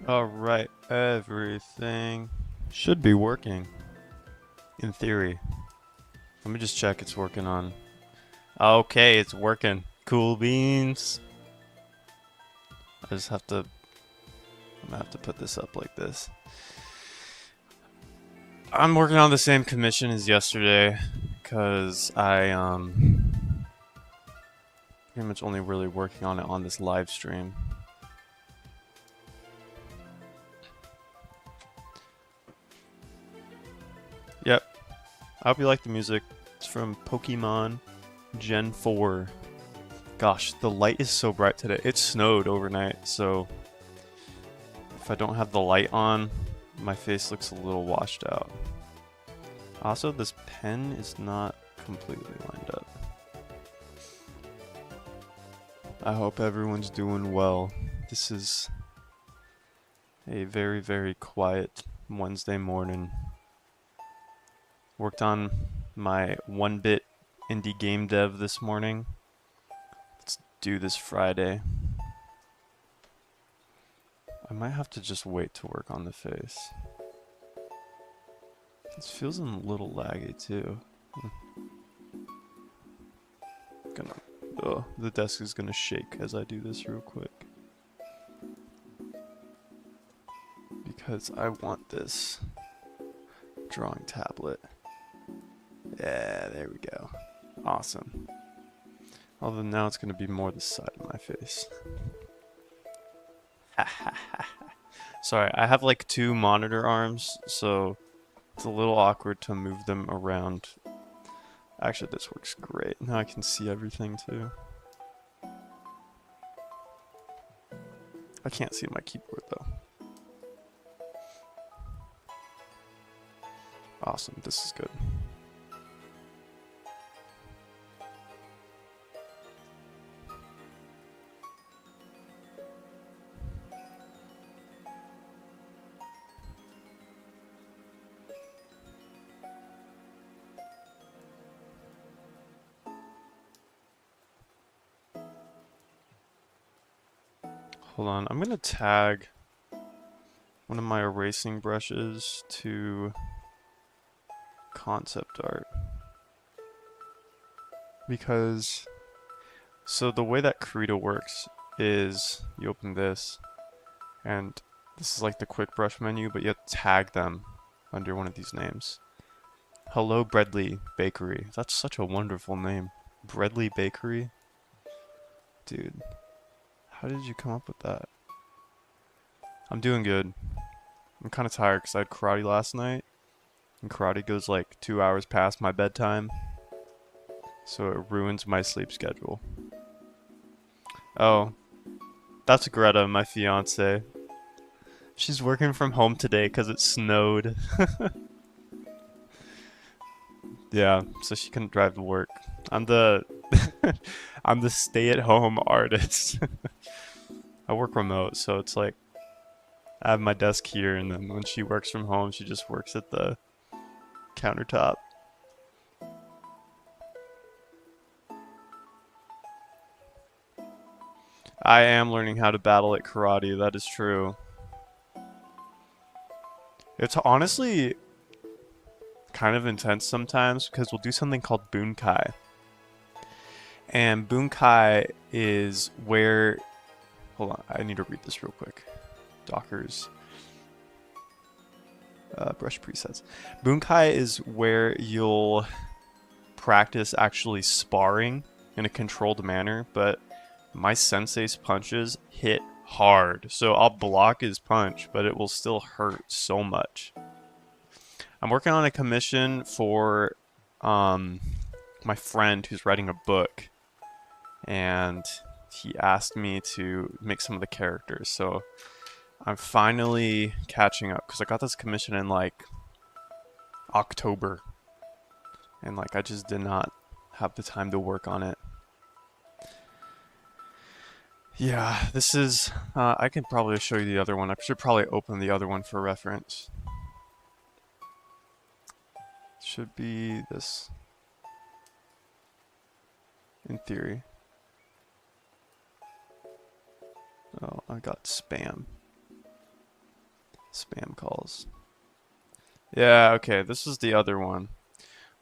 Alright, everything should be working, in theory. Let me just check it's working on. Okay, it's working. Cool beans. I just have to, I'm gonna have to put this up like this. I'm working on the same commission as yesterday, because pretty much only really working on it on this live stream. Yep, I hope you like the music. It's from Pokemon Gen 4. Gosh, the light is so bright today. It snowed overnight, so if I don't have the light on, my face looks a little washed out. Also, this pen is not completely lined up. I hope everyone's doing well. This is a very, very quiet Wednesday morning. Worked on my 1-bit indie game dev this morning. Let's do this Friday. I might have to just wait to work on the face. This feels a little laggy too. The desk is gonna shake as I do this real quick. Because I want this drawing tablet. Yeah, there we go. Awesome. Although now it's gonna be more the side of my face. Sorry, I have like 2 monitor arms, so it's a little awkward to move them around. Actually, this works great. Now I can see everything too. I can't see my keyboard though. Awesome, this is good. Hold on, I'm gonna tag one of my erasing brushes to concept art. Because, so the way that Krita works is you open this, and this is like the quick brush menu, but you have to tag them under one of these names. Hello Breadly Bakery. That's such a wonderful name. Breadly Bakery? Dude. How did you come up with that? I'm doing good. I'm kind of tired because I had karate last night. And karate goes like 2 hours past my bedtime. So it ruins my sleep schedule. Oh, that's Greta, my fiance. She's working from home today because it snowed. Yeah, so she couldn't drive to work. I'm the I'm the stay-at-home artist. I work remote, so it's like I have my desk here, and then when she works from home, she just works at the countertop. I am learning how to battle at karate, that is true. It's honestly kind of intense sometimes because we'll do something called bunkai. And bunkai is where... Hold on, I need to read this real quick. Docker's brush presets. Bunkai is where you'll practice actually sparring in a controlled manner, but my sensei's punches hit hard. So I'll block his punch, but it will still hurt so much. I'm working on a commission for my friend who's writing a book, and he asked me to make some of the characters. So I'm finally catching up because I got this commission in like October, and like I just did not have the time to work on it. Yeah, this is, I can probably show you the other one. I should probably open the other one for reference. Should be this, in theory. Oh, I got spam. Spam calls. Yeah, okay, this is the other one.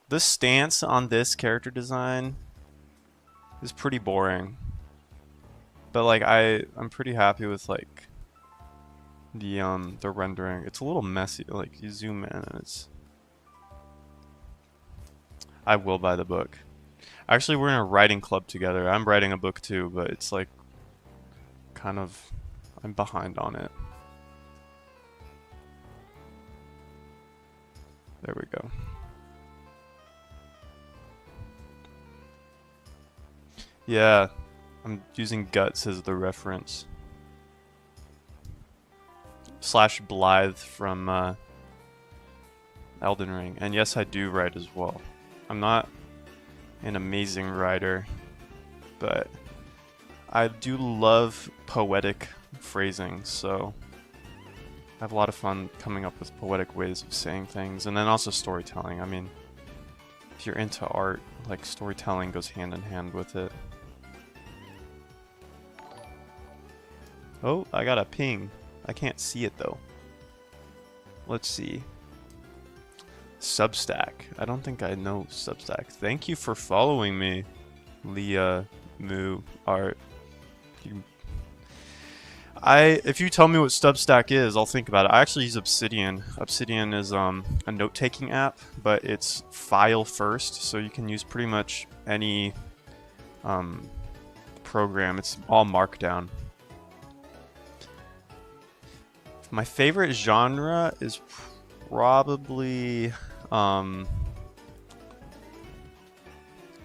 This stance on this character design is pretty boring. But like I'm pretty happy with like the rendering. It's a little messy. Like you zoom in and it's I will buy the book. Actually, we're in a writing club together. I'm writing a book too, but it's like kind of I'm behind on it. There we go. Yeah, I'm using Guts as the reference. Slash Blythe from Elden Ring. And yes, I do write as well. I'm not an amazing writer, but I do love poetic phrasing, so I have a lot of fun coming up with poetic ways of saying things, and then also storytelling. I mean, if you're into art, like storytelling goes hand in hand with it. Oh, I got a ping. I can't see it though. Let's see. Substack. I don't think I know Substack. Thank you for following me, Leah Moo Art. If you tell me what Substack is, I'll think about it. I actually use Obsidian. Obsidian is a note-taking app, but it's file first, so you can use pretty much any program. It's all Markdown. My favorite genre is probably gosh,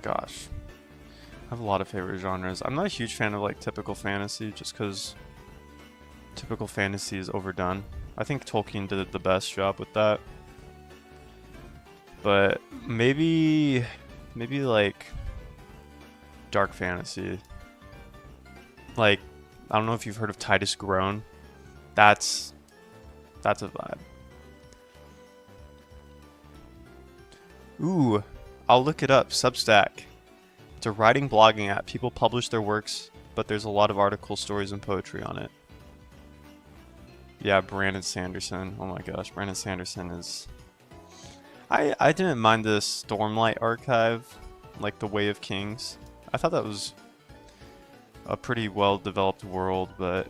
I have a lot of favorite genres. I'm not a huge fan of like typical fantasy, just because typical fantasy is overdone. I think Tolkien did the best job with that. But maybe like dark fantasy. Like, I don't know if you've heard of Titus Groan. That's a vibe. Ooh, I'll look it up. Substack. It's a writing blogging app. People publish their works, but there's a lot of articles, stories, and poetry on it. Yeah, Brandon Sanderson. Oh my gosh, Brandon Sanderson is... I didn't mind the Stormlight archive, like the Way of Kings. I thought that was a pretty well-developed world, but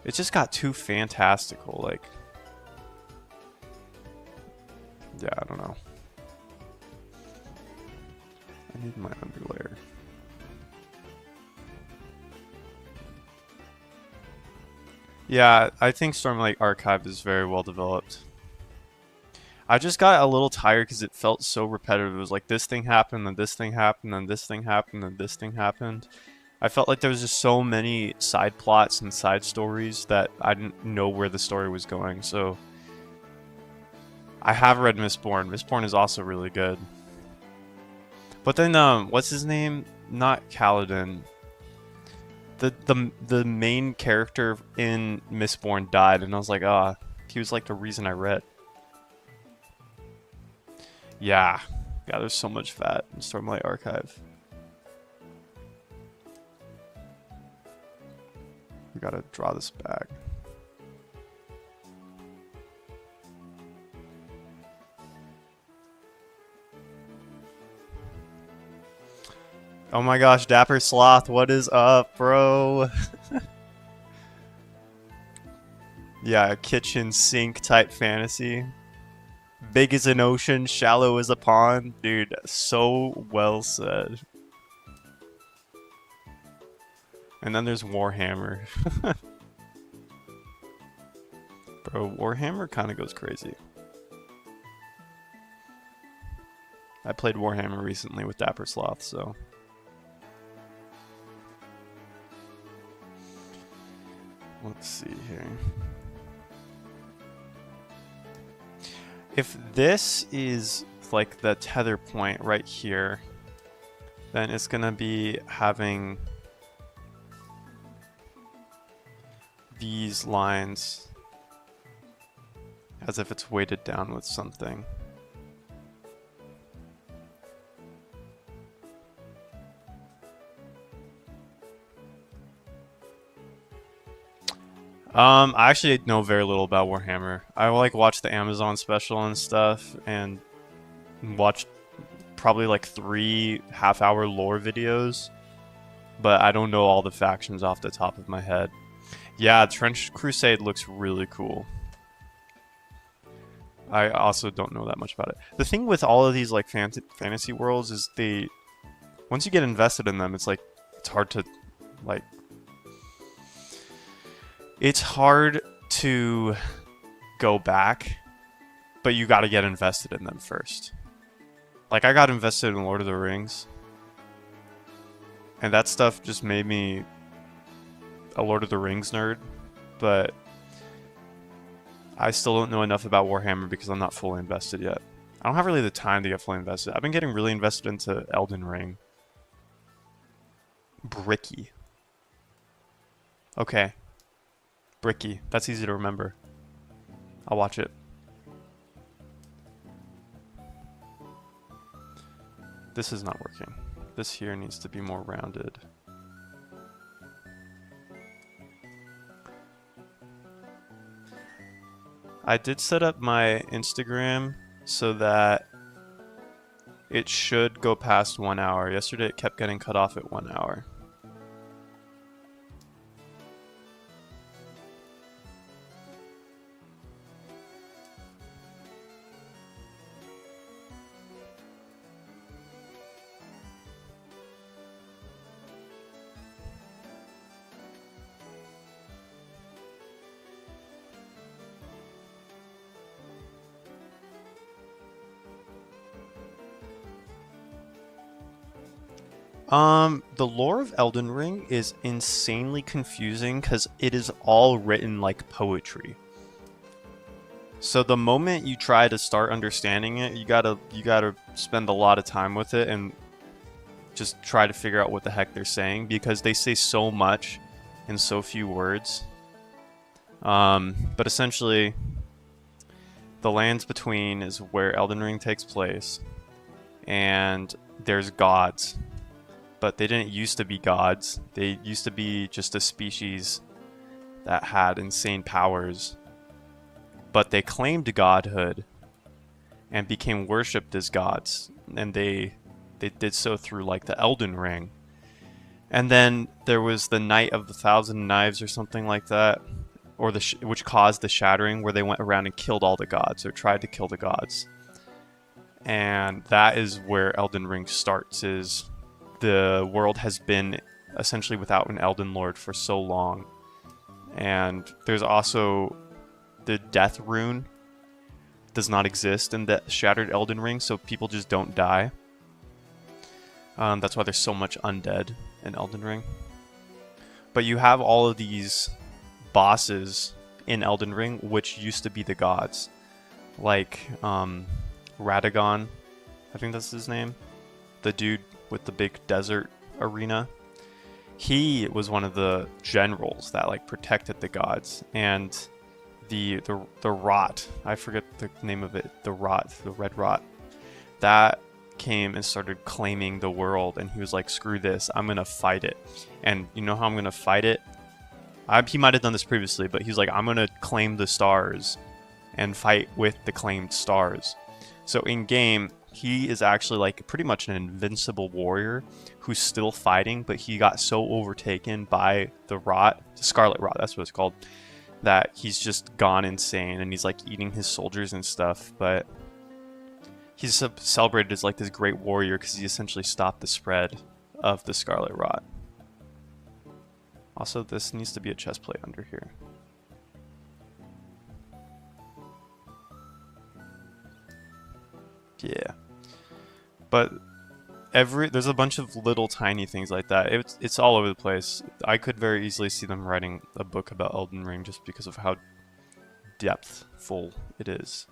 it just got too fantastical, like... Yeah, I don't know. I need my underlayer. Yeah, I think Stormlight Archive is very well developed. I just got a little tired because it felt so repetitive. It was like this thing happened, then this thing happened, then this thing happened, then this thing happened. I felt like there was just so many side plots and side stories that I didn't know where the story was going, so... I have read Mistborn. Mistborn is also really good. But then, what's his name? Not Kaladin. The main character in Mistborn died, and I was like, ah, he was like the reason I read. Yeah, there's so much fat in Stormlight Archive. We gotta draw this back. Oh my gosh, Dapper Sloth, what is up, bro? Yeah, kitchen sink type fantasy. Big as an ocean, shallow as a pond. Dude, so well said. And then there's Warhammer. Bro, Warhammer kind of goes crazy. I played Warhammer recently with Dapper Sloth, so... Let's see here. If this is like the tether point right here, then it's gonna be having these lines as if it's weighted down with something. I actually know very little about Warhammer. I like watch the Amazon special and stuff, and watch probably like 3 half-hour lore videos, but I don't know all the factions off the top of my head. Yeah, Trench Crusade looks really cool. I also don't know that much about it. The thing with all of these like fantasy worlds is once you get invested in them, it's like it's hard to like it's hard to go back, but you got to get invested in them first. Like I got invested in Lord of the Rings, and that stuff just made me a Lord of the Rings nerd, but I still don't know enough about Warhammer because I'm not fully invested yet. I don't have really the time to get fully invested. I've been getting really invested into Elden Ring. Bricky. Okay. Bricky. That's easy to remember. I'll watch it. This is not working. This here needs to be more rounded. I did set up my Instagram so that it should go past 1 hour. Yesterday it kept getting cut off at 1 hour. The lore of Elden Ring is insanely confusing because it is all written like poetry. So the moment you try to start understanding it, you gotta spend a lot of time with it and just try to figure out what the heck they're saying because they say so much in so few words. But essentially, the lands between is where Elden Ring takes place, and there's gods. But they didn't used to be gods. They used to be just a species that had insane powers. But they claimed godhood and became worshipped as gods. And they did so through like the Elden Ring. And then there was the Night of the Thousand Knives or something like that, or which caused the Shattering, where they went around and killed all the gods or tried to kill the gods. And that is where Elden Ring starts. Is the world has been essentially without an Elden Lord for so long. And there's also the death rune does not exist in the Shattered Elden Ring, so people just don't die. That's why there's so much undead in Elden Ring. But you have all of these bosses in Elden Ring, which used to be the gods. Like Radagon, I think that's his name. The dude with the big desert arena. He was one of the generals that like protected the gods, and the rot, I forget the name of it, the red rot, that came and started claiming the world, and he was like, screw this, I'm gonna fight it. And you know how I'm gonna fight it? He might have done this previously, but he's like, I'm gonna claim the stars and fight with the claimed stars. So in game, he is actually like pretty much an invincible warrior who's still fighting, but he got so overtaken by the rot, the scarlet rot, that's what it's called, that he's just gone insane, and he's like eating his soldiers and stuff. But he's celebrated as like this great warrior because he essentially stopped the spread of the scarlet rot. Also, this needs to be a chest plate under here. Yeah. But there's a bunch of little tiny things like that. It's all over the place. I could very easily see them writing a book about Elden Ring just because of how depthful it is.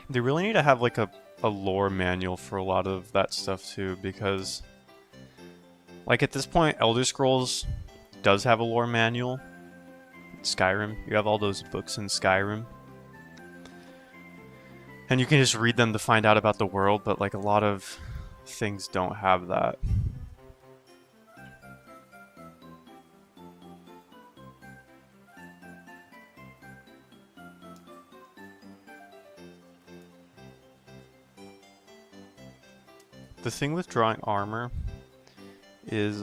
They really need to have like a lore manual for a lot of that stuff too, because like at this point Elder Scrolls does have a lore manual, Skyrim. You have all those books in Skyrim. And you can just read them to find out about the world, but like a lot of things don't have that. The thing with drawing armor is,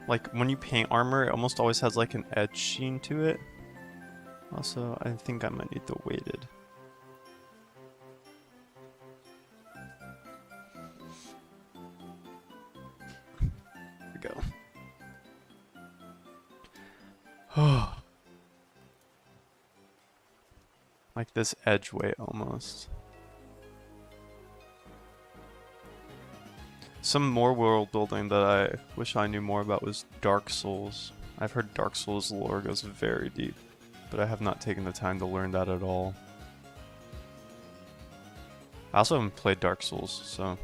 like when you paint armor, it almost always has like an edge sheen to it. Also, I think I might need the weighted. Here we go. Like this edge weight almost. Some more world building that I wish I knew more about was Dark Souls. I've heard Dark Souls lore goes very deep, but I have not taken the time to learn that at all. I also haven't played Dark Souls, so...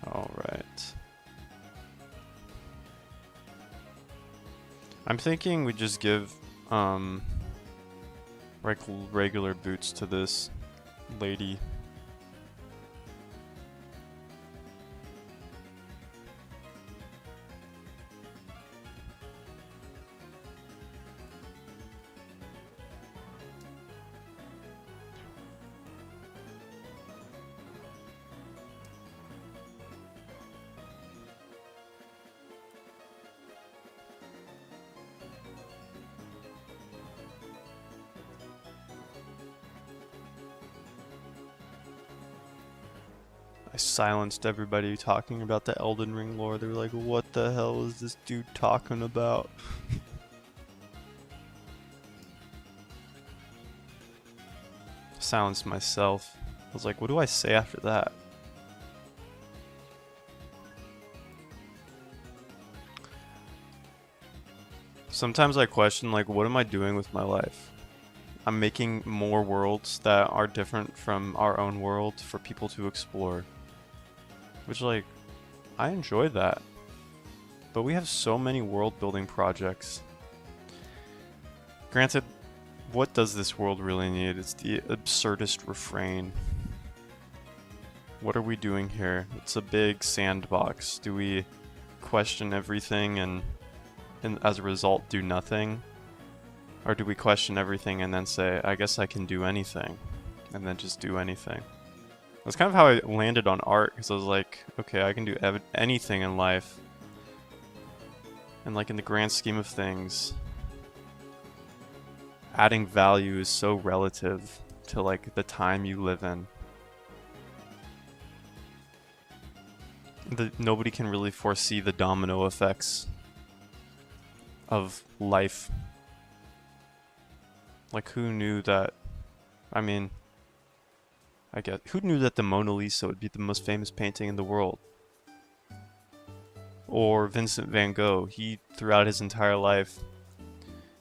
Alright. I'm thinking we just give like regular boots to this lady. I silenced everybody talking about the Elden Ring lore. They were like, what the hell is this dude talking about? Silenced myself. I was like, what do I say after that? Sometimes I question, like, what am I doing with my life? I'm making more worlds that are different from our own world for people to explore. Which, like, I enjoy that. But we have so many world building projects. Granted, what does this world really need? It's the absurdist refrain. What are we doing here? It's a big sandbox. Do we question everything and as a result do nothing? Or do we question everything and then say, I guess I can do anything, and then just do anything? That's kind of how I landed on art, because I was like, okay, I can do anything in life. And like in the grand scheme of things, adding value is so relative to like the time you live in. Nobody can really foresee the domino effects of life. Like, who knew that, I mean, I guess, who knew that the Mona Lisa would be the most famous painting in the world? Or Vincent van Gogh, throughout his entire life,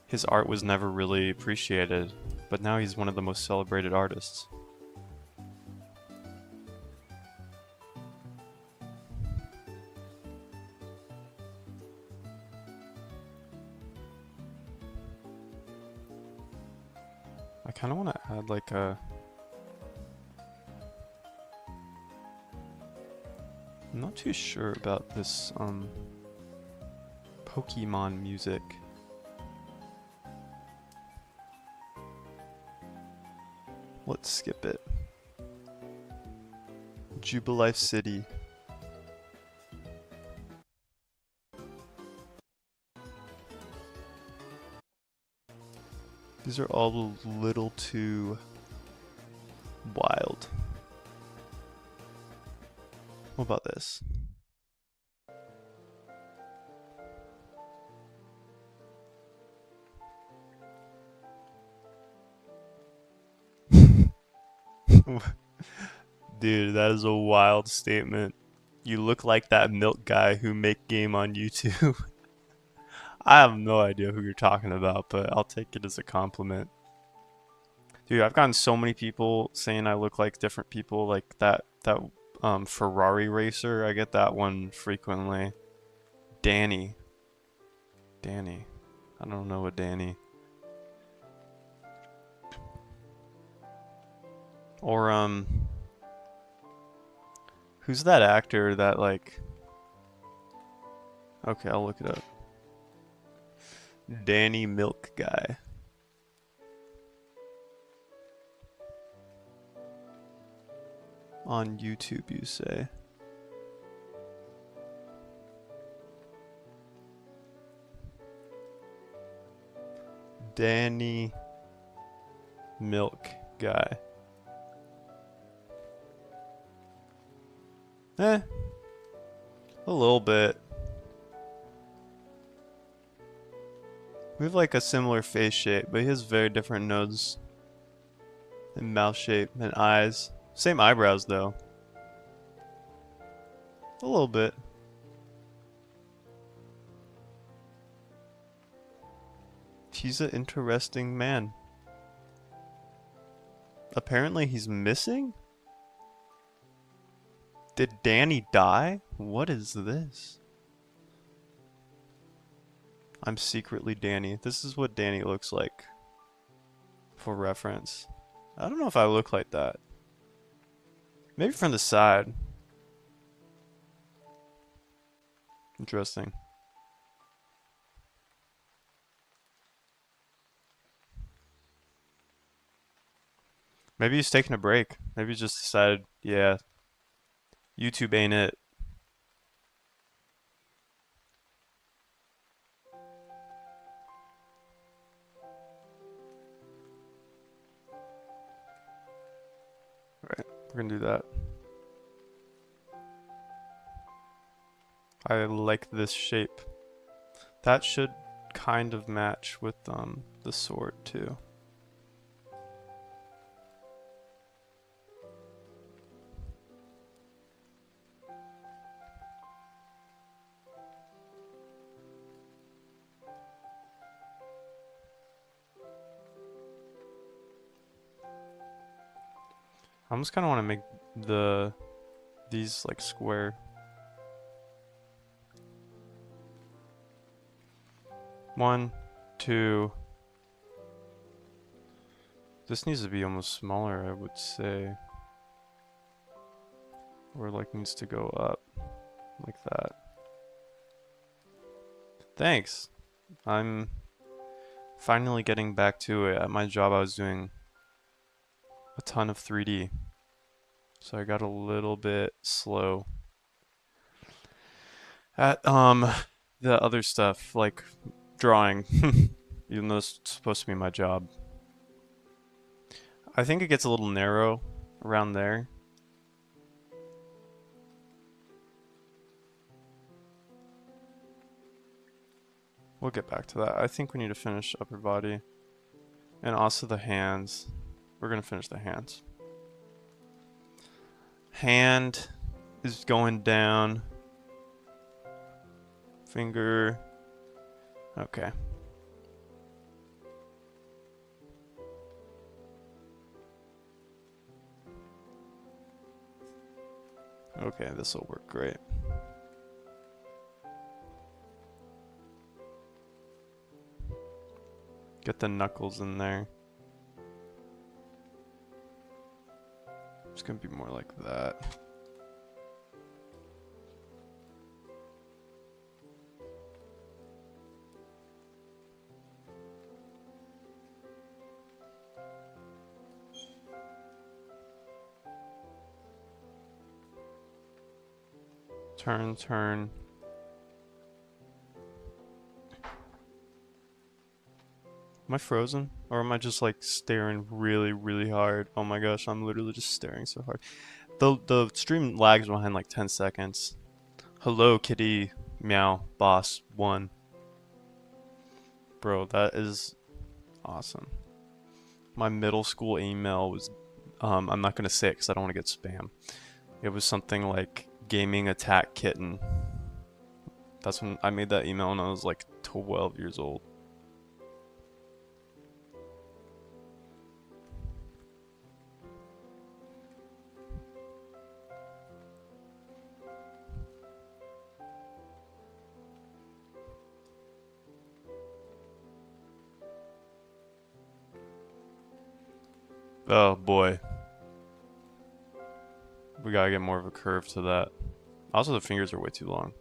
his art was never really appreciated, but now he's one of the most celebrated artists. I kind of want to add like a... I'm not too sure about this Pokemon music. Let's skip it. Jubilife City. These are all a little too wild. What about this? Dude, that is a wild statement. You look like that milk guy who make game on YouTube. I have no idea who you're talking about, but I'll take it as a compliment. Dude, I've gotten so many people saying I look like different people, like that Ferrari racer. I get that one frequently. Danny. Danny. I don't know what Danny. Or who's that actor that like okay, I'll look it up. Danny Milk guy. On YouTube, you say? Danny Milk guy. A little bit. We have like a similar face shape, but he has very different nose and mouth shape and eyes. Same eyebrows though. A little bit. He's an interesting man. Apparently he's missing? Did Danny die? What is this? I'm secretly Danny. This is what Danny looks like. For reference. I don't know if I look like that. Maybe from the side. Interesting. Maybe he's taking a break. Maybe he's just decided, yeah, YouTube ain't it. Right, we're gonna do that. I like this shape. That should kind of match with the sword too. I almost kind of want to make these like square. One, two. This needs to be almost smaller, I would say. Or like needs to go up like that. Thanks. I'm finally getting back to it. At my job I was doing a ton of 3D. So I got a little bit slow at the other stuff like drawing, even though it's supposed to be my job. I think it gets a little narrow around there. We'll get back to that. I think we need to finish upper body and also the hands. We're gonna finish the hands. Hand is going down. Finger. Okay. Okay, this will work great. Get the knuckles in there. It's gonna be more like that. Turn, turn. Am I frozen? Or am I just like staring really, really hard? Oh my gosh, I'm literally just staring so hard. The stream lags behind like 10 seconds. Hello, kitty, meow, boss, 1. Bro, that is awesome. My middle school email was, I'm not gonna say it because I don't want to get spam. It was something like gaming attack kitten. That's when I made that email when I was like 12 years old. Oh boy. We gotta get more of a curve to that. Also, the fingers are way too long.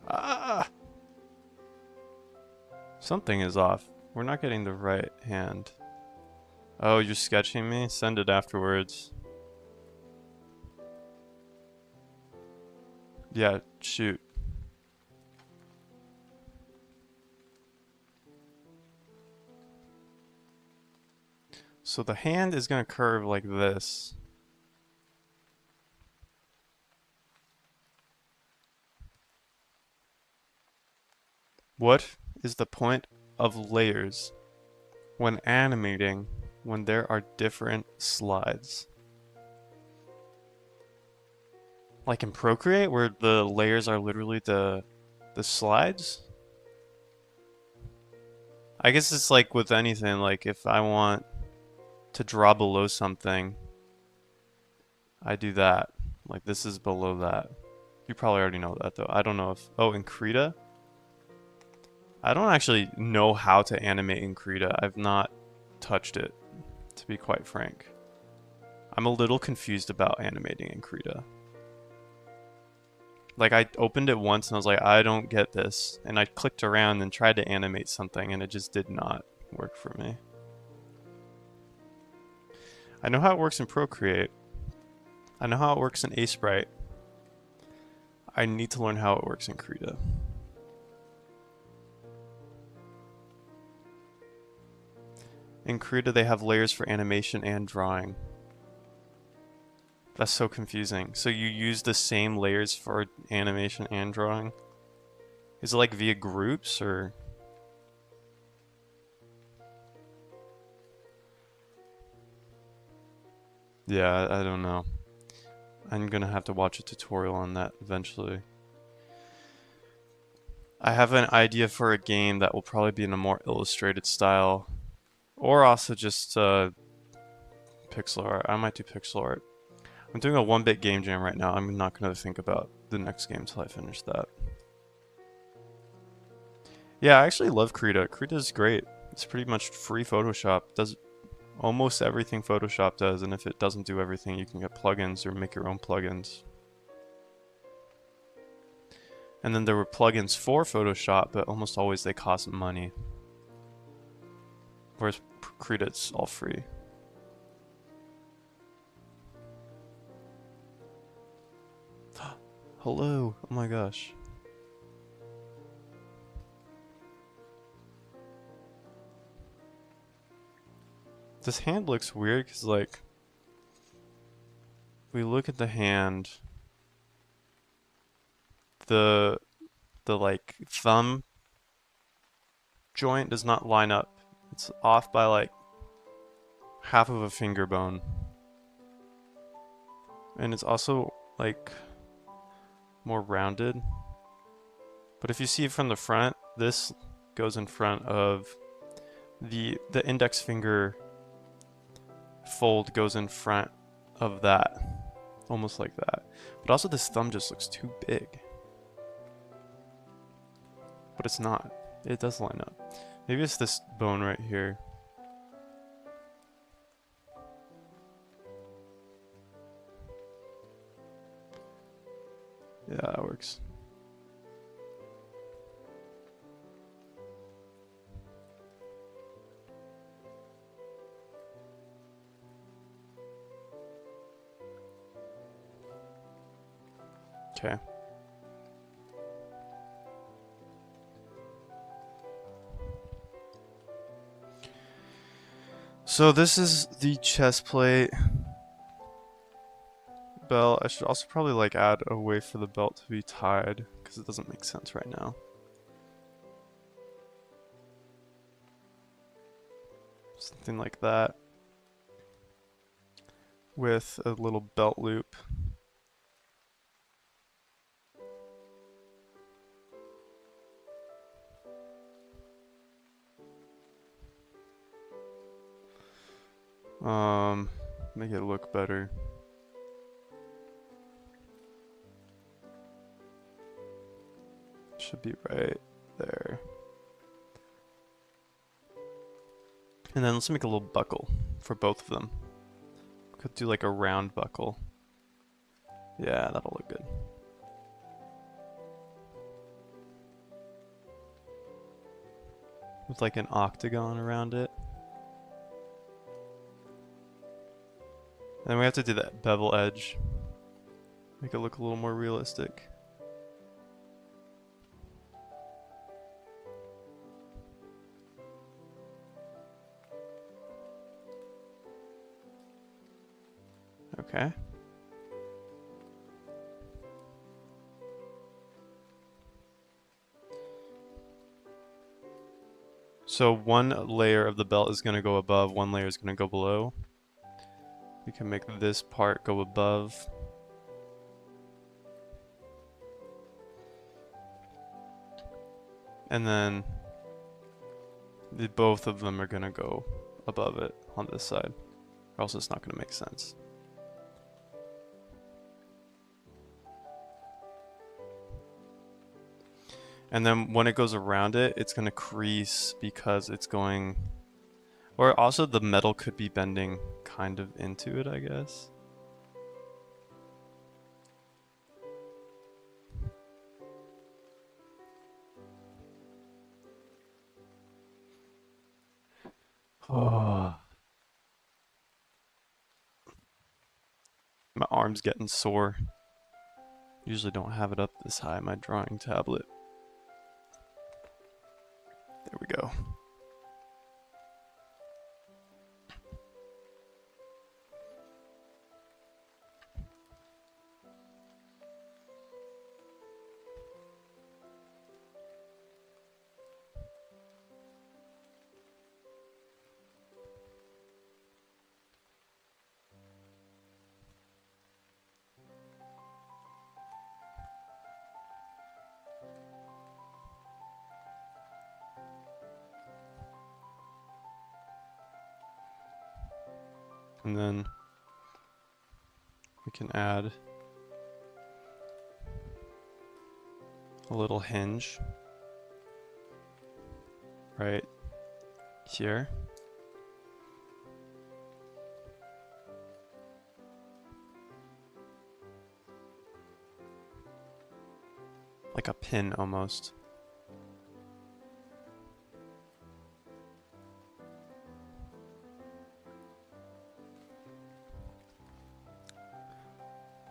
Ah! Something is off. We're not getting the right hand. Oh, you're sketching me? Send it afterwards. Yeah, shoot. So the hand is gonna curve like this. What is the point of layers when animating when there are different slides? Like in Procreate where the layers are literally the slides? I guess it's like with anything, like if I want to draw below something, I do that. Like this is below that. You probably already know that though. I don't know if, oh, in Krita? I don't actually know how to animate in Krita. I've not touched it, to be quite frank. I'm a little confused about animating in Krita. Like I opened it once and I was like, I don't get this. And I clicked around and tried to animate something and it just did not work for me. I know how it works in Procreate. I know how it works in Sprite. I need to learn how it works in Krita. In Krita, they have layers for animation and drawing. That's so confusing. So you use the same layers for animation and drawing? Is it like via groups or? Yeah, I don't know. I'm gonna have to watch a tutorial on that eventually. I have an idea for a game that will probably be in a more illustrated style. Or also just pixel art. I might do pixel art. I'm doing a 1-bit game jam right now. I'm not going to think about the next game until I finish that. Yeah, I actually love Krita. Krita is great. It's pretty much free Photoshop. It does almost everything Photoshop does, and if it doesn't do everything, you can get plugins or make your own plugins. And then there were plugins for Photoshop, but almost always they cost money. Whereas Krita, it's all free. Hello. Oh my gosh. This hand looks weird because, like, we look at the hand, the like thumb joint does not line up. It's off by like half of a finger bone. And it's also like more rounded. But if you see it from the front, this goes in front of the index finger fold goes in front of that. Almost like that. But also this thumb just looks too big. But it's not. It does line up. Maybe it's this bone right here. Yeah, that works. Okay. So this is the chest plate belt. I should also probably like add a way for the belt to be tied because it doesn't make sense right now. Something like that with a little belt loop. Make it look better. Should be right there. And then let's make a little buckle for both of them. Could do like a round buckle. Yeah, that'll look good. With like an octagon around it. And then we have to do that bevel edge. Make it look a little more realistic. Okay. So one layer of the belt is going to go above, one layer is going to go below. We can make this part go above. And then both of them are going to go above it on this side. Or else it's not going to make sense. And then when it goes around it, it's going to crease because it's going... Or also the metal could be bending kind of into it, I guess. Oh. My arm's getting sore. Usually don't have it up this high, my drawing tablet. There we go. And then we can add a little hinge right here. Like a pin almost.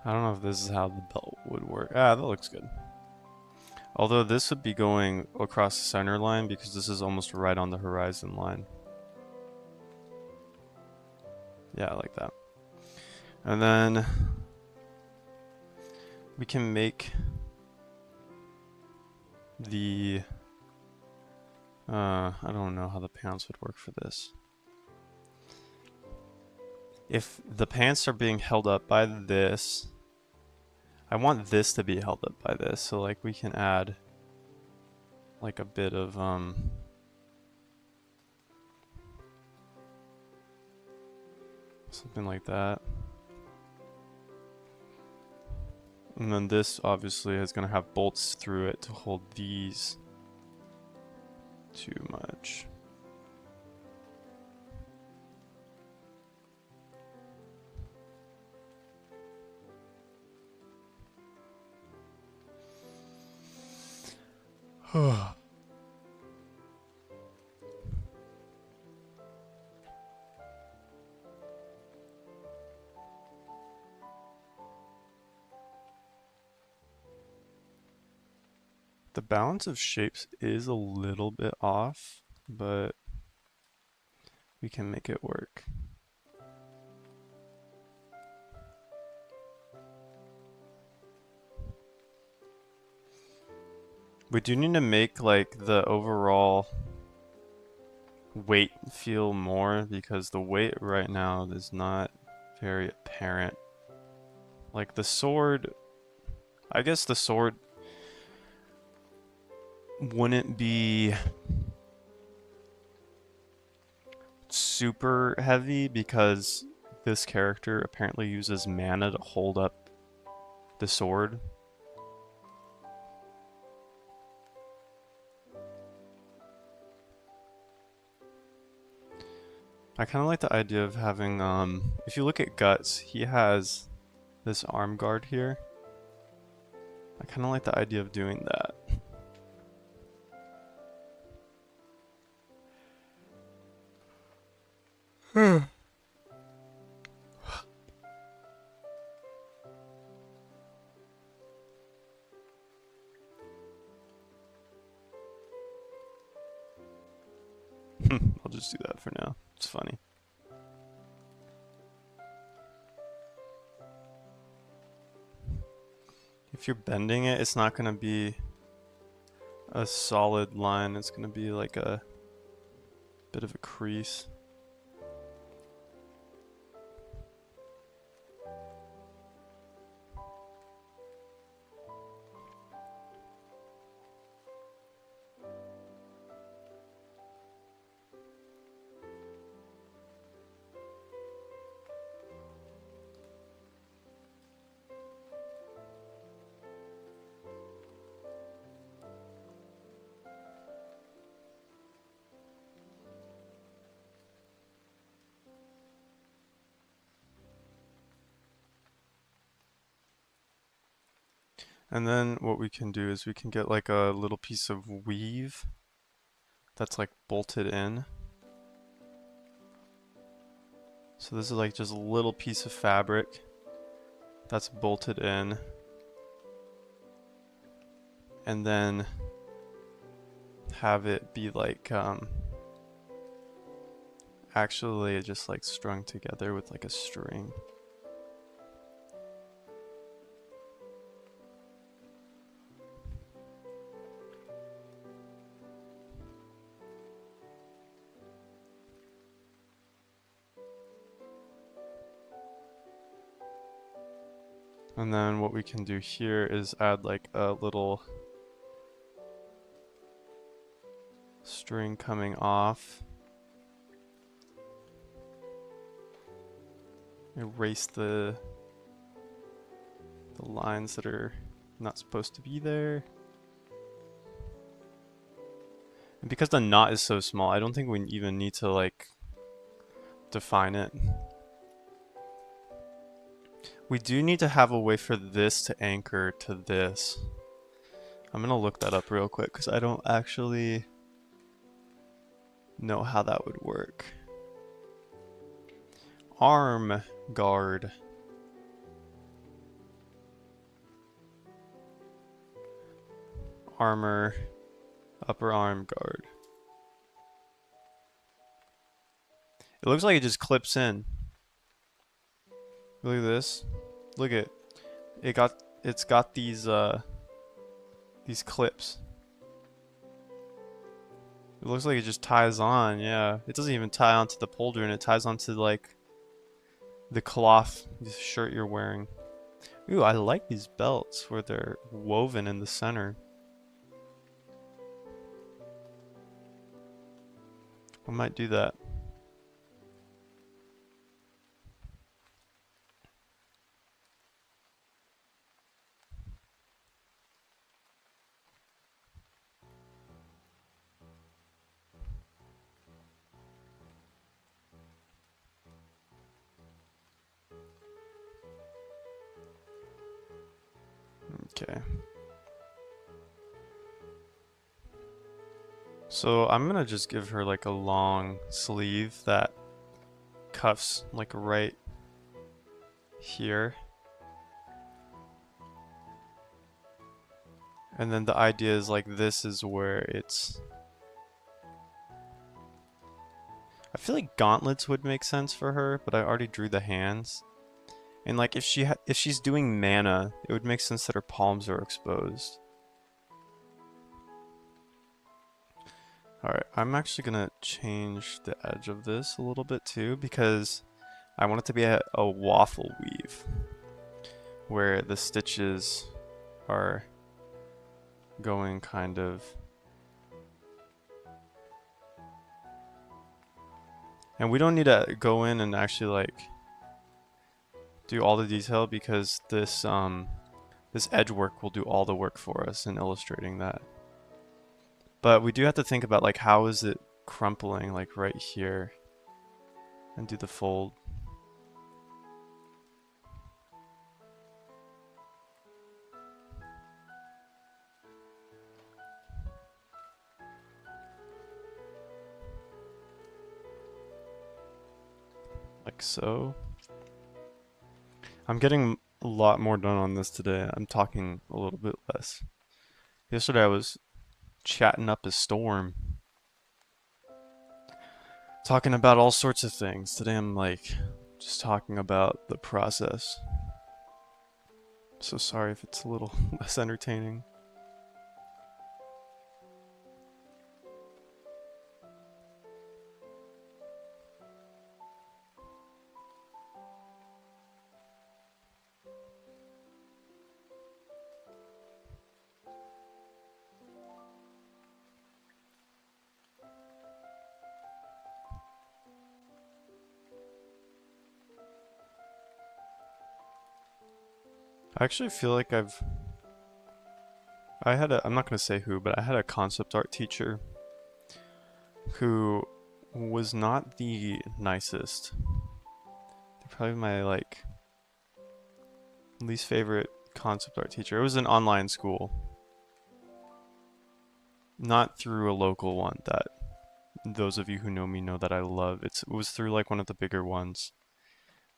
I don't know if this is how the belt would work. Ah, that looks good. Although this would be going across the center line because this is almost right on the horizon line. Yeah, I like that. And then we can make the... I don't know how the pants would work for this. If the pants are being held up by this, I want this to be held up by this. So like we can add like a bit of something like that. And then this obviously is going to have bolts through it to hold these. Too much. The balance of shapes is a little bit off, but we can make it work. We do need to make like the overall weight feel more because the weight right now is not very apparent. Like the sword, I guess the sword wouldn't be super heavy because this character apparently uses mana to hold up the sword. I kind of like the idea of having, if you look at Guts, he has this arm guard here. I kind of like the idea of doing that. I'll just do that for now. It's funny. If you're bending it, it's not going to be a solid line. It's going to be like a bit of a crease. And then what we can do is we can get like a little piece of weave that's like bolted in. So this is like just a little piece of fabric that's bolted in. And then have it be like actually just like strung together with like a string. And then what we can do here is add like a little string coming off. Erase the lines that are not supposed to be there. And because the knot is so small, I don't think we even need to like define it. We do need to have a way for this to anchor to this. I'm gonna look that up real quick because I don't actually know how that would work. Arm guard. Armor. Upper arm guard. It looks like it just clips in. Look at this. Look at it. It's got these clips. It looks like it just ties on. Yeah, it doesn't even tie onto the pauldron. It ties onto like the cloth shirt you're wearing. Ooh, I like these belts where they're woven in the center. I might do that. Okay. So I'm gonna just give her like a long sleeve that cuffs like right here. And then the idea is like this is where it's... I feel like gauntlets would make sense for her, but I already drew the hands. And like if she's doing mana, it would make sense that her palms are exposed. Alright, I'm actually gonna change the edge of this a little bit too, because I want it to be a waffle weave, where the stitches are going kind of... And we don't need to go in and actually like do all the detail, because this this edge work will do all the work for us in illustrating that. But we do have to think about like how is it crumpling like right here. and do the fold. Like so. I'm getting a lot more done on this today. I'm talking a little bit less. Yesterday I was chatting up a storm, talking about all sorts of things. Today I'm like just talking about the process. So sorry if it's a little less entertaining. I actually feel like I'm not gonna say who, but I had a concept art teacher who was not the nicest. They're probably my like least favorite concept art teacher. It was an online school, not through a local one that those of you who know me know that I love. It was through like one of the bigger ones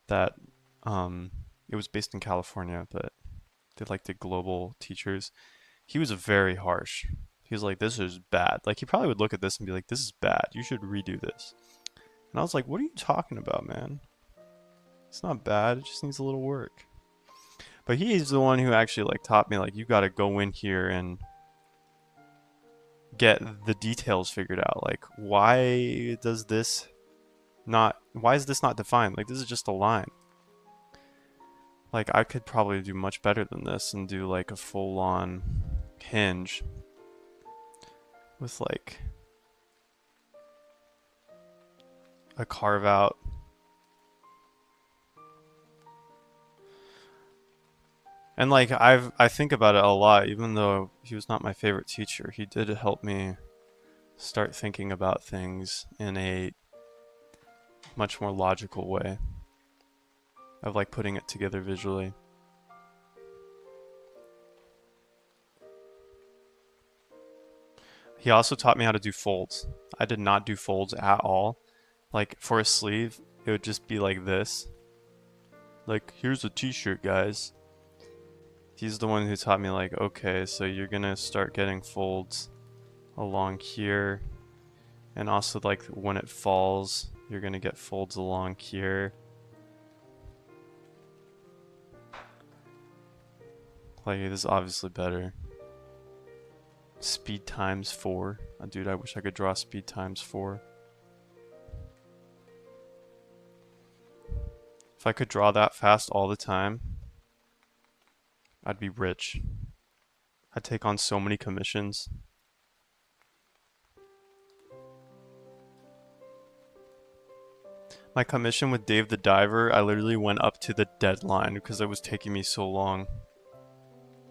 that it was based in California, but they like the global teachers. He was very harsh. He was like, "This is bad." Like he probably would look at this and be like, "This is bad. You should redo this." And I was like, "What are you talking about, man? It's not bad. It just needs a little work." But he's the one who actually like taught me like you got to go in here and get the details figured out. Like why is this not defined? Like this is just a line. Like I could probably do much better than this and do like a full-on hinge with like a carve out. And like I think about it a lot, even though he was not my favorite teacher, he did help me start thinking about things in a much more logical way of like putting it together visually. He also taught me how to do folds. I did not do folds at all. Like for a sleeve, it would just be like this. Like, here's a t-shirt, guys. He's the one who taught me like, okay, so you're gonna start getting folds along here. And also like when it falls, you're gonna get folds along here. Like, this is obviously better. Speed times 4. Dude, I wish I could draw speed times 4. If I could draw that fast all the time, I'd be rich. I'd take on so many commissions. My commission with Dave the Diver, I literally went up to the deadline because it was taking me so long.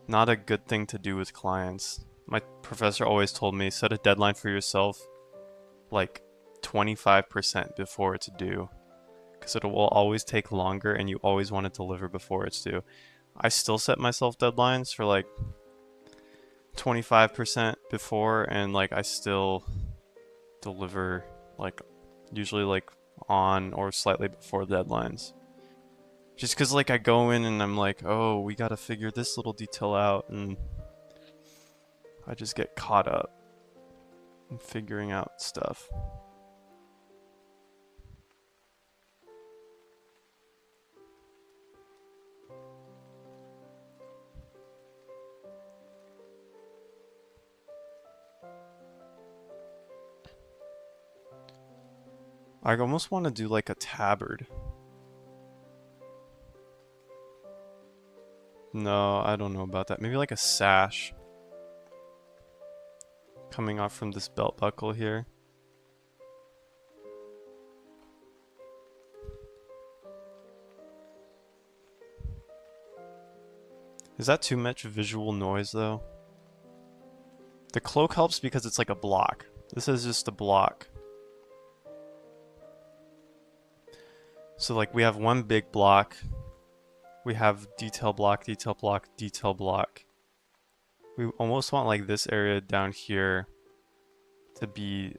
Not a good thing to do with clients. My professor always told me, set a deadline for yourself like 25% before it's due. Because it will always take longer and you always want to deliver before it's due. I still set myself deadlines for like 25% before, and like I still deliver like usually like on or slightly before deadlines. Just because like I go in and I'm like, oh, we gotta figure this little detail out, and I just get caught up in figuring out stuff. I almost want to do like a tabard. No, I don't know about that. Maybe like a sash coming off from this belt buckle here. Is that too much visual noise though? The cloak helps because it's like a block. This is just a block. So like we have one big block. We have detail block, detail block, detail block. We almost want like this area down here to be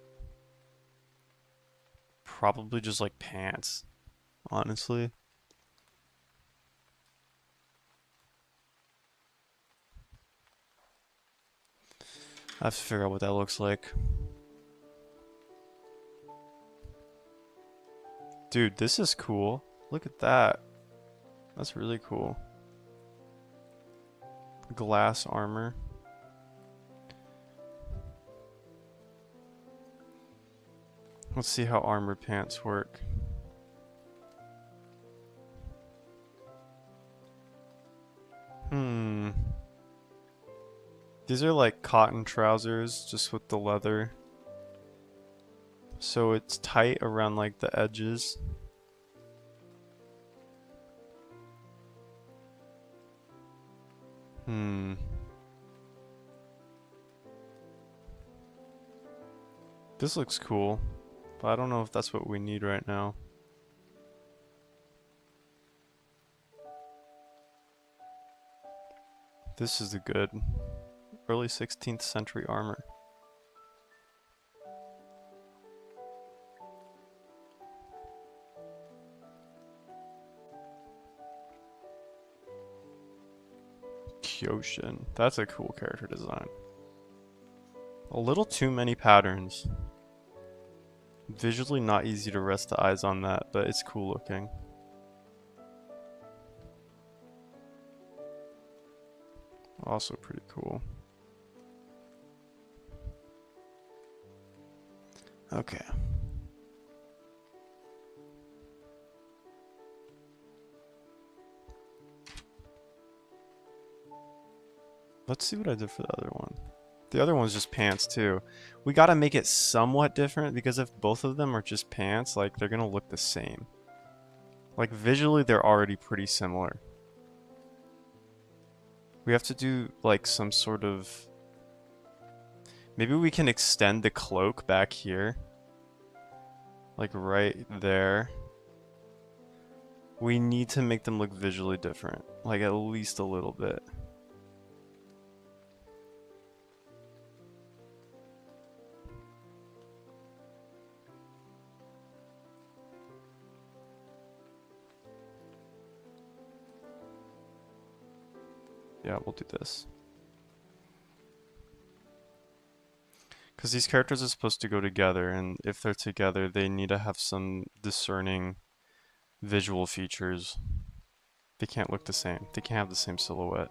probably just like pants, honestly. I have to figure out what that looks like. Dude, this is cool. Look at that. That's really cool. Glass armor. Let's see how armor pants work. These are like cotton trousers, just with the leather. So it's tight around like the edges. This looks cool, but I don't know if that's what we need right now. This is the good early 16th century armor. Kyoshin. That's a cool character design. A little too many patterns. Visually not easy to rest the eyes on that, but it's cool looking. Also pretty cool. Okay. Let's see what I did for the other one. The other one's just pants too. We gotta make it somewhat different because if both of them are just pants, like they're gonna look the same. Like visually they're already pretty similar. We have to do like some sort of... Maybe we can extend the cloak back here. Like right there. We need to make them look visually different. Like at least a little bit. Yeah, we'll do this. Because these characters are supposed to go together, and if they're together, they need to have some discerning visual features. They can't look the same. They can't have the same silhouette.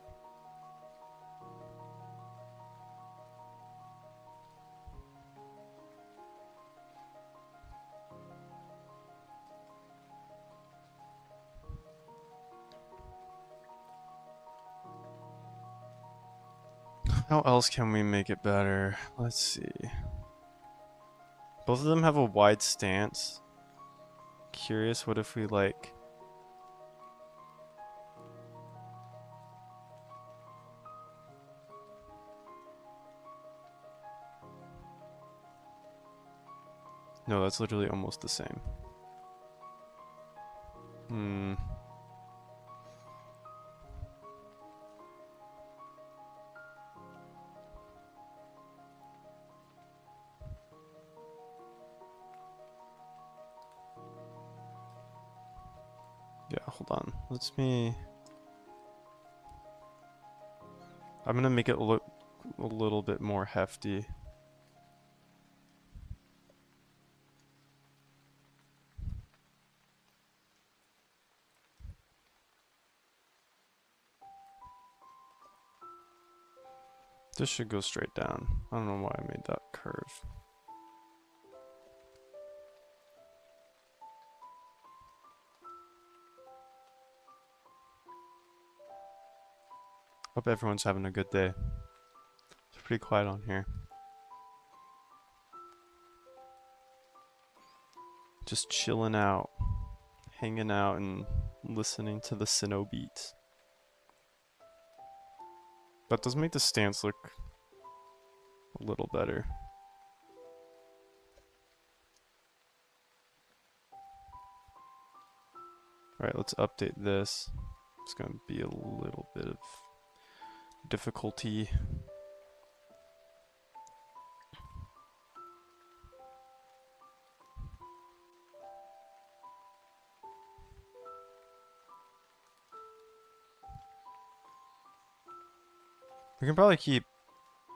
How else can we make it better? Let's see. Both of them have a wide stance. Curious, what if we like... No, that's literally almost the same. Yeah, hold on. I'm gonna make it look a little bit more hefty. This should go straight down. I don't know why I made that curve. Hope everyone's having a good day. It's pretty quiet on here. Just chilling out, hanging out, and listening to the Sinnoh beats. That does make the stance look a little better. Alright, let's update this. It's going to be a little bit of difficulty. We can probably keep...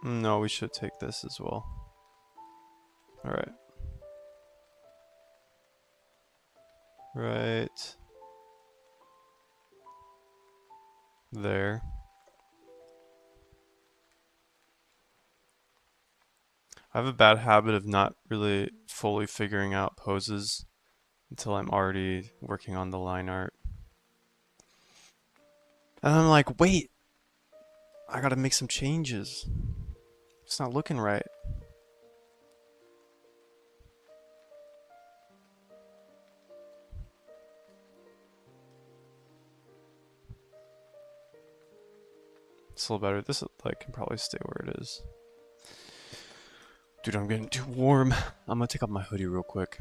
No, we should take this as well. Alright. Right. There. I have a bad habit of not really fully figuring out poses until I'm already working on the line art. And I'm like, wait, I gotta make some changes. It's not looking right. It's a little better. This like can probably stay where it is. Dude, I'm getting too warm. I'm gonna take off my hoodie real quick.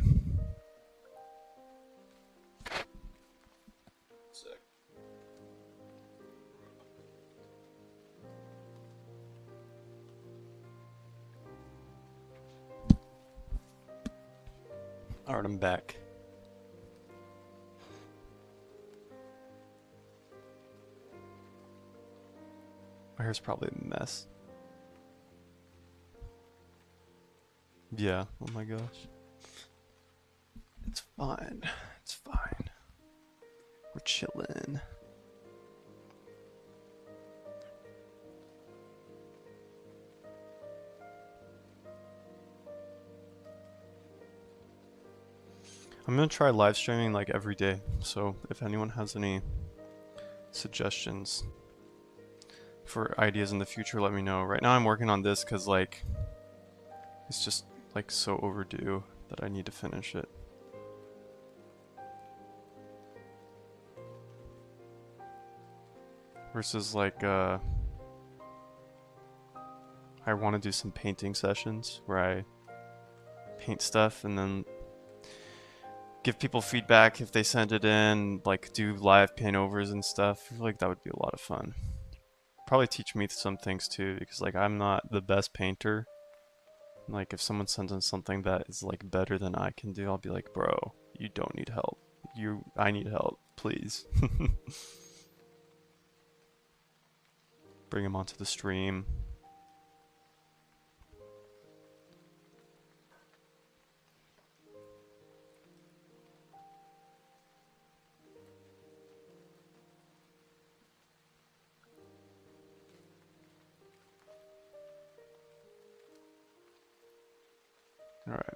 Alright, I'm back. My hair's probably a mess. Yeah, oh my gosh. It's fine. It's fine. We're chilling. I'm gonna try live streaming like every day, so if anyone has any suggestions for ideas in the future, let me know. Right now I'm working on this because like it's just like so overdue that I need to finish it. Versus like I want to do some painting sessions where I paint stuff and then give people feedback if they send it in, like do live paint overs and stuff. I feel like that would be a lot of fun. Probably teach me some things too, because like I'm not the best painter. Like if someone sends in something that is like better than I can do, I'll be like, bro, you don't need help. I need help, please. Bring him onto the stream. All right.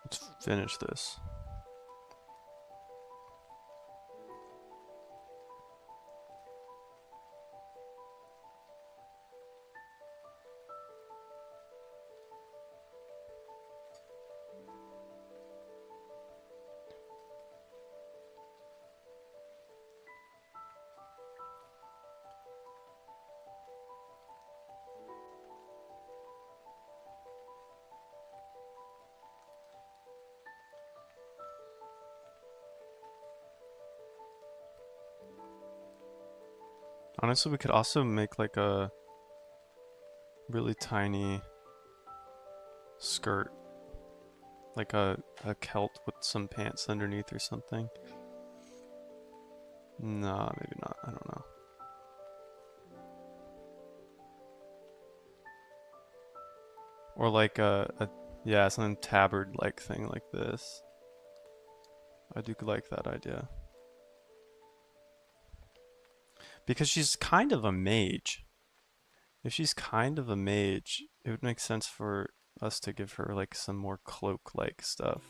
Let's finish this. Honestly, we could also make like a really tiny skirt. Like a kilt with some pants underneath or something. Nah, maybe not. I don't know. Or like yeah, something tabard like thing like this. I do like that idea. Because she's kind of a mage. If she's kind of a mage, it would make sense for us to give her like some more cloak-like stuff.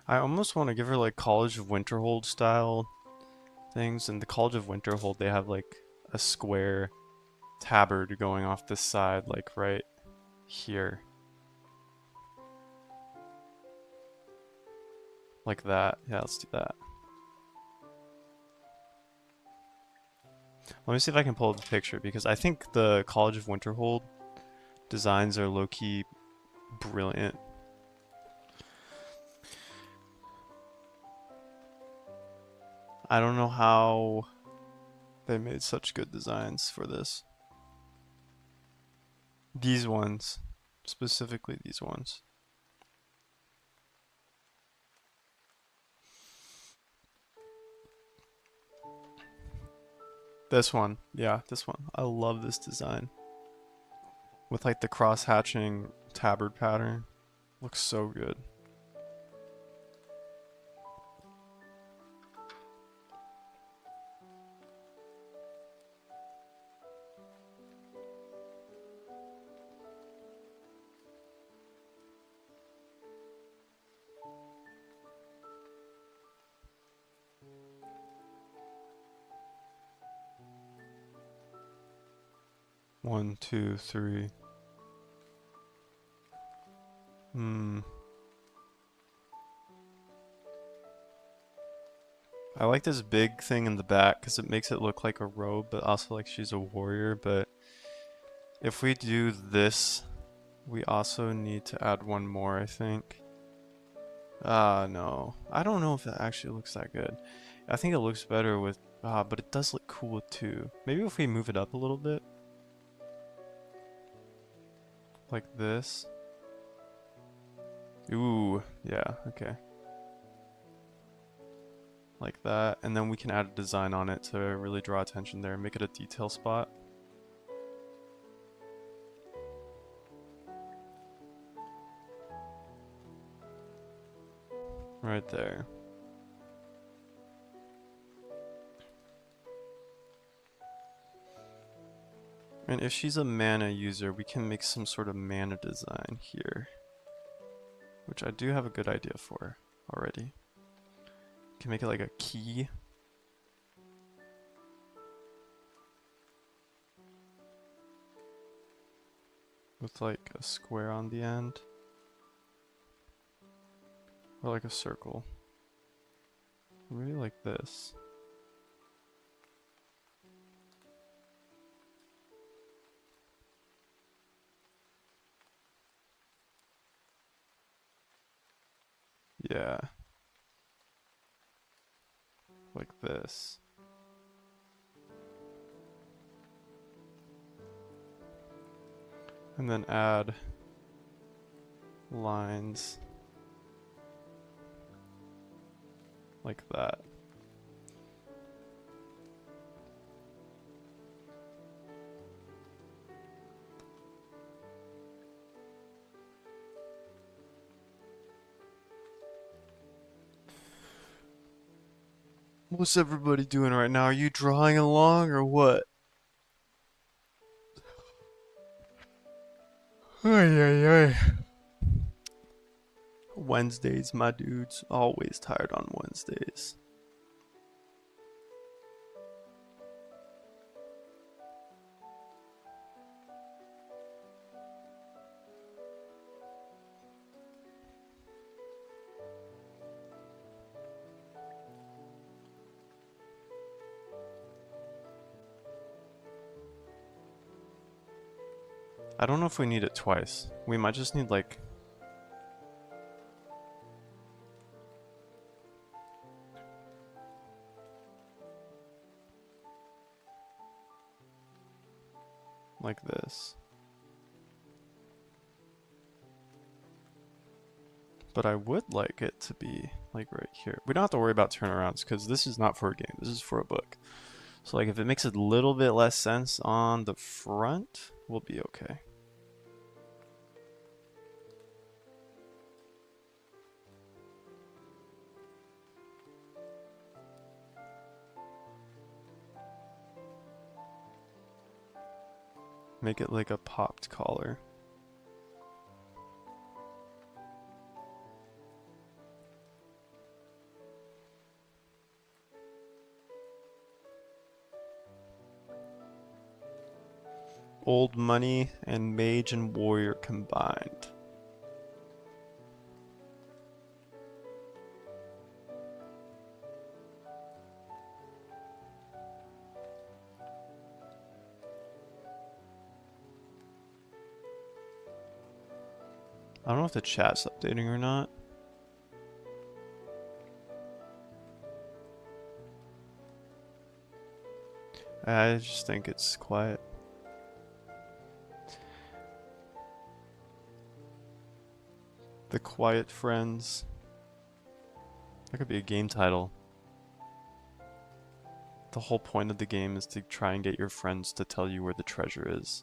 I almost want to give her like College of Winterhold style things. In the College of Winterhold, they have like a square tabard going off this side, like right here. Like that. Yeah, let's do that. Let me see if I can pull up the picture because I think the College of Winterhold designs are low-key brilliant. I don't know how they made such good designs for this. These ones. Specifically these ones. This one. Yeah, this one. I love this design. With like the cross-hatching tabard pattern. Looks so good. One, two, three. I like this big thing in the back because it makes it look like a robe, but also like she's a warrior. But if we do this, we also need to add one more, I think. No. I don't know if that actually looks that good. I think it looks better with, but it does look cool with two. Maybe if we move it up a little bit. Like this. Ooh, yeah, okay. Like that, and then we can add a design on it to really draw attention there and make it a detail spot. Right there. And if she's a mana user, we can make some sort of mana design here. Which I do have a good idea for already. Can make it like a key. With like a square on the end. Or like a circle. Maybe like this. Yeah. Like this. And then add lines like that. What's everybody doing right now? Are you drawing along or what? Ay, ay, ay. Wednesdays, my dudes. Always tired on Wednesdays. I don't know if we need it twice. We might just need like... like this. But I would like it to be like right here. We don't have to worry about turnarounds because this is not for a game. This is for a book. So like if it makes a little bit less sense on the front, we'll be okay. Make it like a popped collar. old money and mage and warrior combined. I don't know if the chat's updating or not. I just think it's quiet. The Quiet Friends. That could be a game title. The whole point of the game is to try and get your friends to tell you where the treasure is.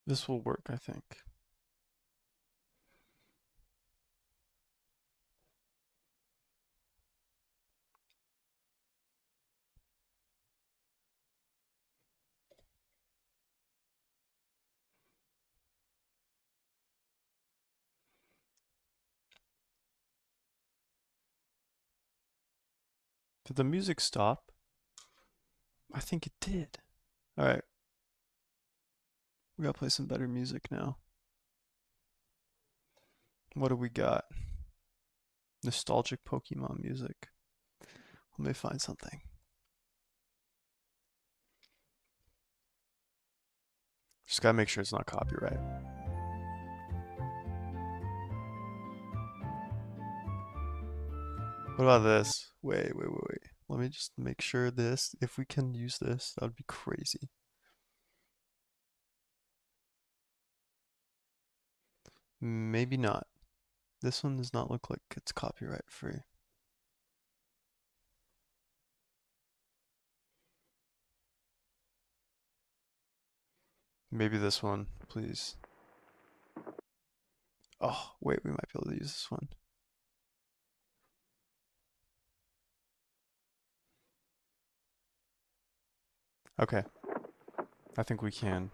This will work, I think. Did the music stop? I think it did. Alright. We gotta play some better music now. What do we got? Nostalgic Pokemon music. Let me find something. Just gotta make sure it's not copyright. What about this? Wait. Let me just make sure this, if we can use this, that would be crazy. Maybe not. This one does not look like it's copyright free. Maybe this one, please. Oh, wait, we might be able to use this one. Okay. I think we can.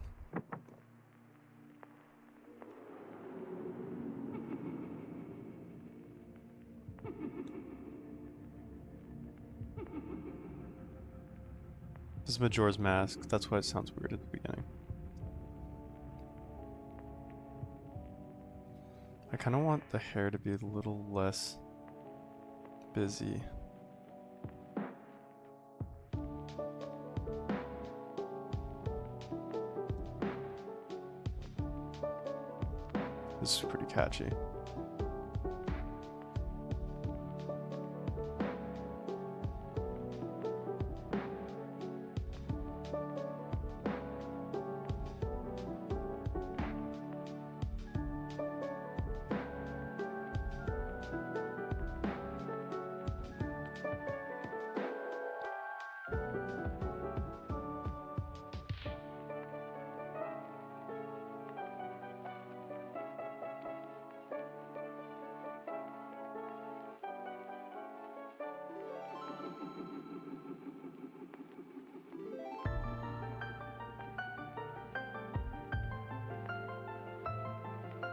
This is Majora's Mask. That's why it sounds weird at the beginning. I kind of want the hair to be a little less busy. This is pretty catchy.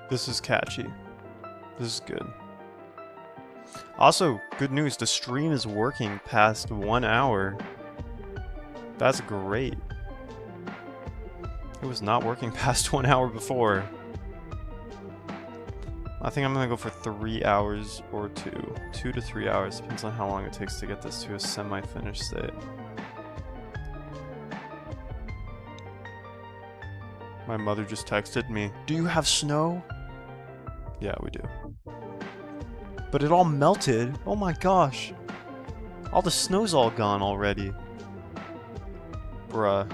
This is catchy. This is good. Also, good news, the stream is working past 1 hour. That's great. It was not working past 1 hour before. I think I'm gonna go for 3 hours or 2. 2 to 3 hours, depends on how long it takes to get this to a semi-finished state. My mother just texted me, "Do you have snow?" Yeah, we do. But it all melted. Oh my gosh. All the snow's all gone already. Bruh.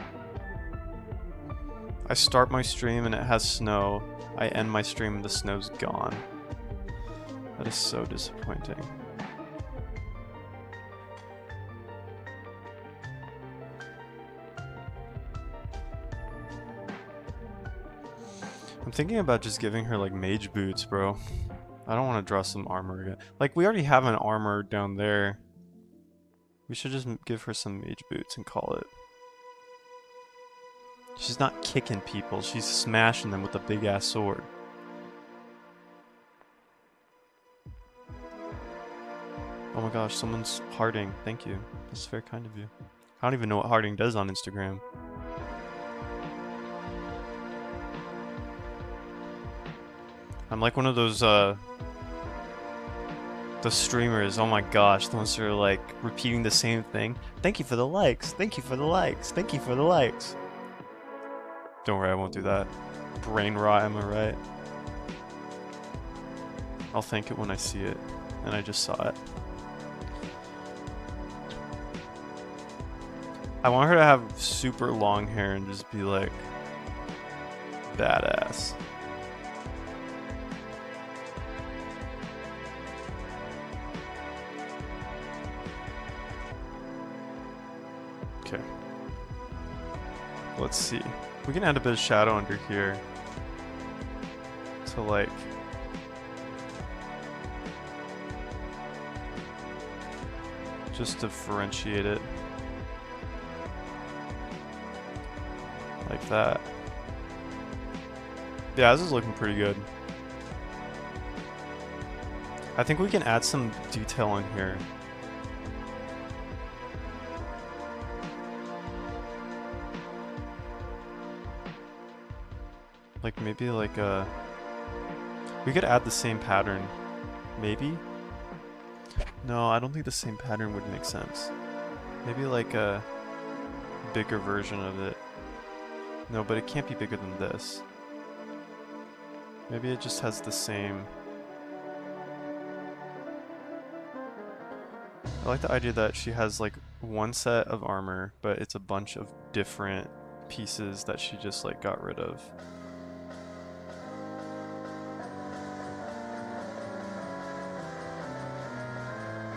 I start my stream and it has snow. I end my stream and the snow's gone. That is so disappointing. I'm thinking about just giving her like mage boots, bro. I don't want to draw some armor again. Like, we already have an armor down there. We should just give her some mage boots and call it. She's not kicking people, she's smashing them with a big ass sword. Oh my gosh, someone's hearting. Thank you. That's very kind of you. I don't even know what hearting does on Instagram. I'm like one of those, the streamers, oh my gosh, the ones that are like repeating the same thing. Thank you for the likes, thank you for the likes, thank you for the likes. Don't worry, I won't do that. Brain rot, am I right? I'll thank it when I see it, and I just saw it. I want her to have super long hair and just be like badass. Okay. Let's see. We can add a bit of shadow under here to like just differentiate it. Like that. Yeah, this is looking pretty good. I think we can add some detail in here. Like maybe like a... We could add the same pattern. Maybe? No, I don't think the same pattern would make sense. Maybe like a bigger version of it. No, but it can't be bigger than this. Maybe it just has the same... I like the idea that she has like one set of armor, but it's a bunch of different pieces that she just like got rid of.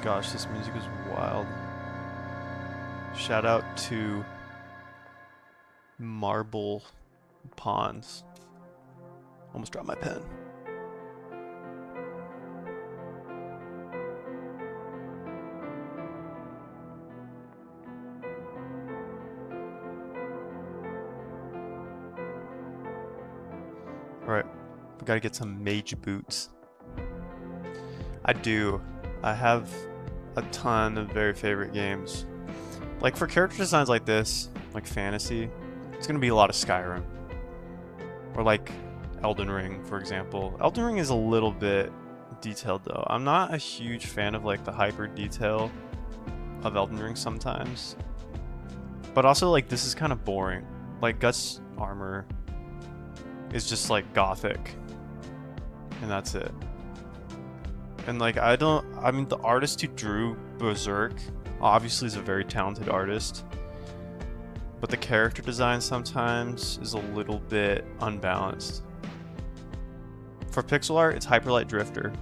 Gosh, this music is wild. Shout out to Marble Ponds. Almost dropped my pen. Alright, we gotta get some mage boots. I do. I have a ton of very favorite games. Like for character designs like this, like fantasy, it's gonna be a lot of Skyrim. Or like Elden Ring, for example. Elden Ring is a little bit detailed though. I'm not a huge fan of like the hyper detail of Elden Ring sometimes. But also like this is kind of boring. Like Guts' armor is just like gothic. And that's it. And like I mean the artist who drew Berserk obviously is a very talented artist, but the character design sometimes is a little bit unbalanced. For pixel art, it's Hyperlight Drifter.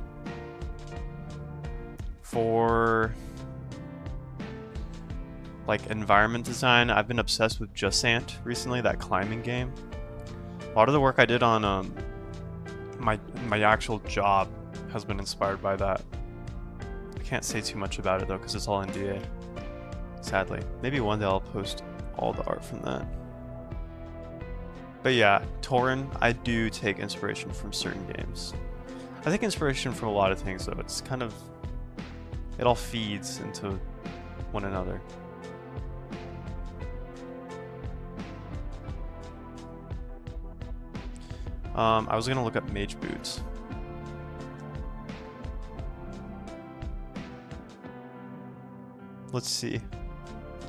For like environment design, I've been obsessed with Jusant recently, that climbing game. A lot of the work I did on my actual job has been inspired by that. I can't say too much about it though because it's all NDA. Sadly. Maybe one day I'll post all the art from that. But yeah, Torin, I do take inspiration from certain games. I take inspiration from a lot of things though. It's kind of... It all feeds into one another. I was gonna look up mage boots. Let's see.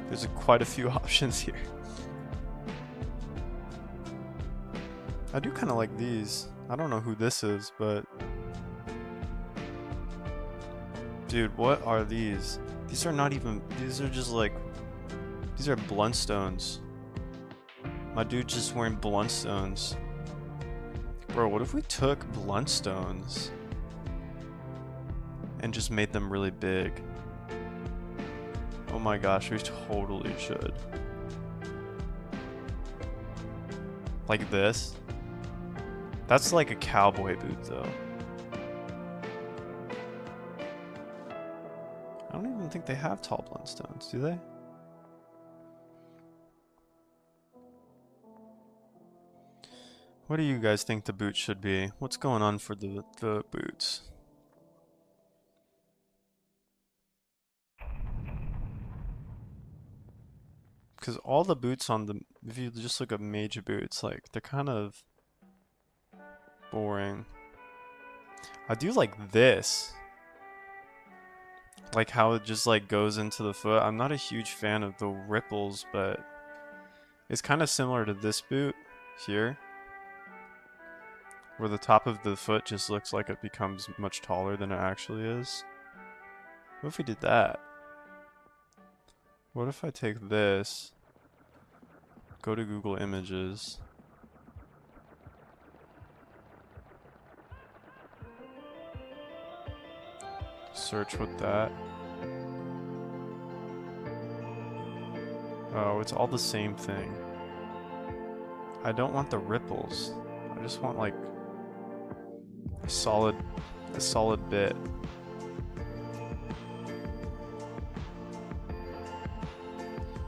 There's quite a few options here. I do kind of like these. I don't know who this is, but... Dude, what are these? These are not even... These are just like... These are Bluntstones. My dude just wearing bluntstones. Bro, what if we took bluntstones and just made them really big? Oh my gosh, we totally should. Like this. That's like a cowboy boot though. I don't even think they have tall bluntstones, do they? What do you guys think the boots should be? What's going on for the boots? Because all the boots on the, if you just look at mage boots, like, they're kind of boring. I do like this. Like how it just like goes into the foot. I'm not a huge fan of the ripples, but it's kind of similar to this boot here, where the top of the foot just looks like it becomes much taller than it actually is. What if we did that? What if I take this, go to Google Images, search with that. Oh, it's all the same thing. I don't want the ripples. I just want like a solid bit.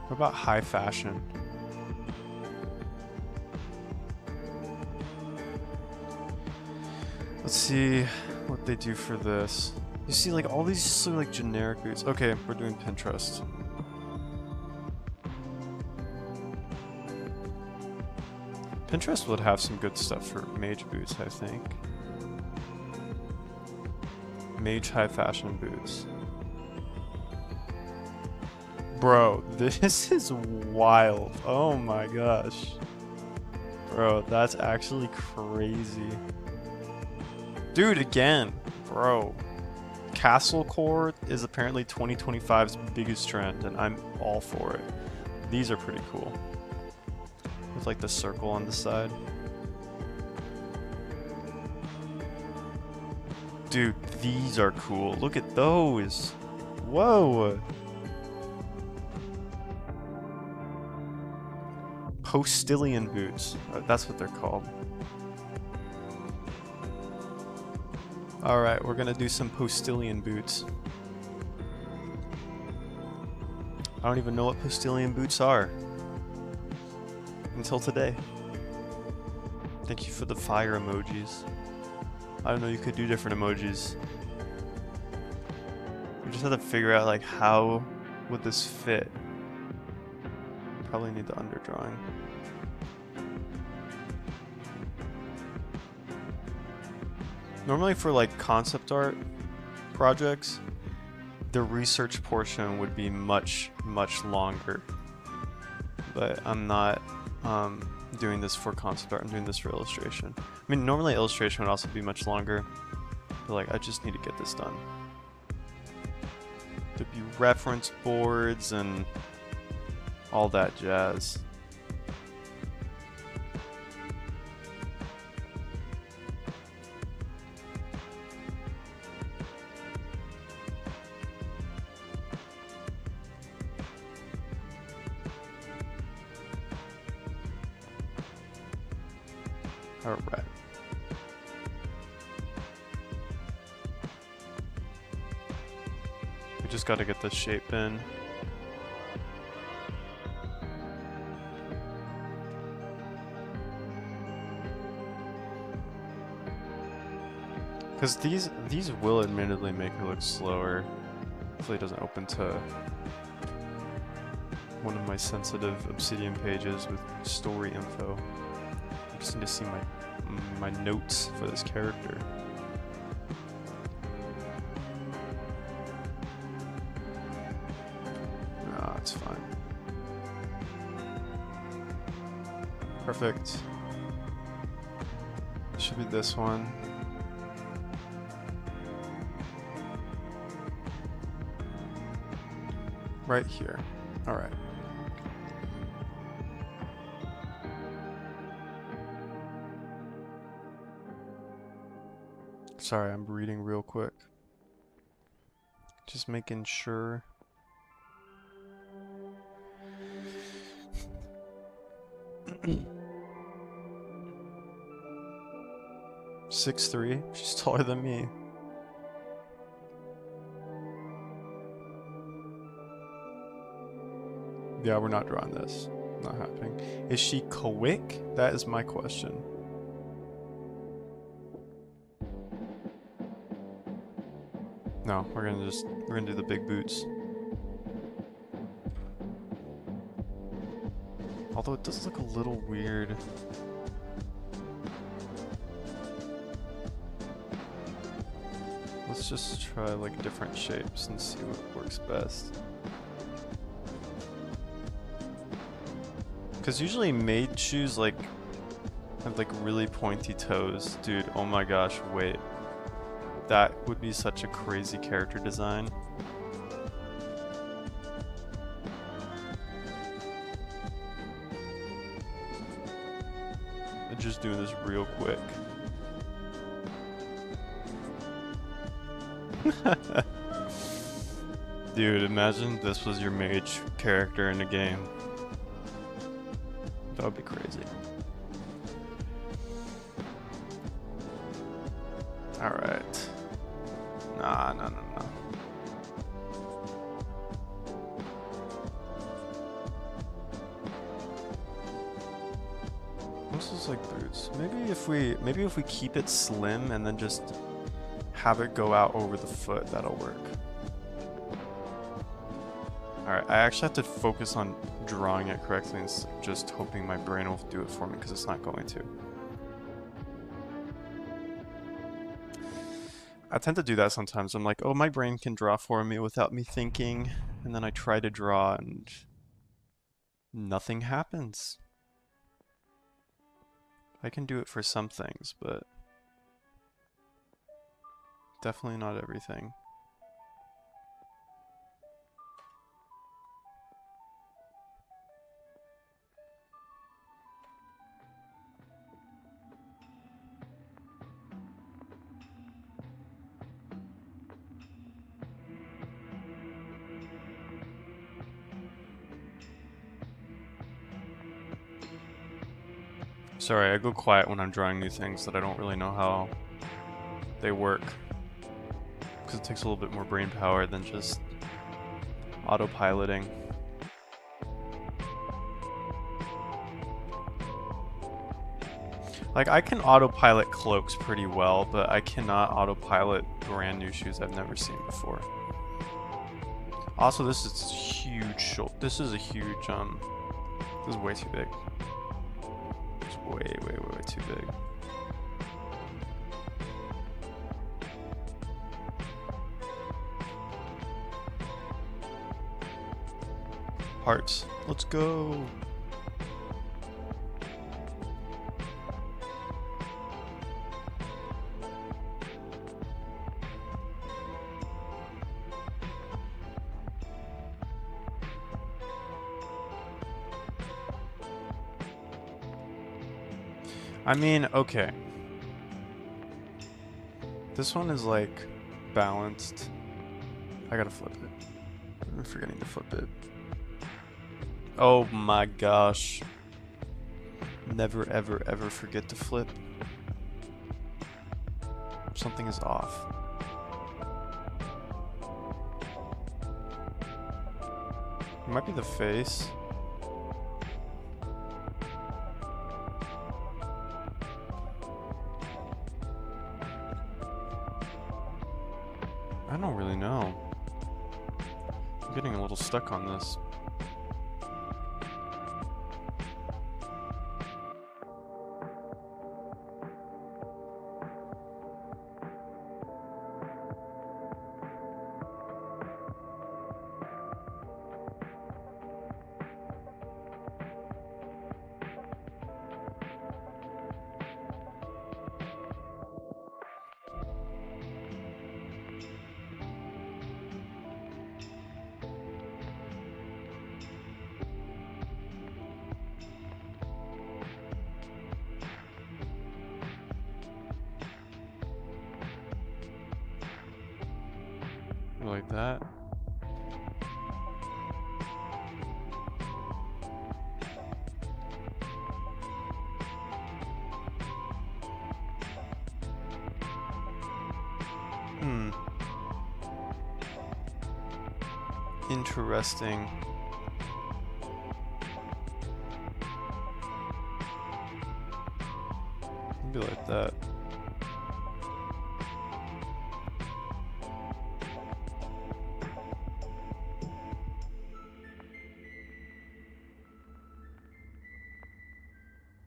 What about high fashion? Let's see what they do for this. You see, like, all these just look like generic boots. Okay, we're doing Pinterest. Pinterest would have some good stuff for mage boots, I think. Mage high fashion boots. Bro, this is wild. Oh my gosh. Bro, that's actually crazy. Dude, again, bro. Castle core is apparently 2025's biggest trend, and I'm all for it. These are pretty cool. With like the circle on the side. Dude, these are cool. Look at those. Whoa. Postilion boots. That's what they're called. Alright, we're gonna do some postilion boots. I don't even know what postilion boots are. Until today. Thank you for the fire emojis. I don't know, you could do different emojis. We just have to figure out like how would this fit. Probably need the underdrawing. Normally for like concept art projects, the research portion would be much longer. But I'm not doing this for concept art, I'm doing this for illustration. I mean, normally illustration would also be much longer, but like I just need to get this done. There'd be reference boards and all that jazz. Alright. We just gotta get the shape in. Because these will admittedly make it look slower. Hopefully it doesn't open to one of my sensitive Obsidian pages with story info. I just need to see my notes for this character. Nah, it's fine. Perfect. Should be this one. Right here. Alright. Sorry, I'm reading real quick. Just making sure. Six three. She's taller than me. Yeah, we're not drawing this. Not happening. Is she quick? That is my question. No, we're gonna do the big boots. Although it does look a little weird. Let's just try like different shapes and see what works best. Because usually maid shoes like have like really pointy toes. Dude, oh my gosh, wait. That would be such a crazy character design. I'm just doing this real quick. Dude, imagine this was your mage character in a game. That would be crazy. Alright. Nah. This is like boots. Maybe if we keep it slim and then just have it go out over the foot, that'll work. Alright, I actually have to focus on drawing it correctly and just hoping my brain will do it for me because it's not going to. I tend to do that sometimes. I'm like, oh, my brain can draw for me without me thinking, and then I try to draw and nothing happens. I can do it for some things, but definitely not everything. Sorry, I go quiet when I'm drawing new things that I don't really know how they work. Because it takes a little bit more brain power than just autopiloting. Like, I can autopilot cloaks pretty well, but I cannot autopilot brand new shoes I've never seen before. Also, this is huge. This is a huge, this is way too big. It's way too big. Hearts. Let's go. I mean, okay. This one is like balanced. I gotta flip it. I'm forgetting to flip it. Oh my gosh. Never ever forget to flip. Something is off. It might be the face. I don't really know. I'm getting a little stuck on this. like that. Interesting. Maybe like that.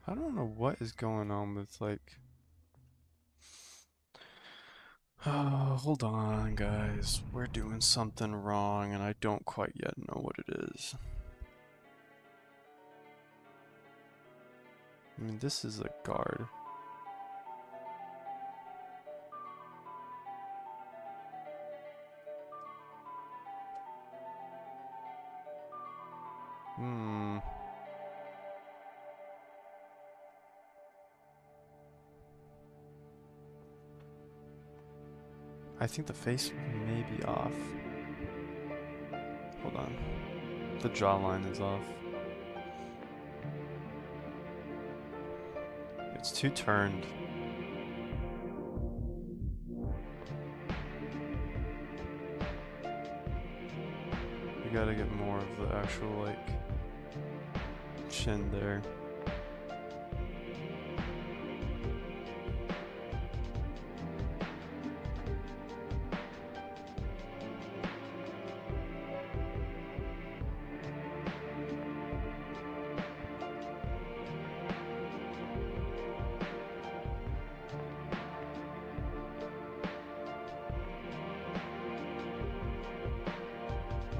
I don't know what is going on with like. Oh, hold on, guys. We're doing something wrong, and I don't quite yet know what it is. I mean, this is a guard. I think the face may be off. Hold on. The jawline is off. It's too turned. You gotta get more of the actual, like, chin there.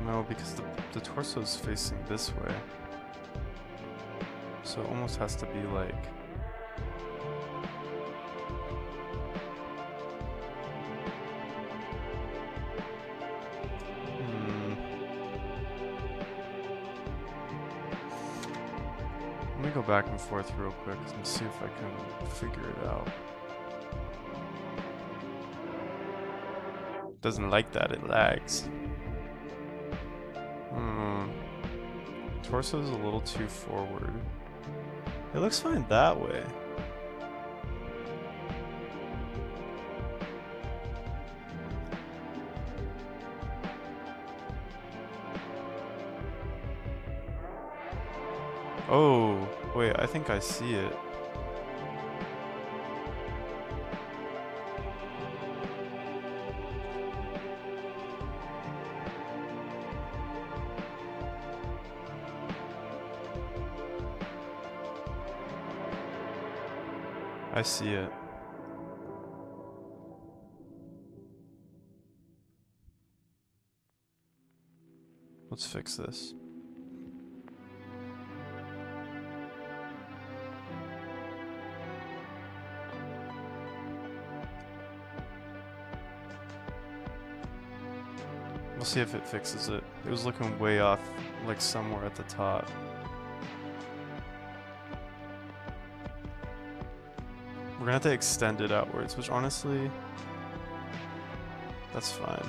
No, because the torso is facing this way. So it almost has to be like... Let me go back and forth real quick and see if I can figure it out. Doesn't like that, it lags. Torso's a little too forward. It looks fine that way. Oh, wait, I think I see it. I see it. Let's fix this. We'll see if it fixes it. It was looking way off, like somewhere at the top. We're gonna have to extend it outwards, which honestly, that's fine.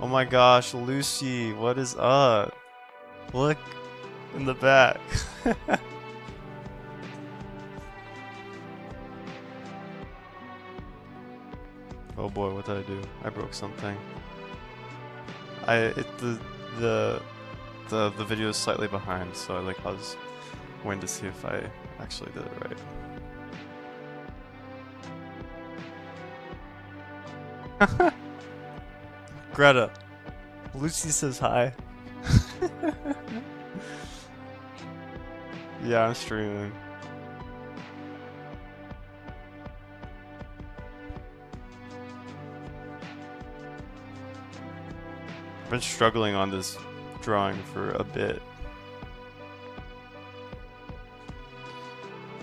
Oh my gosh, Lucy, what is up? Look in the back. Oh boy, what did I do? I broke something. The video is slightly behind, so I was waiting to see if I actually did it right. Greta, Lucy says hi. Yeah, I'm streaming. I've been struggling on this drawing for a bit,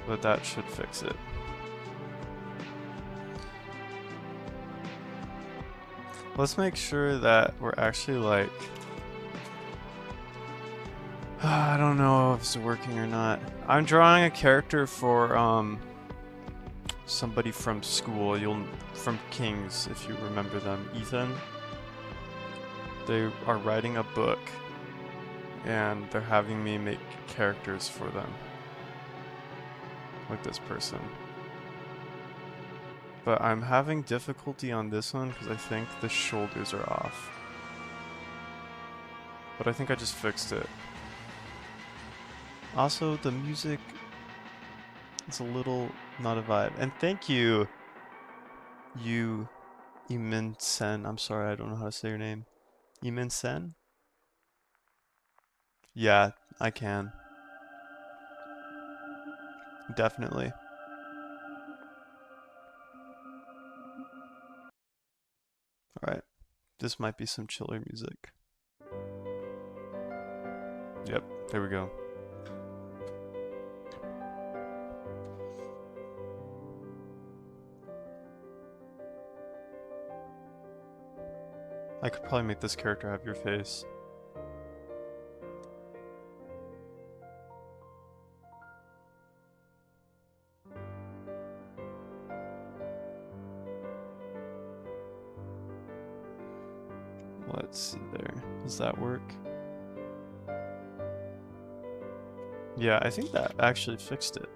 but that should fix it. Let's make sure that we're actually like... I don't know if it's working or not. I'm drawing a character for somebody from school. From King's, if you remember them. Ethan. They are writing a book and they're having me make characters for them. Like this person. But I'm having difficulty on this one because I think the shoulders are off. But I think I just fixed it. Also, the music is a little not a vibe. And thank you, Imin Sen. I'm sorry, I don't know how to say your name. Imin Sen? Yeah, I can. Definitely. Alright, this might be some chiller music. Yep, there we go. I could probably make this character have your face. Let's see there. Does that work? Yeah, I think that actually fixed it.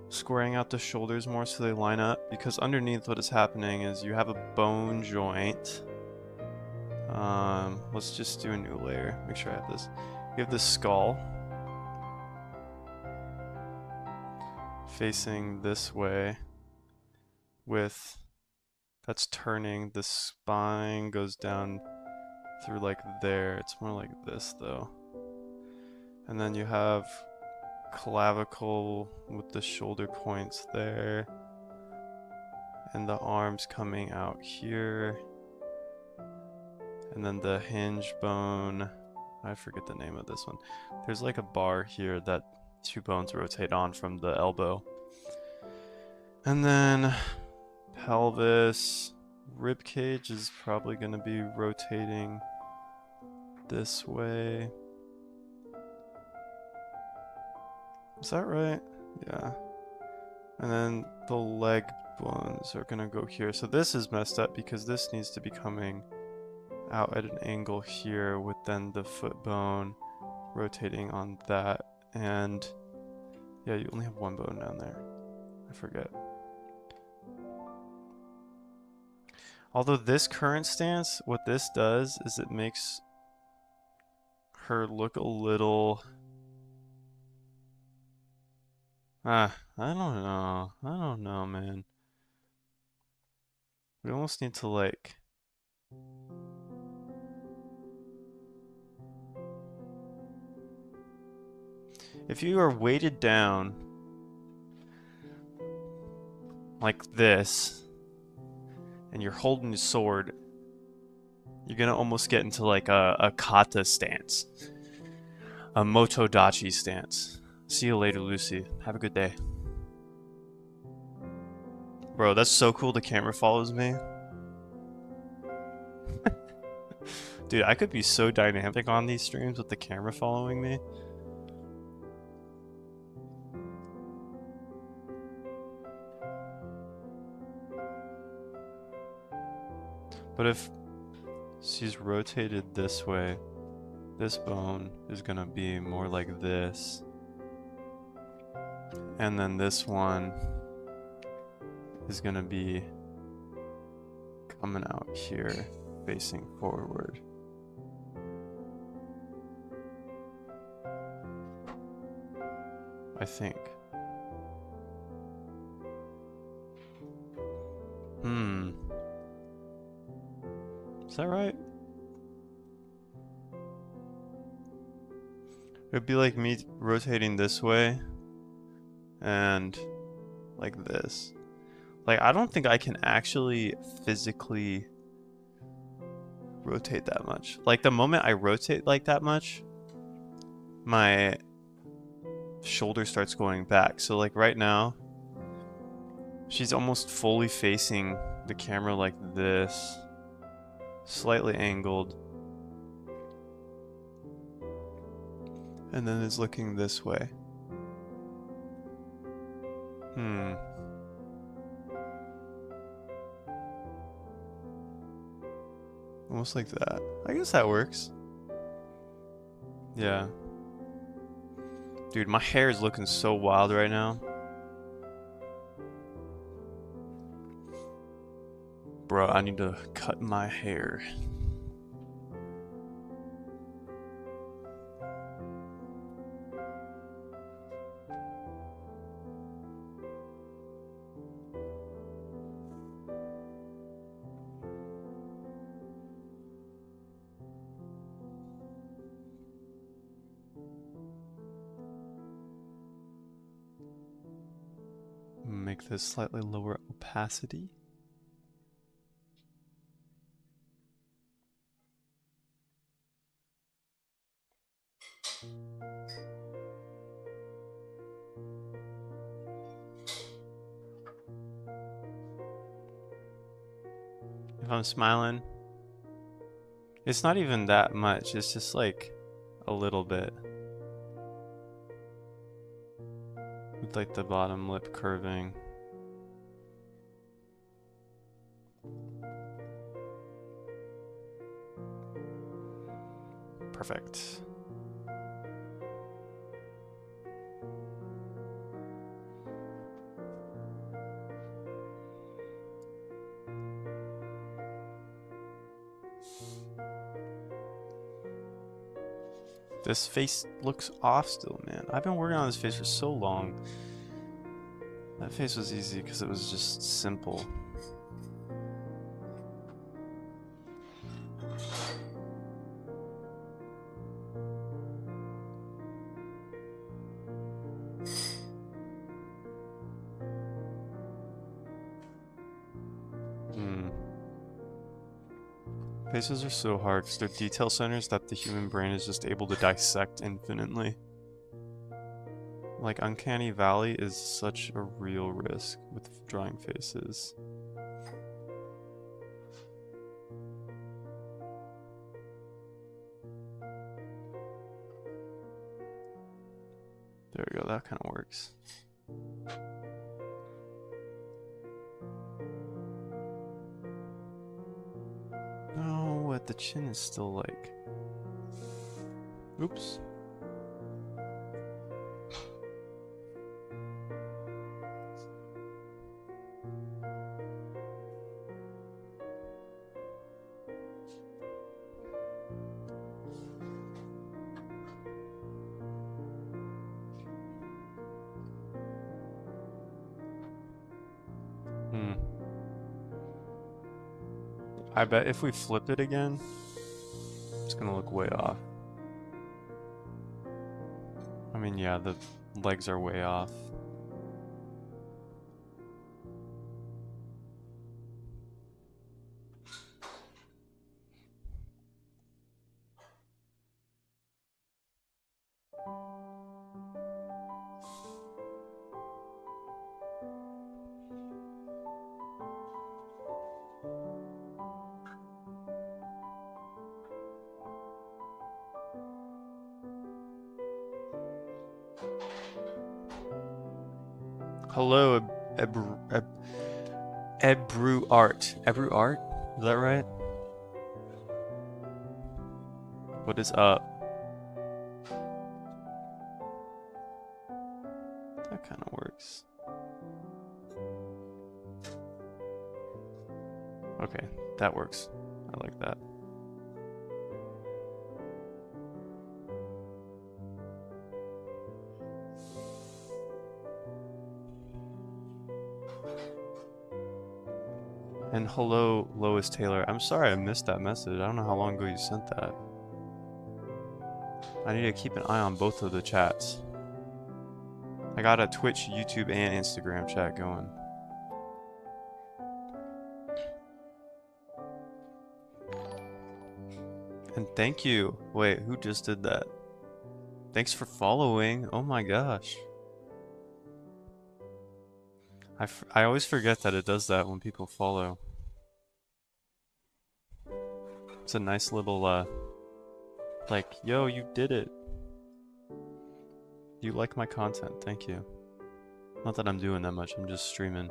Squaring out the shoulders more so they line up, because underneath what is happening is you have a bone joint. Let's just do a new layer. Make sure I have this. You have the skull facing this way with that's turning. The spine goes down through like there. It's more like this though. And then you have clavicle with the shoulder points there. And the arms coming out here. And then the hinge bone. I forget the name of this one. There's like a bar here that two bones rotate on from the elbow. And then pelvis. Rib cage is probably going to be rotating this way. Is that right? Yeah. And then the leg bones are going to go here. So this is messed up because this needs to be coming out at an angle here with then the foot bone rotating on that. And yeah, you only have one bone down there. I forget. Although this current stance, what this does is it makes her look a little... I don't know. I don't know, man. We almost need to like... If you are weighted down like this, and you're holding the sword, you're gonna almost get into like a kata stance. A motodachi stance. See you later, Lucy. Have a good day. Bro, that's so cool the camera follows me. Dude, I could be so dynamic on these streams with the camera following me. But if she's rotated this way, this bone is gonna be more like this. And then this one is gonna be coming out here, facing forward. I think. Is that right? It'd be like me rotating this way and like this. Like, I don't think I can actually physically rotate that much. Like, the moment I rotate like that much, my shoulder starts going back. So, like, right now, she's almost fully facing the camera like this. Slightly angled. And then is looking this way. Almost like that. I guess that works. Yeah. Dude, my hair is looking so wild right now. Bro, I need to cut my hair. Make this slightly lower opacity. If I'm smiling, it's not even that much, it's just like a little bit. With like the bottom lip curving. Perfect. This face looks off still, man. I've been working on this face for so long. That face was easy because it was just simple. Faces are so hard because they're detail centers that the human brain is just able to dissect infinitely. Like, Uncanny Valley is such a real risk with drawing faces. There we go, that kind of works. No, what, the chin is still like... Oops. I bet if we flip it again, it's gonna look way off. I mean, yeah, the legs are way off. Hello, Ebru Art. Ebru Art? Is that right? What is up? That kind of works. Okay, that works. I like that. And hello, Lois Taylor. I'm sorry I missed that message. I don't know how long ago you sent that. I need to keep an eye on both of the chats. I got a Twitch, YouTube, and Instagram chat going. And thank you. Wait, who just did that? Thanks for following. Oh my gosh. I always forget that it does that when people follow. It's a nice little, like, yo, you did it. You like my content, thank you. Not that I'm doing that much, I'm just streaming.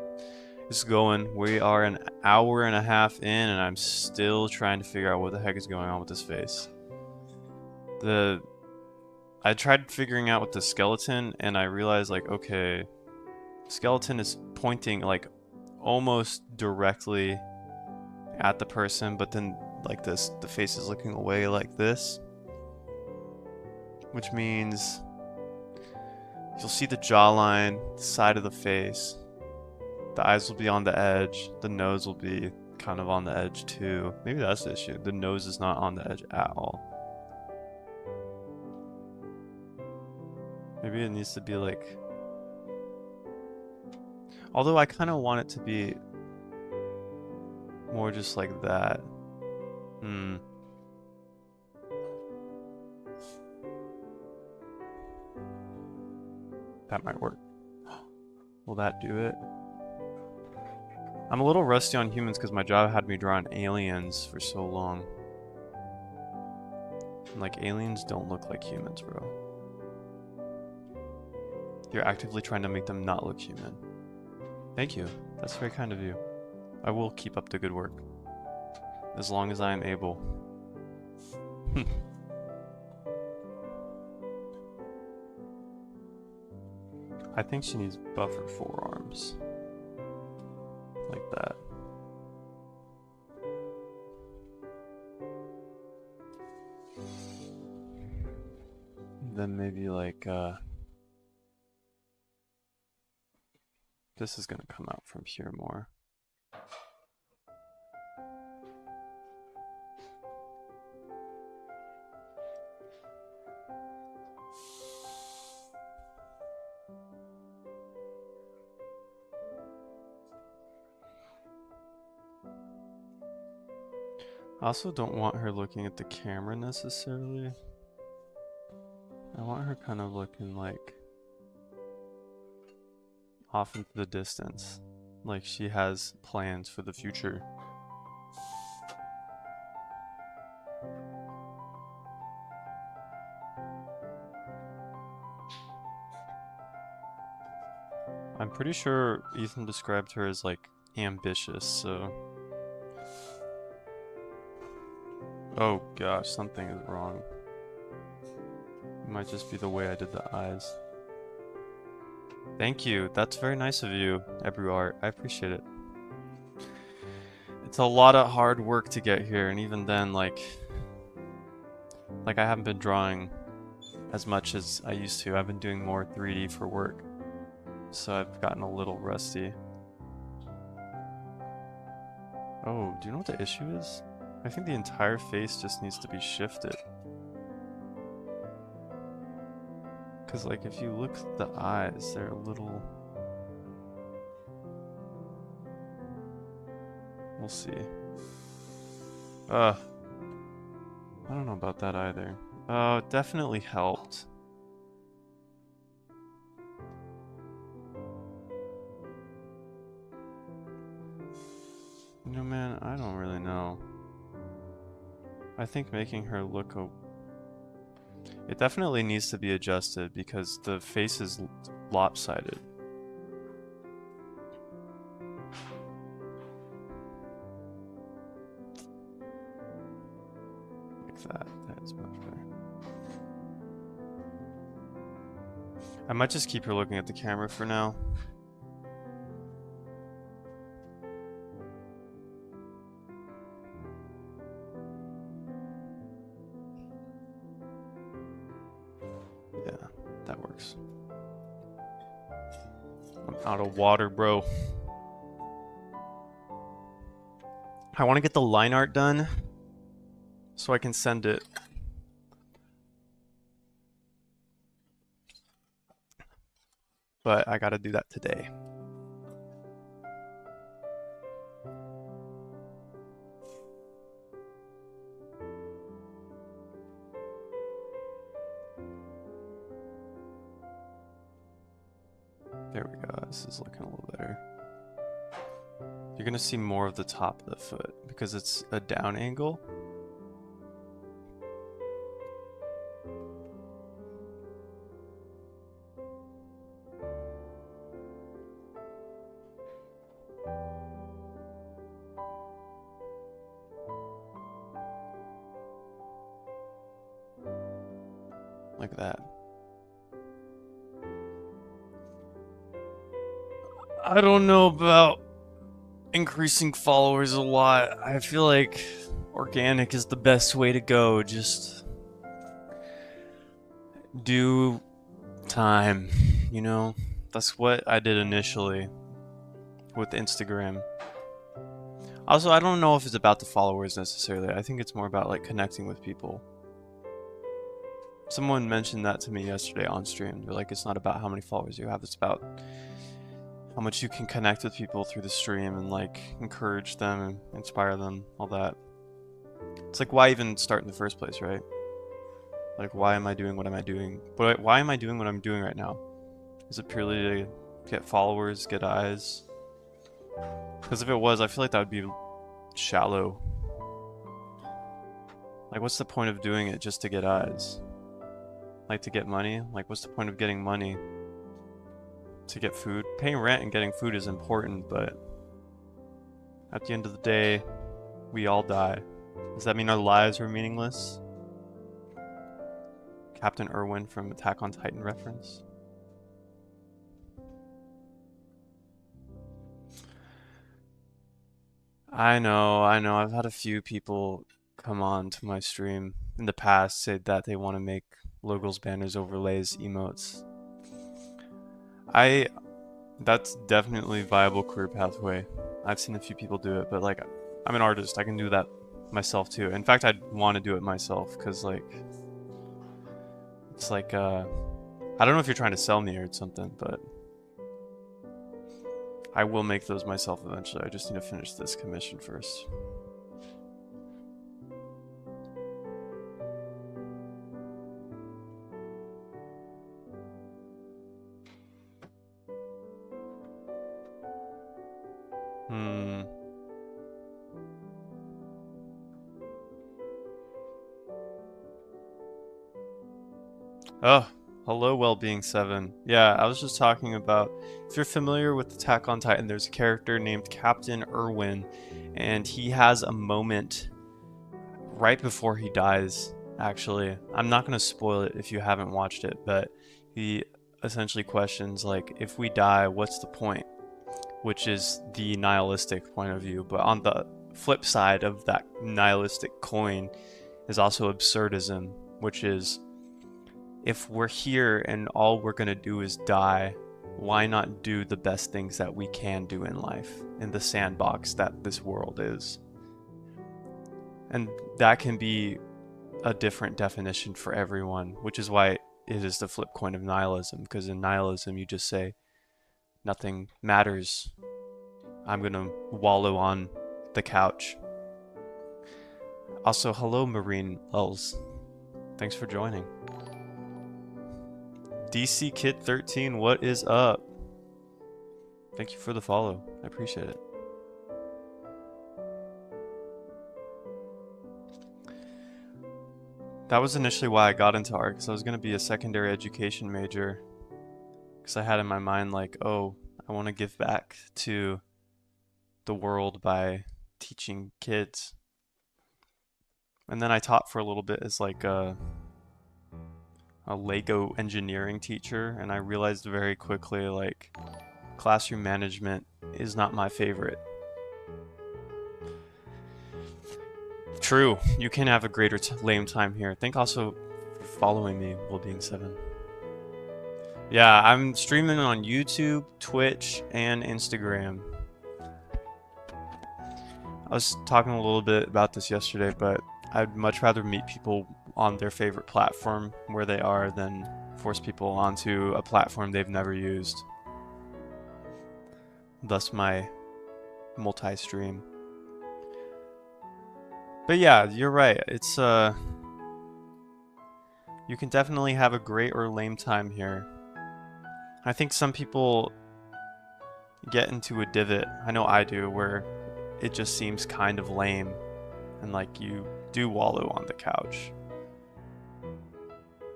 Just going. We are an hour and a half in, and I'm still trying to figure out what the heck is going on with this face. I tried figuring out with the skeleton, and I realized, like, okay, skeleton is pointing, like, almost directly at the person, but then, like, the face is looking away like this. Which means you'll see the jawline, the side of the face. The eyes will be on the edge. The nose will be kind of on the edge too. Maybe that's the issue. The nose is not on the edge at all. Maybe it needs to be like... Although I kind of want it to be more just like that. That might work. Will that do it? I'm a little rusty on humans because my job had me drawing aliens for so long. And, like, aliens don't look like humans, bro. You're actively trying to make them not look human. Thank you. That's very kind of you. I will keep up the good work. As long as I am able. I think she needs buffer forearms. Like that. Then maybe like, this is gonna come out from here more. I also don't want her looking at the camera necessarily. I want her kind of looking like off into the distance, like she has plans for the future. I'm pretty sure Ethan described her as like ambitious, so... Oh gosh, something is wrong. It might just be the way I did the eyes. Thank you. That's very nice of you, Ebru Art. I appreciate it. It's a lot of hard work to get here, and even then, like I haven't been drawing as much as I used to. I've been doing more 3D for work, so I've gotten a little rusty. Oh, do you know what the issue is? I think the entire face just needs to be shifted. Because, like, if you look at the eyes, they're a little... We'll see. I don't know about that either. Oh, it definitely helped. You know, man, I don't really know. I think making her look... It definitely needs to be adjusted because the face is lopsided. Like that. That's much better. I might just keep her looking at the camera for now. Yeah, that works. I'm out of water, bro. I want to get the line art done so I can send it. But I gotta do that today. There we go. This is looking a little better. You're gonna see more of the top of the foot because it's a down angle. like that. I don't know about increasing followers a lot. I feel like organic is the best way to go. Just do time, you know? That's what I did initially with Instagram. Also, I don't know if it's about the followers necessarily. I think it's more about like connecting with people. Someone mentioned that to me yesterday on stream. They're like, it's not about how many followers you have, it's about how much you can connect with people through the stream and like encourage them and inspire them, all that. It's like, why even start in the first place, right? Like, why am I doing what am I doing? Why am I doing what I'm doing right now? Is it purely to get followers, get eyes? Because if it was, I feel like that would be shallow. Like, what's the point of doing it just to get eyes? Like, to get money? Like, what's the point of getting money? To get food? Paying rent and getting food is important, but at the end of the day, we all die. Does that mean our lives are meaningless? Captain Irwin from Attack on Titan reference. I know. I've had a few people come on to my stream in the past say that they want to make logos, banners, overlays, emotes. That's definitely a viable career pathway. I've seen a few people do it, but like, I'm an artist. I can do that myself too. In fact, I'd want to do it myself because like, it's like, I don't know if you're trying to sell me or something, but I will make those myself eventually. I just need to finish this commission first. Oh, hello, Wellbeing 7. Yeah, I was just talking about, if you're familiar with Attack on Titan, there's a character named Captain Irwin, and he has a moment right before he dies, actually. I'm not going to spoil it if you haven't watched it, but he essentially questions, like, if we die, what's the point? Which is the nihilistic point of view, but on the flip side of that nihilistic coin is also absurdism, which is, if we're here and all we're gonna do is die, why not do the best things that we can do in life, in the sandbox that this world is? And that can be a different definition for everyone, which is why it is the flip coin of nihilism, because in nihilism you just say, nothing matters. I'm gonna wallow on the couch. Also, hello Marine Lulz. Thanks for joining. DC Kid 13, what is up? Thank you for the follow. I appreciate it. That was initially why I got into art, because I was going to be a secondary education major. Because I had in my mind, like, oh, I want to give back to the world by teaching kids. And then I taught for a little bit as like a Lego engineering teacher, and I realized very quickly, like, classroom management is not my favorite. True, you can have a greater lame time here. Thank also for following me, Wellbeing 7. Yeah, I'm streaming on YouTube, Twitch, and Instagram. I was talking a little bit about this yesterday, but I'd much rather meet people on their favorite platform where they are than force people onto a platform they've never used. Thus my multi-stream. But yeah, you're right. It's you can definitely have a great or lame time here. I think some people get into a divot, I know I do, where it just seems kind of lame and like you do wallow on the couch.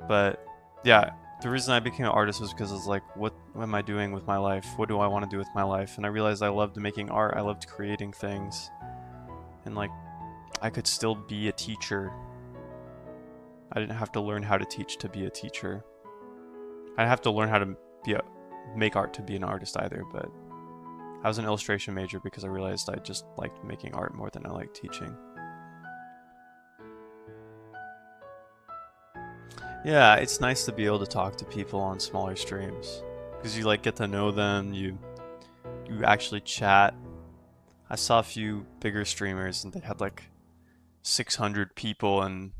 But yeah, the reason I became an artist was because I was like, what am I doing with my life? What do I want to do with my life? And I realized I loved making art. I loved creating things. And like, I could still be a teacher I didn't have to learn how to teach to be a teacher. I didn't have to learn how to make art to be an artist either, but I was an illustration major because I realized I just liked making art more than I liked teaching. Yeah, it's nice to be able to talk to people on smaller streams because you like get to know them, you actually chat. I saw a few bigger streamers and they had like 600 people and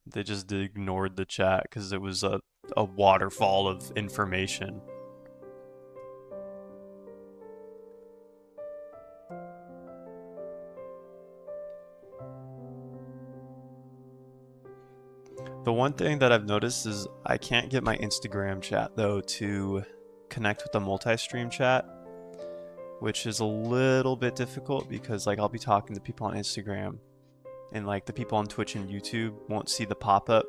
they just ignored the chat because it was a waterfall of information. The one thing that I've noticed is I can't get my Instagram chat though to connect with the multi-stream chat, which is a little bit difficult because like I'll be talking to people on Instagram and like the people on Twitch and YouTube won't see the pop-up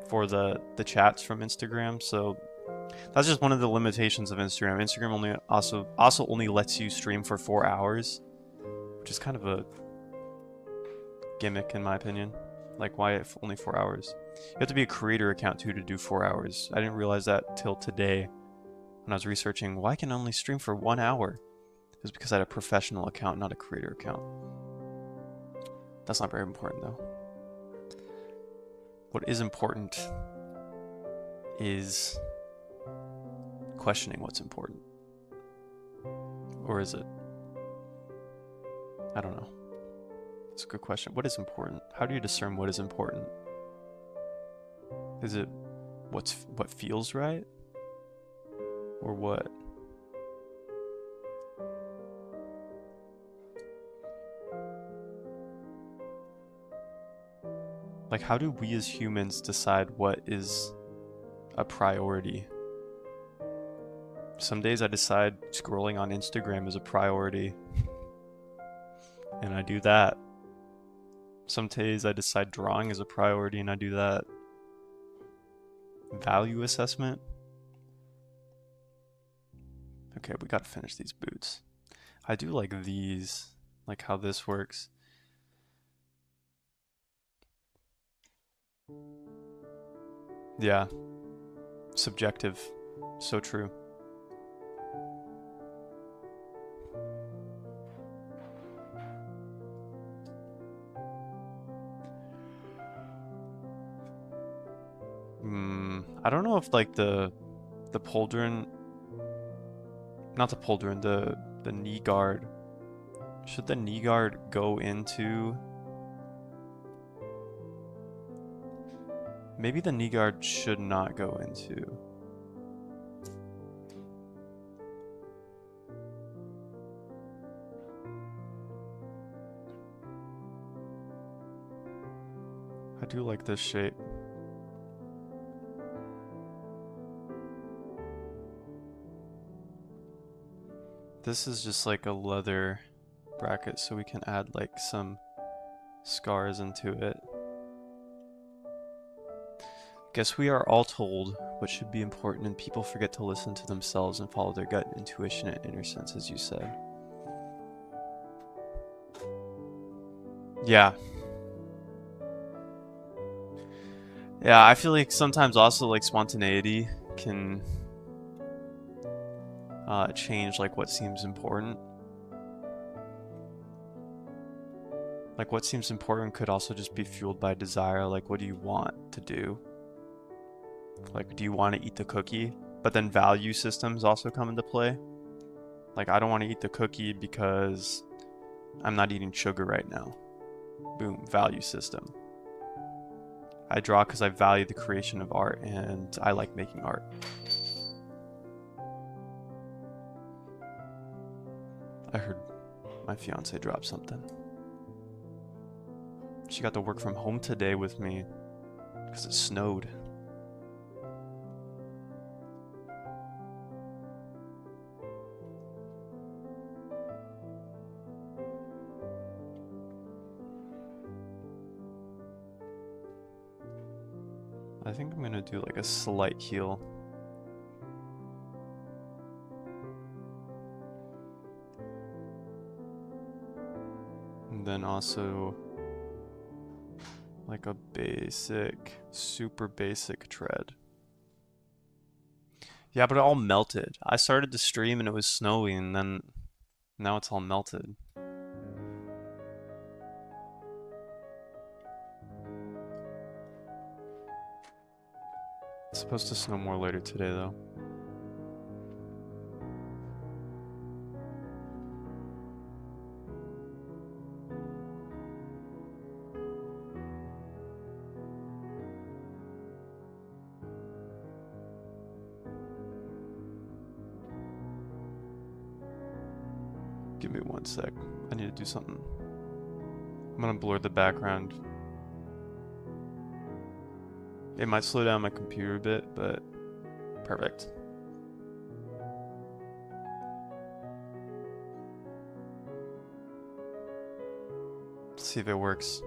for the chats from Instagram. So that's just one of the limitations of Instagram. Instagram only also only lets you stream for 4 hours, which is kind of a gimmick in my opinion. Like, why only 4 hours? You have to be a creator account too to do 4 hours. I didn't realize that till today when I was researching why I can only stream for 1 hour. It was because I had a professional account, not a creator account. That's not very important though. What is important is questioning what's important. Or is it? I don't know. It's a good question. What is important? How do you discern what is important? Is it what feels right? Or what? Like, how do we as humans decide what is a priority? Some days I decide scrolling on Instagram is a priority. And I do that. Some days I decide drawing is a priority and I do that. Value assessment? Okay, we gotta finish these boots. I do like these, like how this works. Yeah. Subjective. So true. I don't know if like the pauldron, not the pauldron, the knee guard. Should the knee guard go into? Maybe the knee guard should not go into. I do like this shape. This is just like a leather bracket, so we can add like some scars into it. Guess we are all told what should be important, and people forget to listen to themselves and follow their gut intuition and inner sense, as you said. Yeah. Yeah, I feel like sometimes also like spontaneity can change like what seems important. Like what seems important could also just be fueled by desire. Like, what do you want to do? Like, do you want to eat the cookie? But then value systems also come into play. Like, I don't want to eat the cookie because I'm not eating sugar right now. Boom, value system. I draw because I value the creation of art and I like making art. I heard my fiance drop something. She got to work from home today with me because it snowed. I think I'm gonna do like a slight heel. And then also Like a basic, super basic tread. Yeah, but it all melted. I started the stream and it was snowy, and then now it's all melted. It's supposed to snow more later today, though. Give me 1 sec. I need to do something. I'm gonna blur the background. It might slow down my computer a bit, but perfect. Let's see if it works.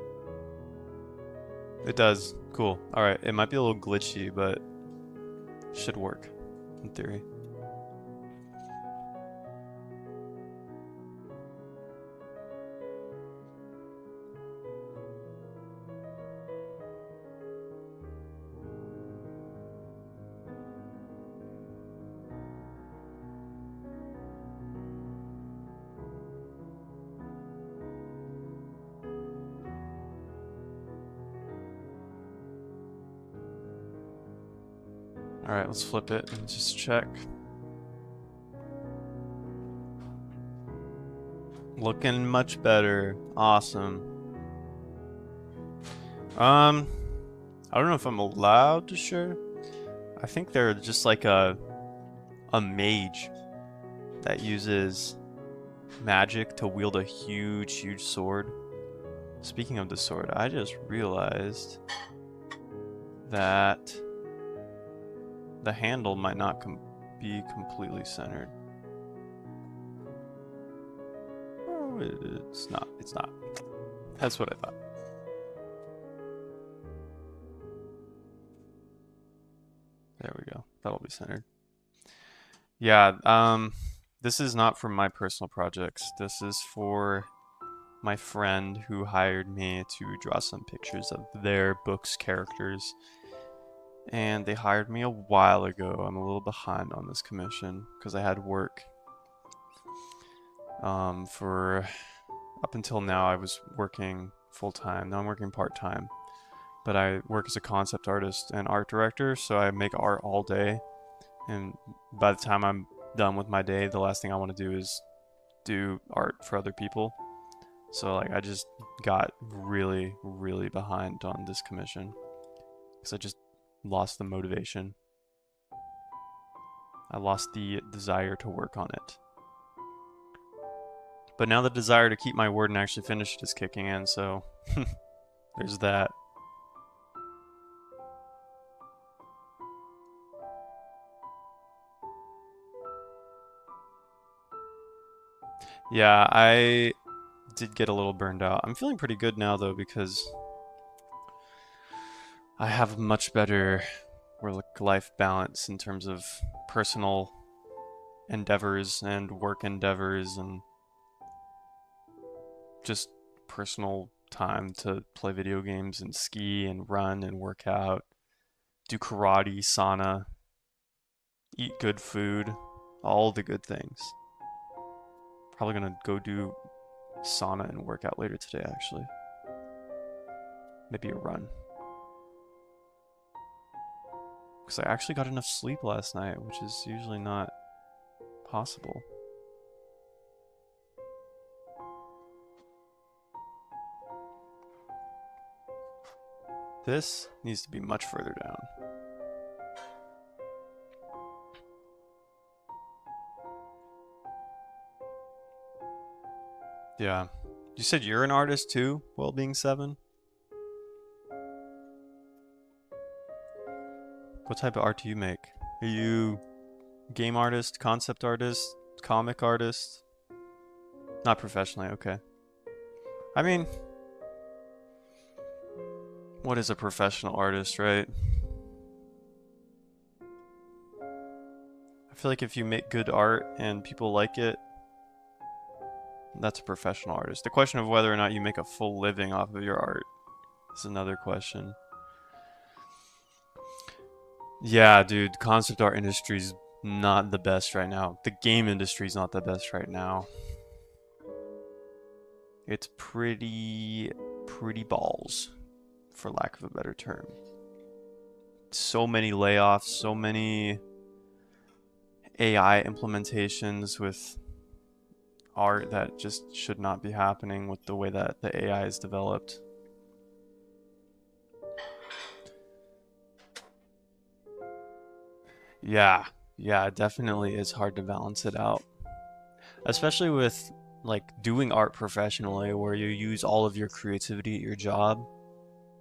It does. Cool. Alright, it might be a little glitchy, but should work, in theory. Alright, let's flip it and just check. Looking much better. Awesome. I don't know if I'm allowed to share. I think they're just like a mage that uses magic to wield a huge sword. Speaking of the sword, I just realized that the handle might not be completely centered. Oh, it's not. It's not. That's what I thought. There we go. That'll be centered. Yeah, this is not for my personal projects. This is for my friend who hired me to draw some pictures of their book's characters. And they hired me a while ago. I'm a little behind on this commission because I had work. For up until now, I was working full-time. Now I'm working part-time. But I work as a concept artist and art director, so I make art all day. And by the time I'm done with my day, the last thing I want to do is do art for other people. So like I just got really behind on this commission because I just lost the motivation. I lost the desire to work on it. But now the desire to keep my word and actually finish it is kicking in, so there's that. Yeah, I did get a little burned out. I'm feeling pretty good now though because I have much better work-life balance in terms of personal endeavors and work endeavors and just personal time to play video games and ski and run and work out, do karate, sauna, eat good food, all the good things. Probably gonna go do sauna and work out later today actually. Maybe a run. Because I actually got enough sleep last night, which is usually not possible. This needs to be much further down. Yeah. You said you're an artist too, Wellbeing7? What type of art do you make? Are you game artist, concept artist, comic artist? Not professionally, okay. I mean, what is a professional artist, right? I feel like if you make good art and people like it, that's a professional artist. The question of whether or not you make a full living off of your art is another question. Yeah, dude, concept art industry's not the best right now. The game industry's not the best right now. It's pretty balls, for lack of a better term. So many layoffs, so many AI implementations with art that just should not be happening with the way that the AI is developed. Yeah, yeah, it definitely is hard to balance it out. Especially with like doing art professionally where you use all of your creativity at your job.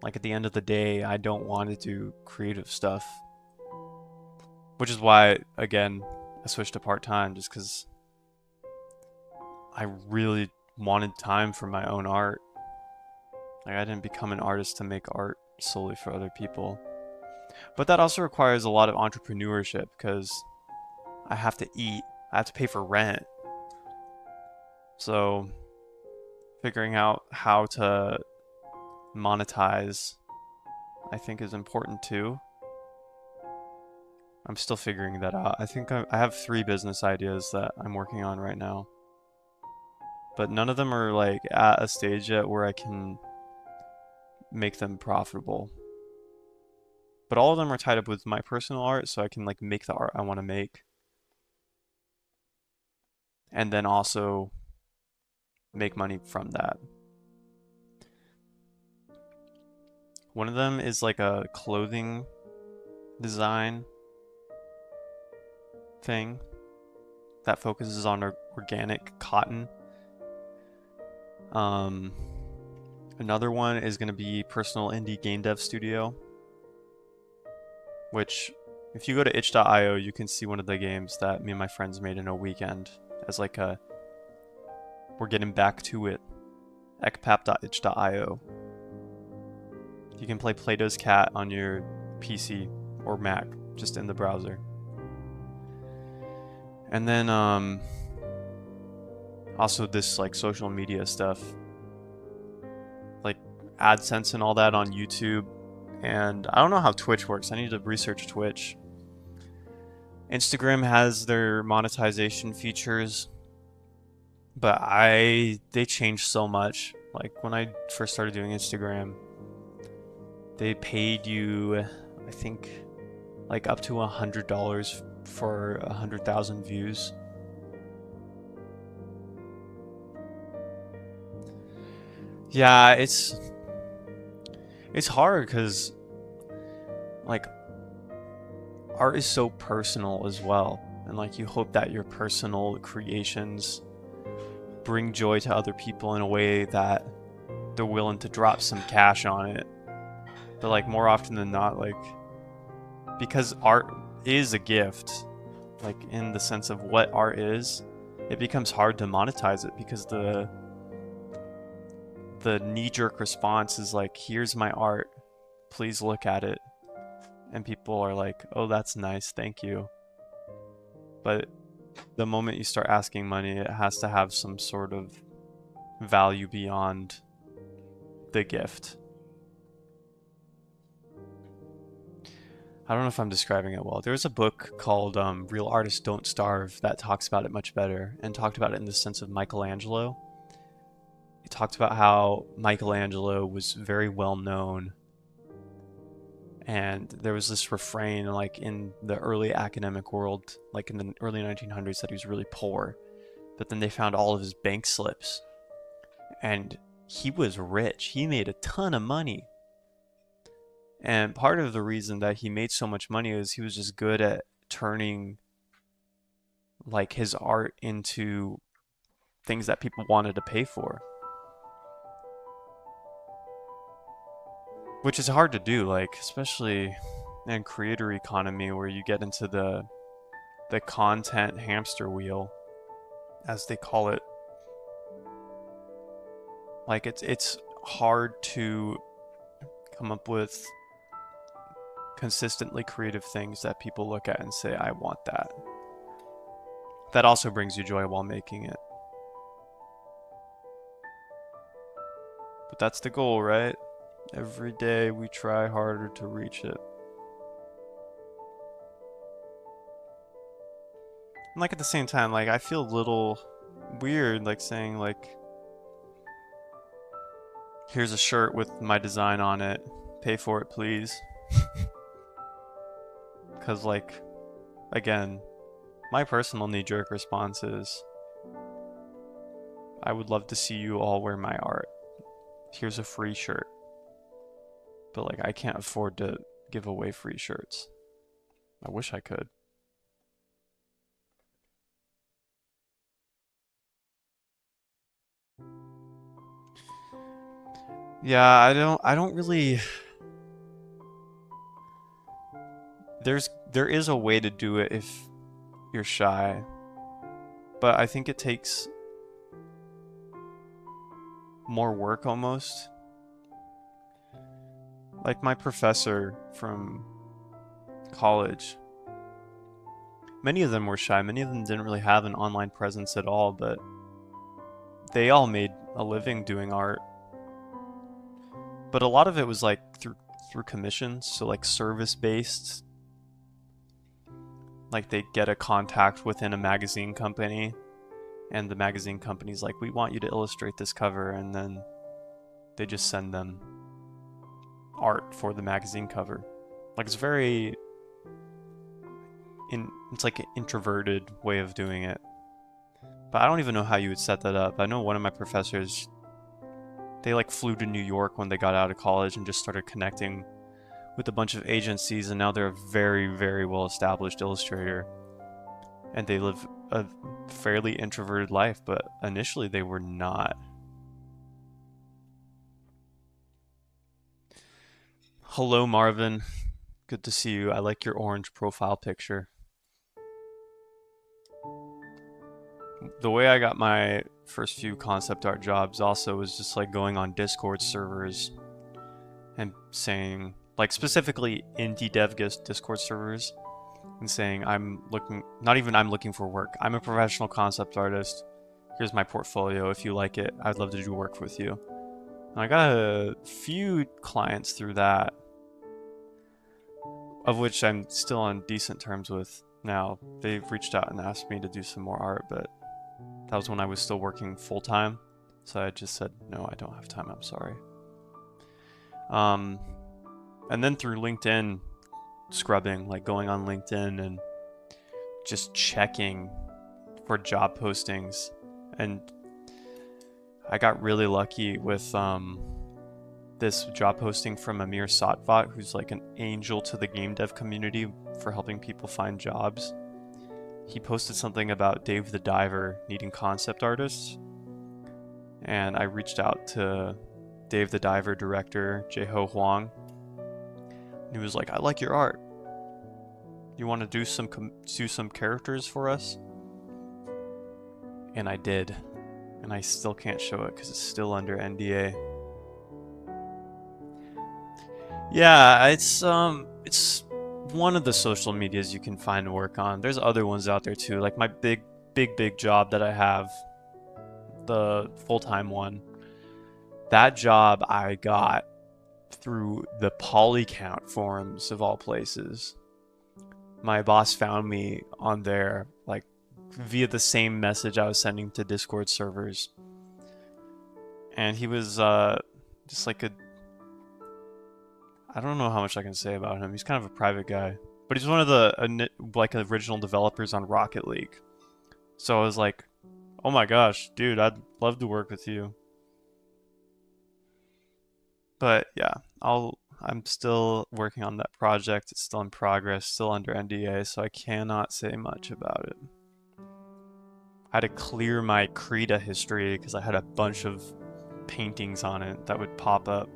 Like at the end of the day, I don't want to do creative stuff. Which is why, again, I switched to part-time just because I really wanted time for my own art. Like I didn't become an artist to make art solely for other people. But that also requires a lot of entrepreneurship because I have to eat, I have to pay for rent. So figuring out how to monetize, I think, is important too. I'm still figuring that out. I think I have 3 business ideas that I'm working on right now. But none of them are like at a stage yet where I can make them profitable. But all of them are tied up with my personal art, so I can like make the art I want to make. And then also make money from that. One of them is like a clothing design thing that focuses on organic cotton. Another one is going to be personal indie game dev studio, which if you go to itch.io, you can see one of the games that me and my friends made in a weekend as like a, we're getting back to it, ekpap.itch.io. You can play Plato's Cat on your PC or Mac, just in the browser. And then also this like social media stuff, like AdSense and all that on YouTube. And I don't know how Twitch works. I need to research Twitch. Instagram has their monetization features, but they changed so much. Like when I first started doing Instagram, they paid you, I think, like up to $100 for 100,000 views. Yeah, it's hard because like art is so personal as well, and like you hope that your personal creations bring joy to other people in a way that they're willing to drop some cash on it. But like more often than not, like because art is a gift, like in the sense of what art is, it becomes hard to monetize it because the knee-jerk response is like, here's my art, please look at it. And people are like, oh, that's nice, thank you. But the moment you start asking money, it has to have some sort of value beyond the gift. I don't know if I'm describing it well. There's a book called Real Artists Don't Starve that talks about it much better, and talked about it in the sense of Michelangelo. It talked about how Michelangelo was very well known, and there was this refrain like in the early academic world, like in the early 1900s, that he was really poor, but then they found all of his bank slips and he was rich. He made a ton of money. And part of the reason that he made so much money is he was just good at turning like his art into things that people wanted to pay for. Which is hard to do, like especially in creator economy where you get into the content hamster wheel, as they call it. Like it's hard to come up with consistently creative things that people look at and say, I want that. That also brings you joy while making it. But that's the goal, right? Every day we try harder to reach it. And like at the same time, like I feel a little weird like saying like here's a shirt with my design on it. Pay for it, please. Cuz like again, my personal knee-jerk response is I would love to see you all wear my art. Here's a free shirt. But like I can't afford to give away free shirts. I wish I could. Yeah, I don't really there is a way to do it if you're shy. But I think it takes more work almost. Like my professor from college, many of them were shy. Many of them didn't really have an online presence at all, but they all made a living doing art. But a lot of it was like through commissions, so like service based. Like they get a contact within a magazine company, and the magazine company's like, "We want you to illustrate this cover," and then they just send them art for the magazine cover. Like it's very it's like an introverted way of doing it. But I don't even know how you would set that up. I know one of my professors, they like flew to New York when they got out of college and just started connecting with a bunch of agencies, and now they're a very, very well established illustrator. And they live a fairly introverted life, but initially they were not. Hello, Marvin. Good to see you. I like your orange profile picture. The way I got my first few concept art jobs also was just like going on Discord servers and saying, like specifically indie dev Discord servers, and saying I'm looking for work. I'm a professional concept artist. Here's my portfolio. If you like it, I'd love to do work with you. And I got a few clients through that, of which I'm still on decent terms with now. They've reached out and asked me to do some more art, but that was when I was still working full time. So I just said, no, I don't have time. I'm sorry. And then through LinkedIn scrubbing, like going on LinkedIn and just checking for job postings. And I got really lucky with this job posting from Amir Satvat, who's like an angel to the game dev community for helping people find jobs. He posted something about Dave the Diver needing concept artists. And I reached out to Dave the Diver director, Jae-ho Hwang. And he was like, I like your art. You want to do some characters for us? And I did. And I still can't show it because it's still under NDA. Yeah, it's one of the social medias you can find work on. There's other ones out there too, like my big job that I have, the full-time one. That job I got through the Polycount forums of all places. My boss found me on there, like via the same message I was sending to Discord servers. And he was just like I don't know how much I can say about him. He's kind of a private guy, but he's one of the like original developers on Rocket League. So I was like, "Oh my gosh, dude, I'd love to work with you." But yeah, I'm still working on that project. It's still in progress, still under NDA, so I cannot say much about it. I had to clear my Krita history because I had a bunch of paintings on it that would pop up.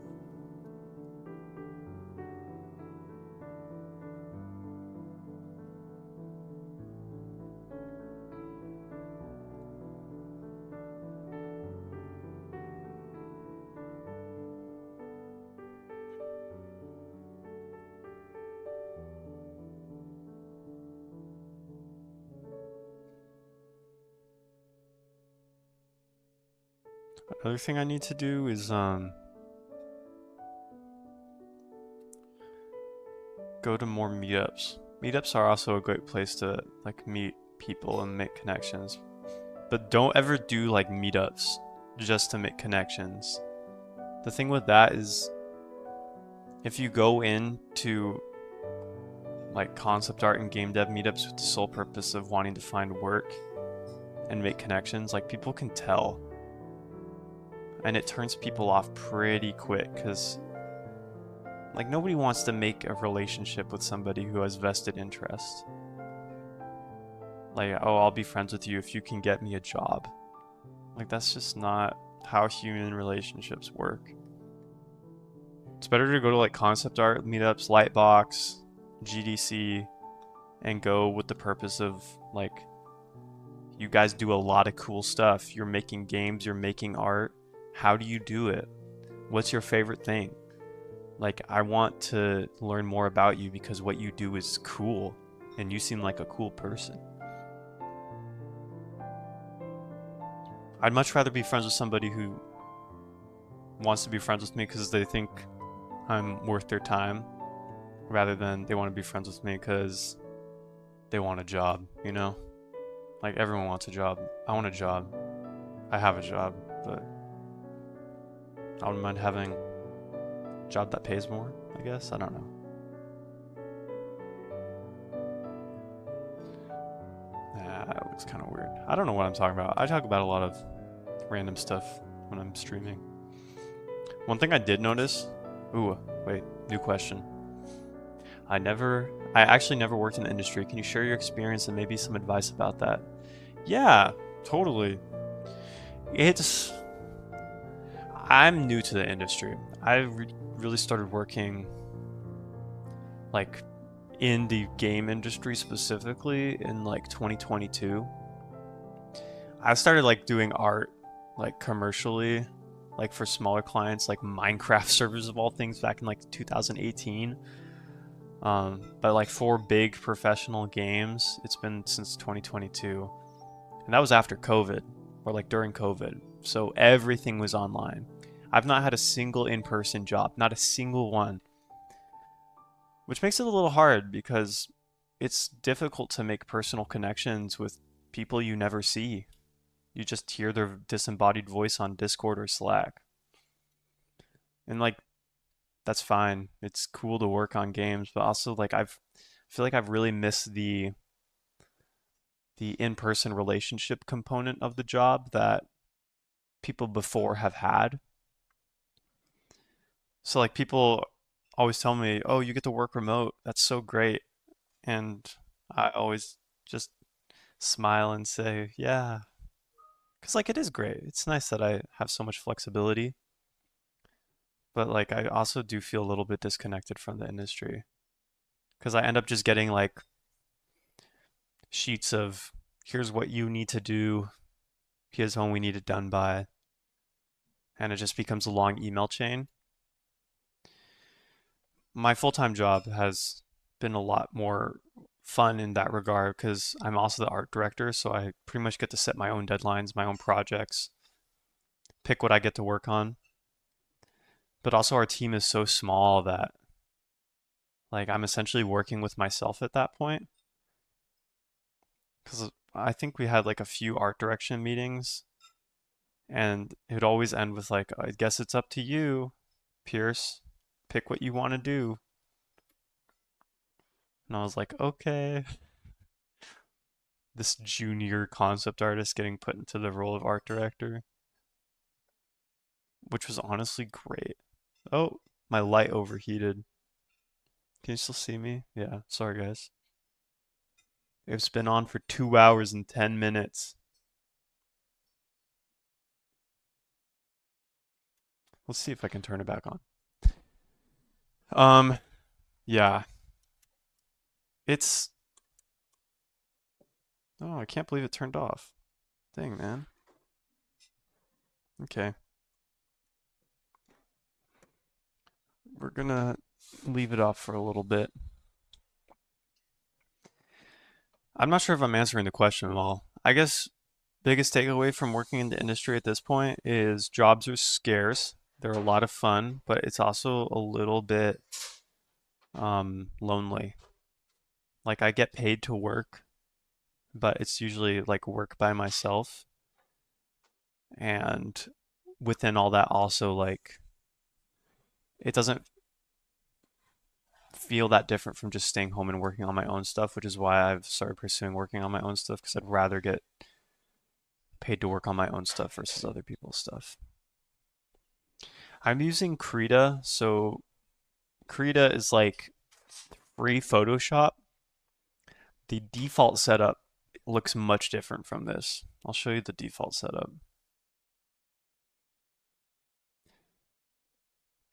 Another thing I need to do is go to more meetups. Meetups are also a great place to like meet people and make connections. But don't ever do like meetups just to make connections. The thing with that is if you go into like concept art and game dev meetups with the sole purpose of wanting to find work and make connections, like people can tell. And it turns people off pretty quick because like nobody wants to make a relationship with somebody who has vested interest. Like, oh, I'll be friends with you if you can get me a job. Like that's just not how human relationships work. It's better to go to like concept art meetups, Lightbox, GDC, and go with the purpose of like you guys do a lot of cool stuff. You're making games, you're making art. How do you do it? What's your favorite thing? Like, I want to learn more about you because what you do is cool and you seem like a cool person. I'd much rather be friends with somebody who wants to be friends with me because they think I'm worth their time rather than they want to be friends with me because they want a job, you know? Like, everyone wants a job. I want a job. I have a job, but I wouldn't mind having a job that pays more, I guess. I don't know. That looks kind of weird. I don't know what I'm talking about. I talk about a lot of random stuff when I'm streaming. One thing I did notice... Ooh, wait, new question. I actually never worked in the industry. Can you share your experience and maybe some advice about that? Yeah, totally. I'm new to the industry. I really started working like in the game industry specifically in like 2022. I started like doing art like commercially, like for smaller clients, like Minecraft servers of all things back in like 2018. But like for big professional games, it's been since 2022. And that was after COVID, or like during COVID. So everything was online. I've not had a single in-person job, not a single one. Which makes it a little hard because it's difficult to make personal connections with people you never see. You just hear their disembodied voice on Discord or Slack. And like that's fine. It's cool to work on games, but also like I feel like I've really missed the in-person relationship component of the job that people before have had. So like people always tell me, "Oh, you get to work remote. That's so great." And I always just smile and say, "Yeah." 'Cause like it is great. It's nice that I have so much flexibility. But like I also do feel a little bit disconnected from the industry. 'Cause I end up just getting like sheets of here's what you need to do, here's when we need it done by, and it just becomes a long email chain. My full-time job has been a lot more fun in that regard because I'm also the art director, so I pretty much get to set my own deadlines, my own projects, pick what I get to work on. But also our team is so small that like I'm essentially working with myself at that point. Because I think we had like a few art direction meetings and it would always end with like, I guess it's up to you, Pierce. Pick what you want to do. And I was like, okay. This junior concept artist getting put into the role of art director, which was honestly great. Oh, my light overheated. Can you still see me? Yeah, sorry guys. It's been on for 2 hours and 10 minutes. Let's see if I can turn it back on. Yeah. It's... Oh, I can't believe it turned off. Dang, man. Okay. We're gonna leave it off for a little bit. I'm not sure if I'm answering the question at all. I guess biggest takeaway from working in the industry at this point is jobs are scarce. They're a lot of fun, but it's also a little bit lonely. Like I get paid to work, but it's usually like work by myself. And within all that also like it doesn't feel that different from just staying home and working on my own stuff, which is why I've started pursuing working on my own stuff because I'd rather get paid to work on my own stuff versus other people's stuff. I'm using Krita, so Krita is like free Photoshop. The default setup looks much different from this. I'll show you the default setup.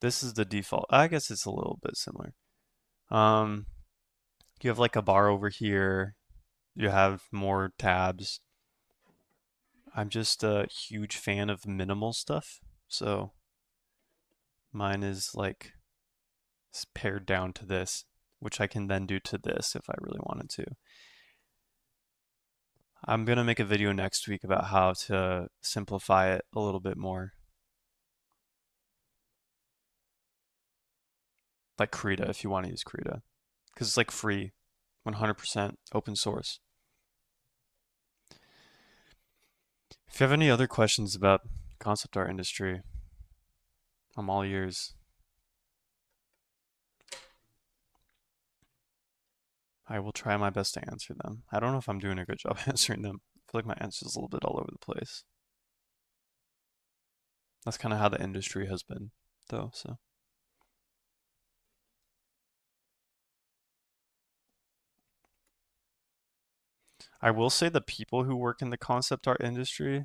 This is the default. I guess it's a little bit similar. Um, you have like a bar over here. You have more tabs. I'm just a huge fan of minimal stuff. So mine is like pared down to this, which I can then do to this if I really wanted to. I'm going to make a video next week about how to simplify it a little bit more. Like Krita, if you want to use Krita. Because it's like free, 100% open source. If you have any other questions about concept art industry, I'm all ears. I will try my best to answer them. I don't know if I'm doing a good job answering them. I feel like my answer is a little bit all over the place. That's kind of how the industry has been, though, so. I will say the people who work in the concept art industry,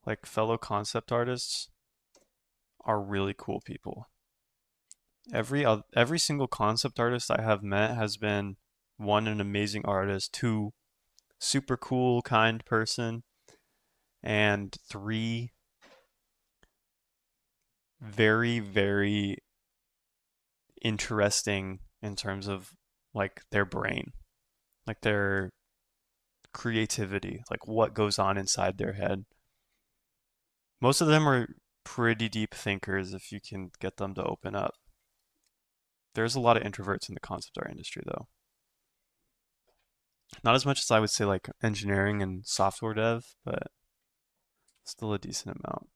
like fellow concept artists, are really cool people. Every single concept artist I have met has been one, an amazing artist, two, super cool, kind person, and three, very, very interesting in terms of like their brain, like their creativity, like what goes on inside their head. Most of them are pretty deep thinkers if you can get them to open up. There's a lot of introverts in the concept art industry though. Not as much as I would say like engineering and software dev, but still a decent amount.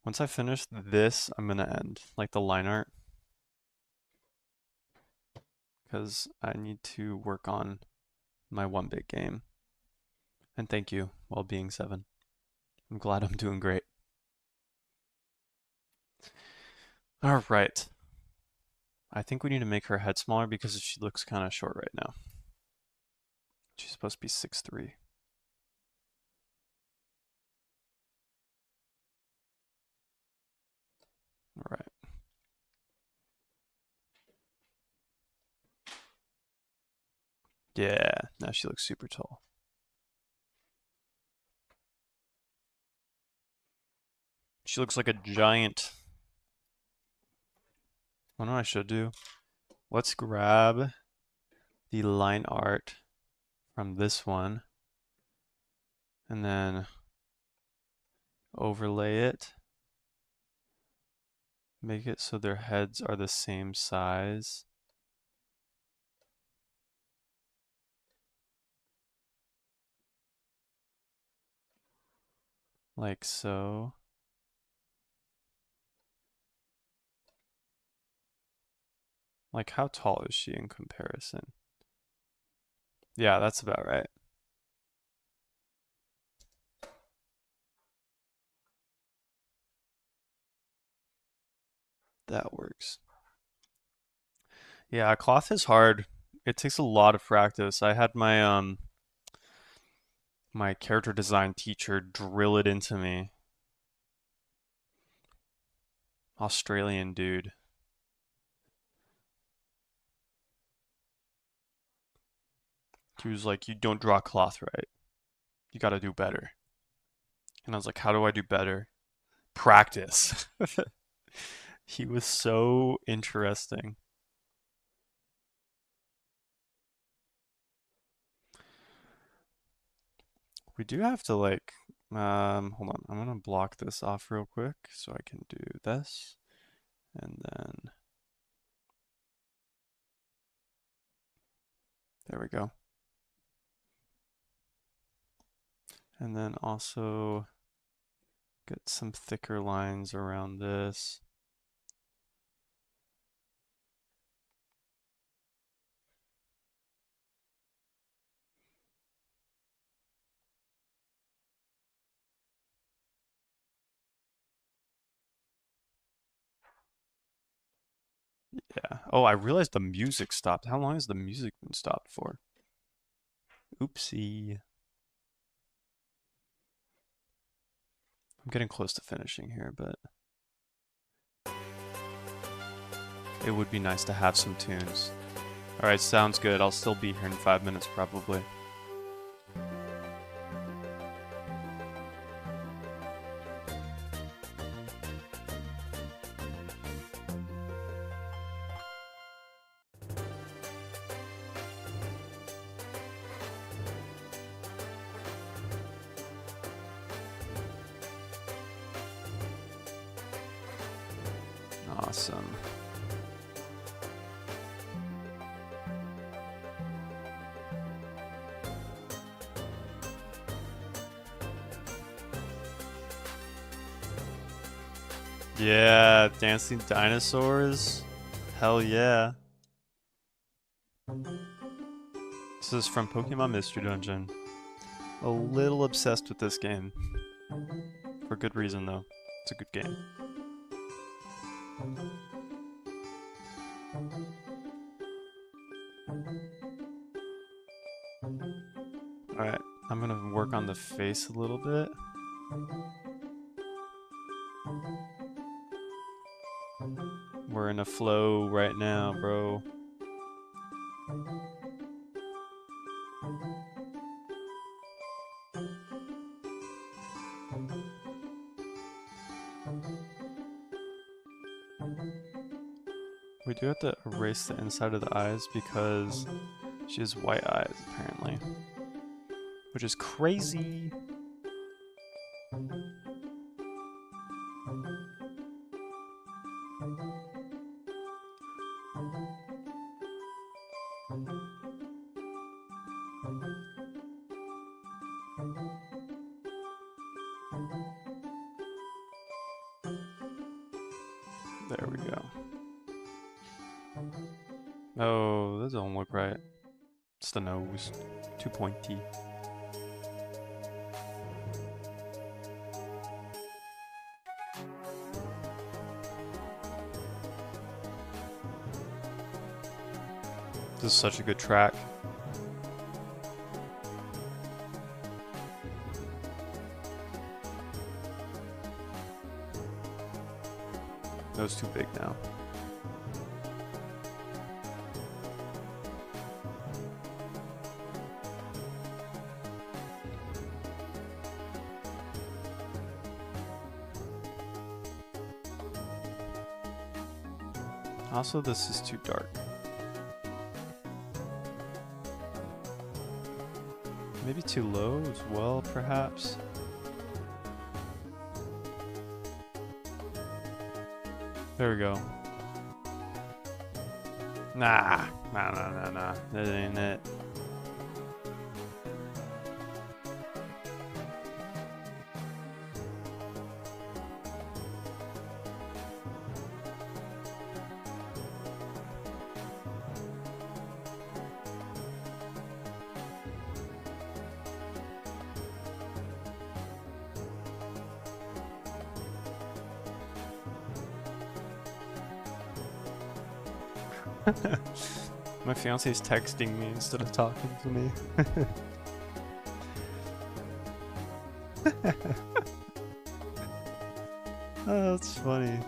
Once I finish this, I'm gonna end like the line art because I need to work on my one big game. And thank you, while being 7. I'm glad I'm doing great. All right. I think we need to make her head smaller because she looks kind of short right now. She's supposed to be 6'3". All right. Yeah, now she looks super tall. She looks like a giant. What do I should do? Let's grab the line art from this one and then overlay it. Make it so their heads are the same size. Like so. Like how tall is she in comparison? Yeah, that's about right. That works. Yeah, cloth is hard. It takes a lot of practice. I had my character design teacher drill it into me. Australian dude. He was like, "You don't draw cloth right. You got to do better." And I was like, "How do I do better?" Practice. He was so interesting. We do have to like Hold on. I'm gonna block this off real quick so I can do this. And then there we go. And then also get some thicker lines around this. Yeah. Oh, I realized the music stopped. How long has the music been stopped for? Oopsie. I'm getting close to finishing here, but it would be nice to have some tunes. Alright, sounds good. I'll still be here in 5 minutes probably. Awesome. Yeah, dancing dinosaurs. Hell yeah. This is from Pokemon Mystery Dungeon. A little obsessed with this game. For good reason though. It's a good game. Alright, I'm gonna work on the face a little bit. We're in a flow right now, bro. We do have to erase the inside of the eyes because she has white eyes, apparently. Which is crazy. There we go. Oh, that don't look right. It's the nose. Too pointy. This is such a good track. That was too big now. Also, this is too dark. Maybe too low as well, perhaps. There we go. Nah. That ain't it. My fiance's texting me instead of talking to me. Oh, that's funny.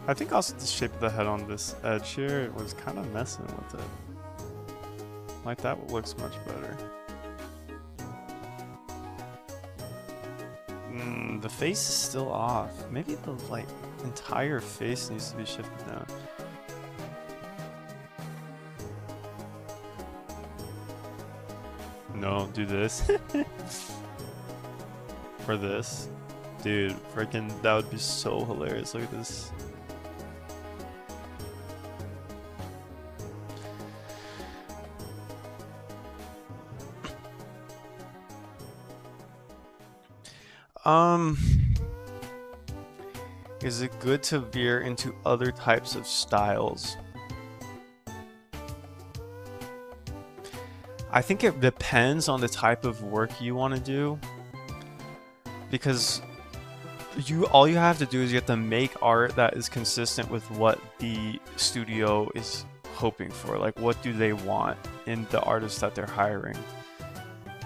I think also the shape of the head on this edge here was kind of messing with it. Like that looks much better. The face is still off. Maybe the like entire face needs to be shifted down. No, do this. For this. Dude, freaking, that would be so hilarious. Look at this. Is it good to veer into other types of styles? I think it depends on the type of work you want to do, because all you have to do is you have to make art that is consistent with what the studio is hoping for. Like, what do they want in the artist that they're hiring?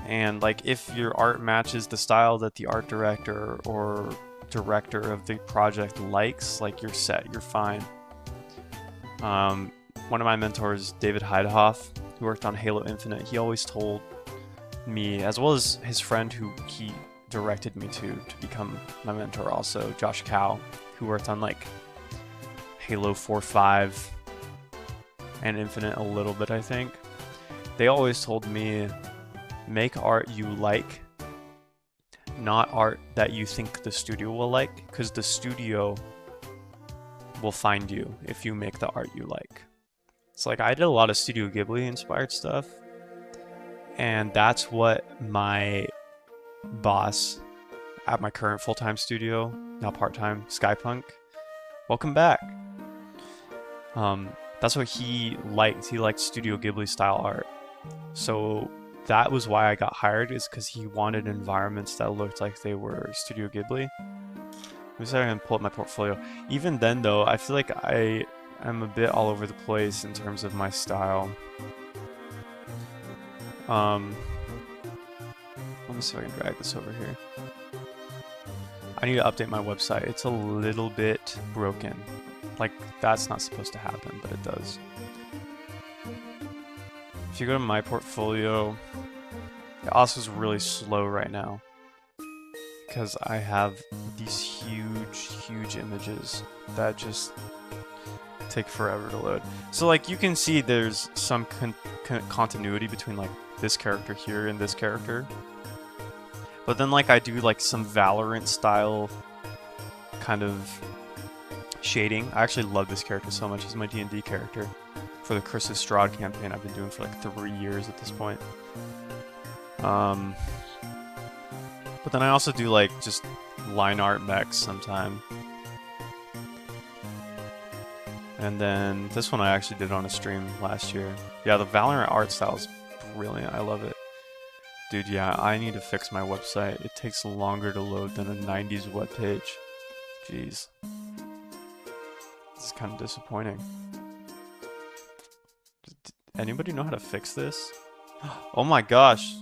And like, if your art matches the style that the art director or director of the project likes, like, you're set, you're fine. One of my mentors, David Heidehoff, who worked on Halo Infinite, he always told me, as well as his friend who he directed me to become my mentor also, Josh Cow, who worked on like Halo 4, 5, and Infinite a little bit, I think. They always told me, make art you like, not art that you think the studio will like, because the studio will find you if you make the art you like. It's like, I did a lot of Studio Ghibli inspired stuff, and that's what my boss at my current full-time studio, now part-time, Skypunk, welcome back. That's what he liked. He liked Studio Ghibli style art. So that was why I got hired, is because he wanted environments that looked like they were Studio Ghibli. Let me see if I can pull up my portfolio. Even then though, I feel like I am a bit all over the place in terms of my style. Let me see if I can drag this over here. I need to update my website. It's a little bit broken. Like, that's not supposed to happen, but it does. If you go to my portfolio, it also is really slow right now because I have these huge images that just take forever to load. So like, you can see there's some continuity between like this character here and this character, but then like I do like some Valorant style kind of shading. I actually love this character so much. He's my D&D character for the Curse of Strahd campaign I've been doing for like 3 years at this point. But then I also do like just line art mechs sometime. And then this one I actually did on a stream last year. Yeah, the Valorant art style is brilliant. I love it. Dude, yeah, I need to fix my website. It takes longer to load than a 90s webpage. Jeez. This is kind of disappointing. Anybody know how to fix this? Oh my gosh.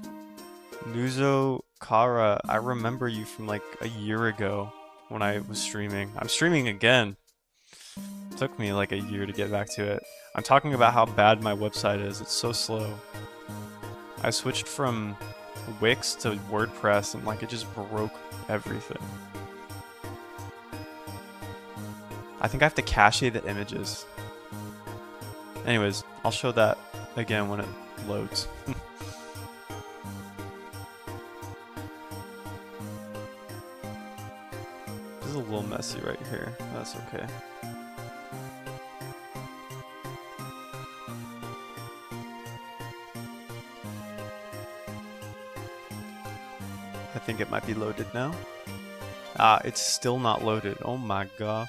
Nuzo Kara, I remember you from like a year ago when I was streaming. I'm streaming again. It took me like a year to get back to it. I'm talking about how bad my website is. It's so slow. I switched from Wix to WordPress and like it just broke everything. I think I have to cache the images. Anyways, I'll show that again when it loads. This is a little messy right here. That's okay. I think it might be loaded now. Ah, it's still not loaded. Oh my gosh.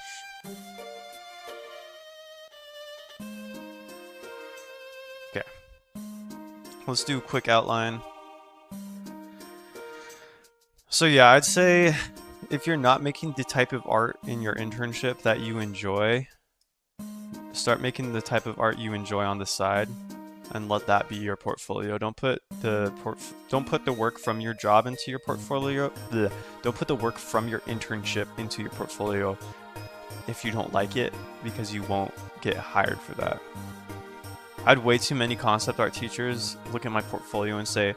Okay. Let's do a quick outline. So yeah, I'd say if you're not making the type of art in your internship that you enjoy, start making the type of art you enjoy on the side and let that be your portfolio. Don't put the work from your job into your portfolio. Blech. Don't put the work from your internship into your portfolio if you don't like it, because you won't get hired for that. I had way too many concept art teachers look at my portfolio and say,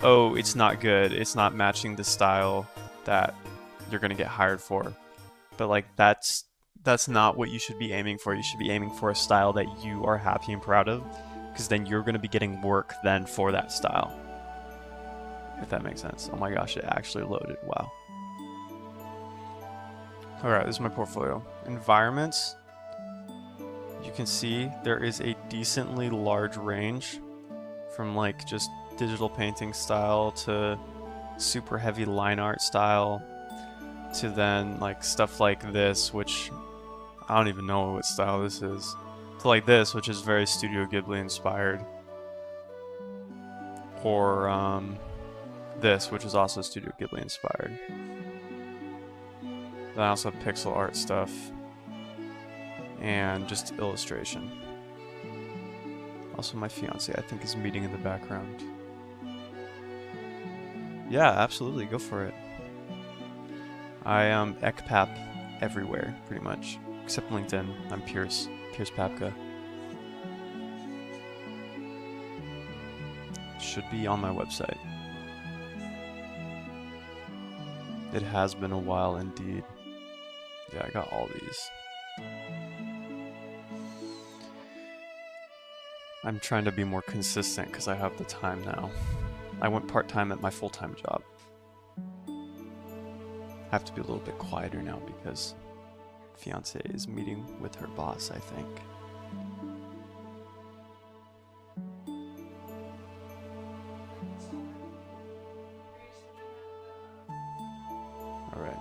oh, it's not good, it's not matching the style that you're gonna get hired for. But like, that's not what you should be aiming for. You should be aiming for a style that you are happy and proud of, because then you're gonna be getting work then for that style. If that makes sense. Oh my gosh, it actually loaded. Wow. Alright, this is my portfolio. Environments. You can see there is a decently large range from like just digital painting style to super heavy line art style to then like stuff like this, which I don't even know what style this is, to like this, which is very Studio Ghibli inspired, or this, which is also Studio Ghibli inspired. Then I also have pixel art stuff and just illustration. Also my fiance, I think, is meeting in the background. Yeah, absolutely, go for it. I am ekpap everywhere, pretty much. Except LinkedIn, I'm Pierce Papka. Should be on my website. It has been a while indeed. Yeah, I got all these. I'm trying to be more consistent because I have the time now. I went part-time at my full-time job. I have to be a little bit quieter now because fiance is meeting with her boss, I think. Alright.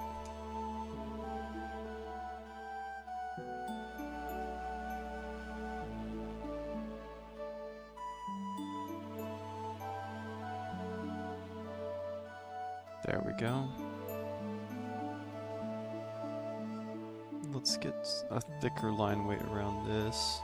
There we go. Let's get a thicker line weight around this.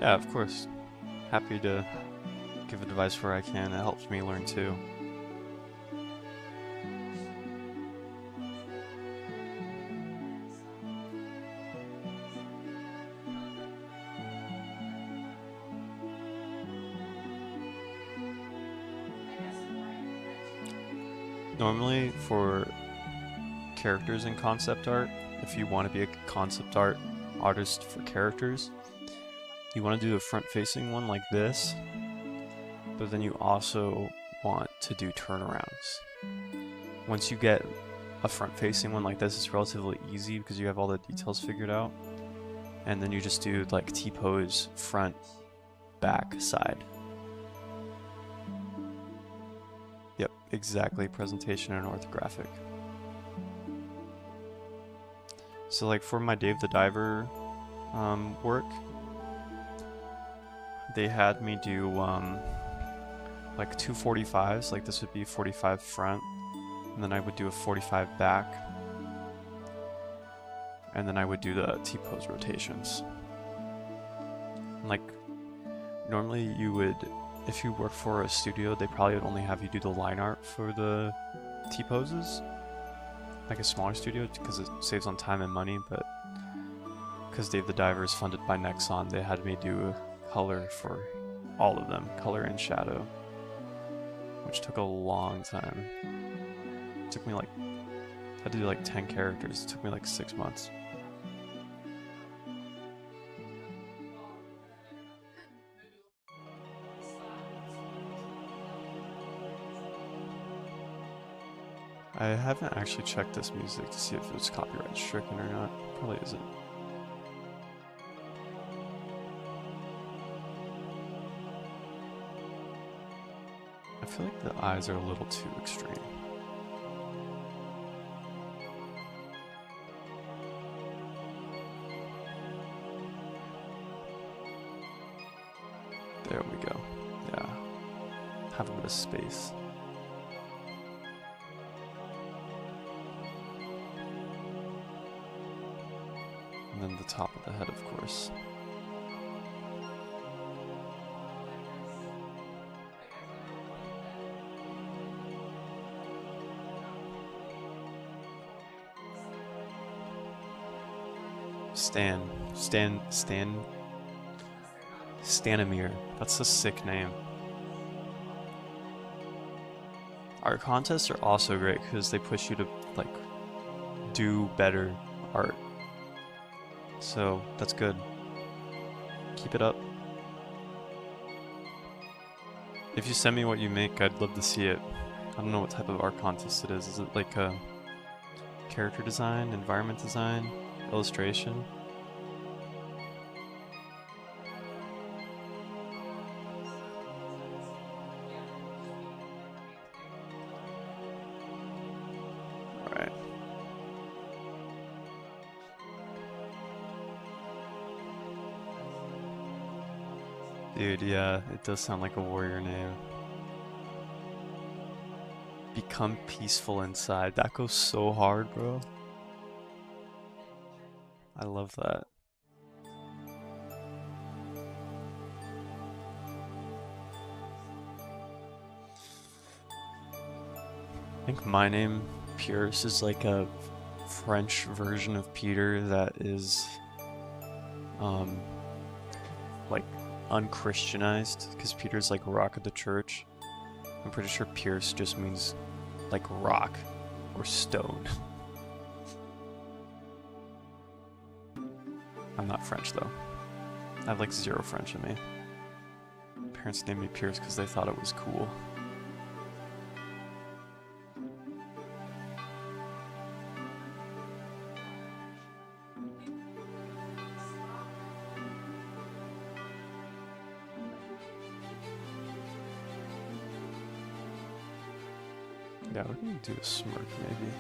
Yeah, of course. Happy to give advice where I can. It helps me learn too. Normally for characters in concept art, if you want to be a concept art artist for characters, you want to do a front-facing one like this, but then you also want to do turnarounds. Once you get a front-facing one like this, it's relatively easy because you have all the details figured out, and then you just do like T-pose, front, back, side. Yep, exactly, presentation and orthographic. So like for my Dave the Diver work, they had me do like two 45s, like this would be 45 front, and then I would do a 45 back, and then I would do the T-pose rotations. And like normally you would, if you work for a studio, they probably would only have you do the line art for the T-poses, like a smaller studio, because it saves on time and money, but because Dave the Diver is funded by Nexon, they had me do color for all of them, color and shadow, which took a long time. It took me like, I had to do like 10 characters, it took me like 6 months. I haven't actually checked this music to see if it's copyright stricken or not. Probably isn't. I feel like the eyes are a little too extreme. There we go. Yeah. Have a bit of space. And then the top of the head, of course. Stanimir. That's a sick name. Art contests are also great because they push you to like do better art. So that's good. Keep it up. If you send me what you make, I'd love to see it. I don't know what type of art contest it is. Is it like a character design, environment design, illustration? Alright. Dude, yeah, it does sound like a warrior name. Become peaceful inside. That goes so hard, bro. I love that. I think my name, Pierce, is like a French version of Peter that is, like unchristianized, because Peter's like rock of the church. I'm pretty sure Pierce just means like rock or stone. I'm not French though. I have like zero French in me. Parents named me Pierce because they thought it was cool. Yeah, we're gonna do a smirk maybe.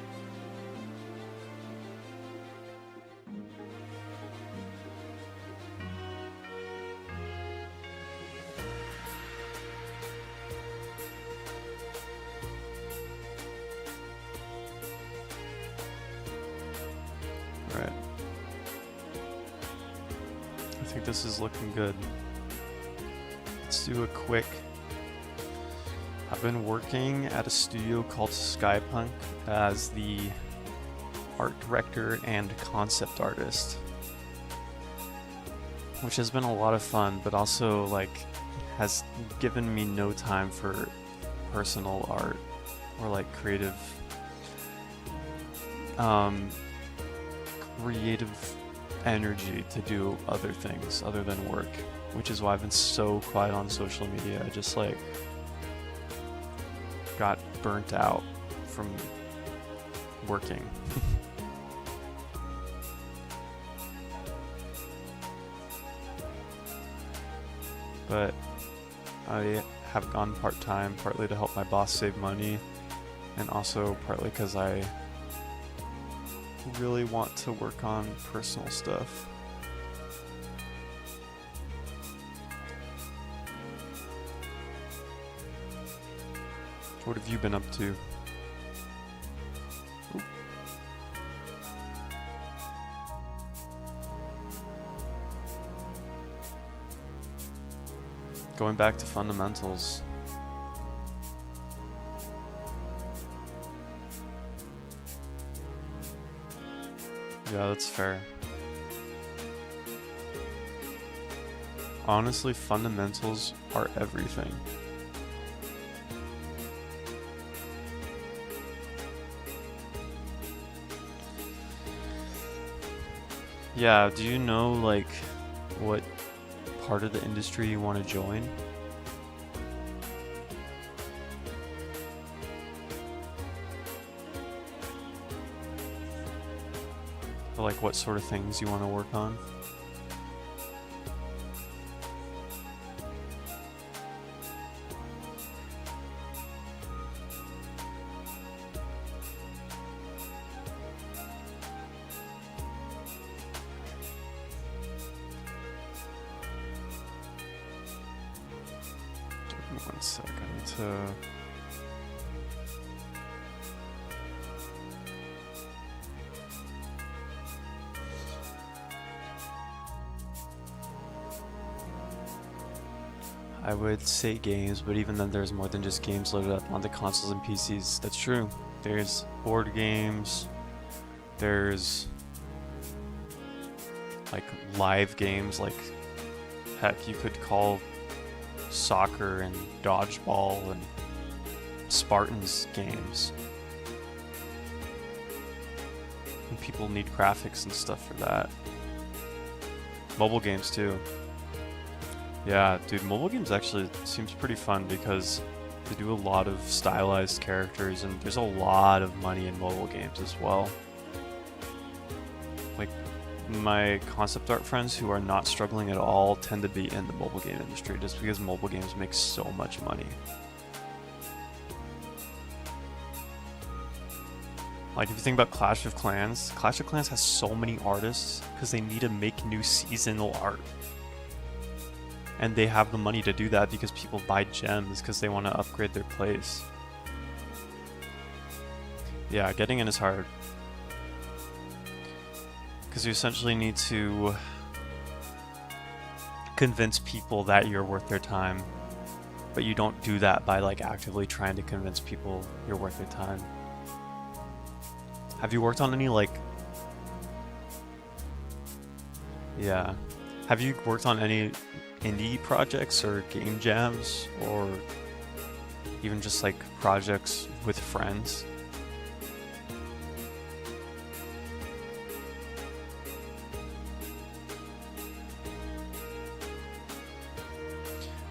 Alright. I think this is looking good. Let's do a quick... I've been working at a studio called Skypunk as the art director and concept artist, which has been a lot of fun, but also like has given me no time for personal art or like creative energy to do other things other than work, which is why I've been so quiet on social media. I just like got burnt out from working. But I have gone part-time, partly to help my boss save money, and also partly because I really want to work on personal stuff. What have you been up to? Ooh. Going back to fundamentals. Yeah, that's fair. Honestly, fundamentals are everything. Yeah, do you know like what part of the industry you want to join? Or like what sort of things you want to work on? One second to... I would say games, but even then there's more than just games loaded up onto consoles and PCs. That's true. There's board games, there's like live games like Heck, you could call soccer and dodgeball and Spartans games. And people need graphics and stuff for that. Mobile games too. Yeah, dude, mobile games actually seems pretty fun because they do a lot of stylized characters and there's a lot of money in mobile games as well. Like, my concept art friends who are not struggling at all tend to be in the mobile game industry just because mobile games make so much money. Like, if you think about Clash of Clans has so many artists because they need to make new seasonal art. And they have the money to do that because people buy gems because they want to upgrade their place. Yeah, getting in is hard. Because you essentially need to convince people that you're worth their time. But you don't do that by like actively trying to convince people you're worth their time. Have you worked on any like... Yeah. Have you worked on any indie projects or game jams or even just like projects with friends?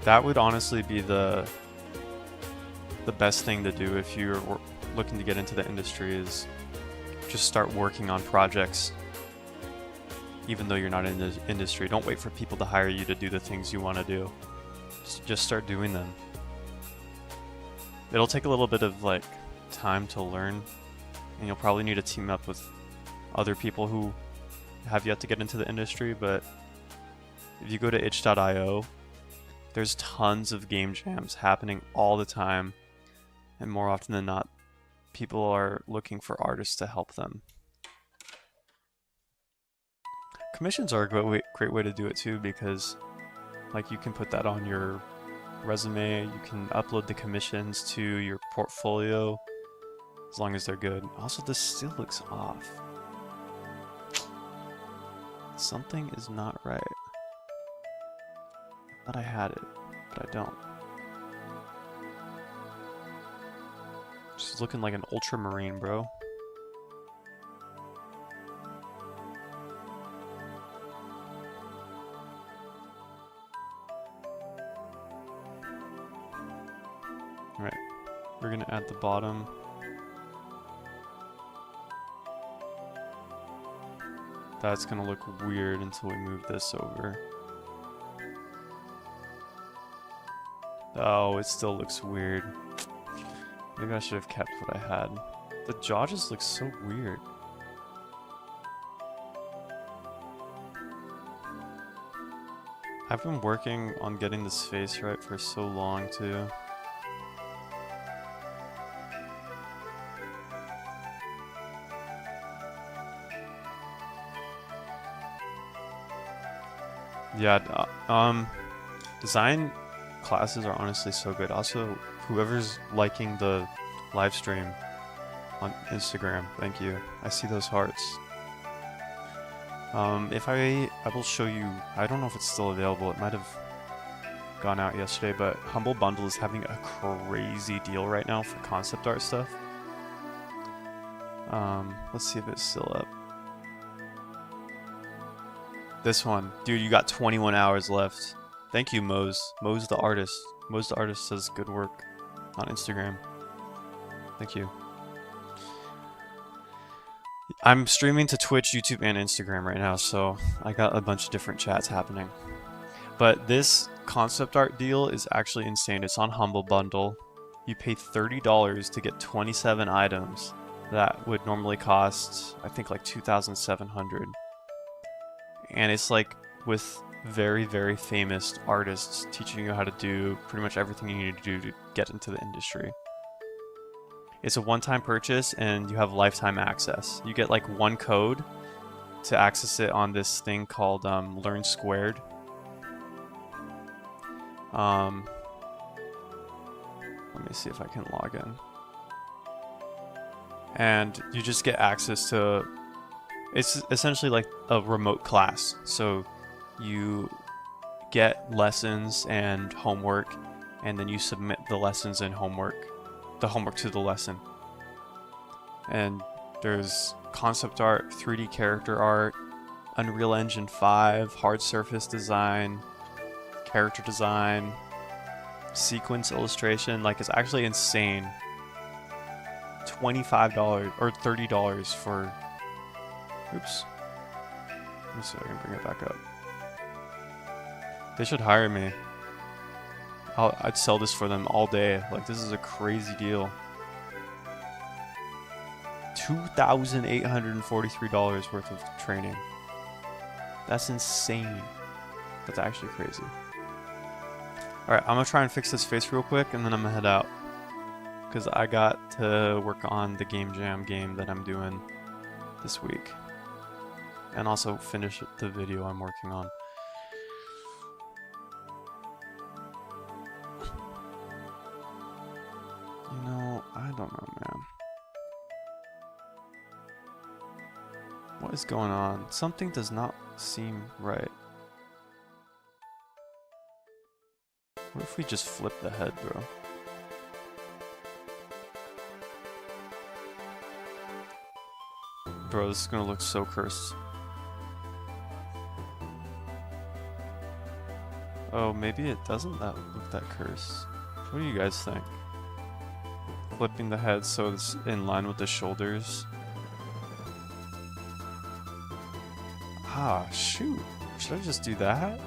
That would honestly be the best thing to do if you're looking to get into the industry, is just start working on projects even though you're not in the industry. Don't wait for people to hire you to do the things you want to do. Just start doing them. It'll take a little bit of like time to learn, and you'll probably need to team up with other people who have yet to get into the industry, but if you go to itch.io, there's tons of game jams happening all the time, and more often than not, people are looking for artists to help them. Commissions are a great way to do it too, because like you can put that on your resume, you can upload the commissions to your portfolio as long as they're good. Also, this still looks off. Something is not right. I thought I had it, but I don't. She's looking like an ultramarine, bro. Alright, we're gonna add the bottom. That's gonna look weird until we move this over. Oh, it still looks weird. Maybe I should have kept what I had. The jaw just looks so weird. I've been working on getting this face right for so long too. Yeah, design classes are honestly so good. Also, whoever's liking the live stream on Instagram, thank you. I see those hearts. I will show you, I don't know if it's still available, it might have gone out yesterday, but Humble Bundle is having a crazy deal right now for concept art stuff. Let's see if it's still up. This one. Dude, you got 21 hours left. Thank you, Mose. Mose the artist. Mose the artist says good work on Instagram. Thank you. I'm streaming to Twitch, YouTube, and Instagram right now, so I got a bunch of different chats happening. But this concept art deal is actually insane. It's on Humble Bundle. You pay $30 to get 27 items that would normally cost, I think, like $2,700. And it's like with very, very famous artists teaching you how to do pretty much everything you need to do to get into the industry. It's a one-time purchase and you have lifetime access. You get like one code to access it on this thing called Learn Squared. Let me see if I can log in. And you just get access to... It's essentially like a remote class. So you get lessons and homework, and then you submit the lessons and the homework to the lesson. And there's concept art, 3D character art, Unreal Engine 5, hard surface design, character design, sequence illustration. Like, it's actually insane. $25 or $30 for... Oops. Let me see if I can bring it back up. They should hire me. I'd sell this for them all day. Like, this is a crazy deal. $2,843 worth of training. That's insane. That's actually crazy. Alright, I'm gonna try and fix this face real quick, and then I'm gonna head out. Because I got to work on the Game Jam game that I'm doing this week. And also finish the video I'm working on. You know, I don't know, man. What is going on? Something does not seem right. What if we just flip the head, bro? Bro, this is gonna look so cursed. Oh, maybe it doesn't look that cursed. What do you guys think? Flipping the head so it's in line with the shoulders. Ah, shoot. Should I just do that?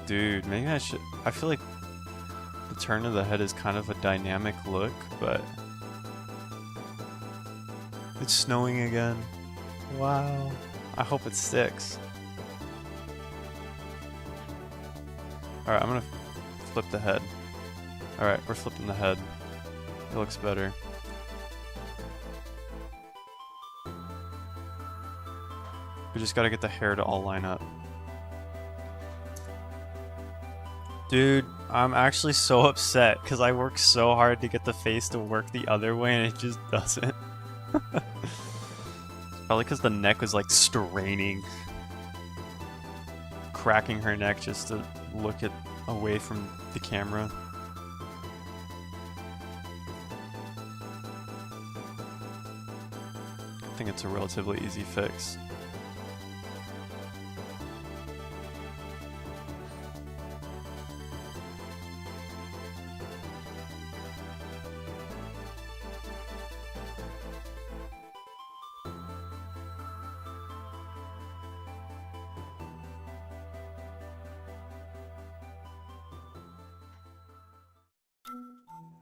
Dude, maybe I should. I feel like the turn of the head is kind of a dynamic look, but... It's snowing again. Wow. I hope it sticks. Alright, I'm gonna flip the head. Alright, we're flipping the head. It looks better. We just gotta get the hair to all line up. Dude, I'm actually so upset because I worked so hard to get the face to work the other way and it just doesn't. Probably because the neck was like straining. Cracking her neck just to look away from the camera. I think it's a relatively easy fix.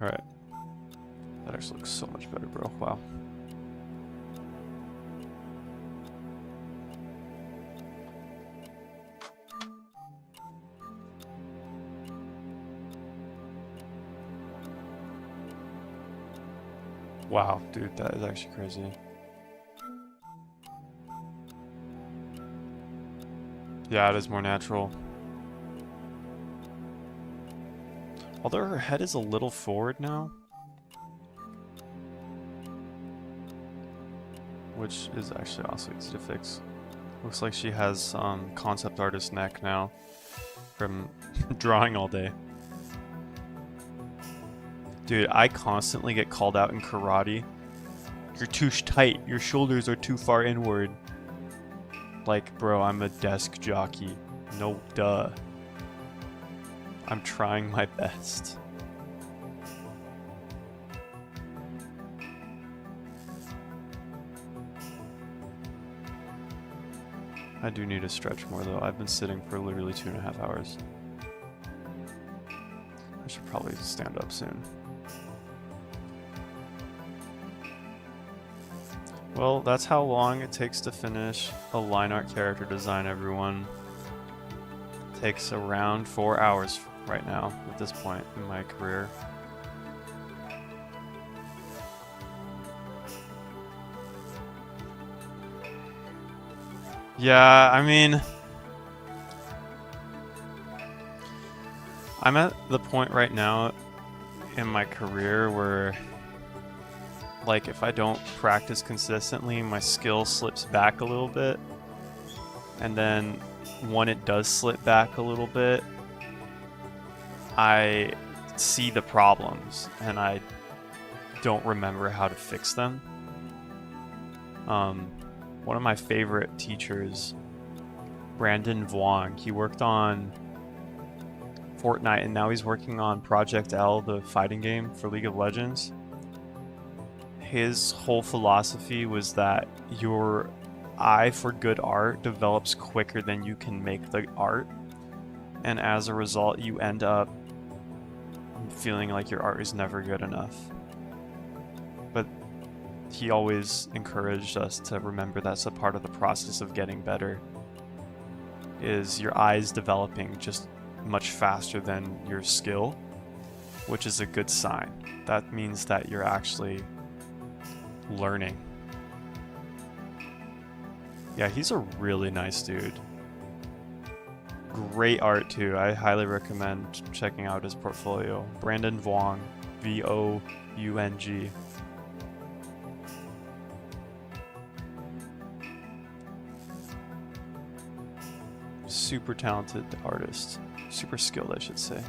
Alright. That actually looks so much better, bro. Wow. Wow, dude, that is actually crazy. Yeah, it is more natural. Although her head is a little forward now. Which is actually also easy to fix. Looks like she has concept artist neck now from drawing all day. Dude, I constantly get called out in karate. You're too tight. Your shoulders are too far inward. Like, bro, I'm a desk jockey. No, duh. I'm trying my best. I do need to stretch more though. I've been sitting for literally 2.5 hours. I should probably stand up soon. Well, that's how long it takes to finish a line art character design, everyone. It takes around 4 hours right now at this point in my career. Yeah, I mean, I'm at the point right now in my career where, like, if I don't practice consistently, my skill slips back a little bit. And then when it does slip back a little bit, I see the problems and I don't remember how to fix them. One of my favorite teachers, Brandon Vuong, he worked on Fortnite and now he's working on Project L, the fighting game for League of Legends. His whole philosophy was that your eye for good art develops quicker than you can make the art, and as a result you end up feeling like your art is never good enough. But he always encouraged us to remember that's a part of the process of getting better, is your eyes developing just much faster than your skill, which is a good sign. That means that you're actually learning. Yeah, he's a really nice dude. Great art too. I highly recommend checking out his portfolio. Brandon Vuong, V-O-U-N-G. Super talented artist. Super skilled, I should say.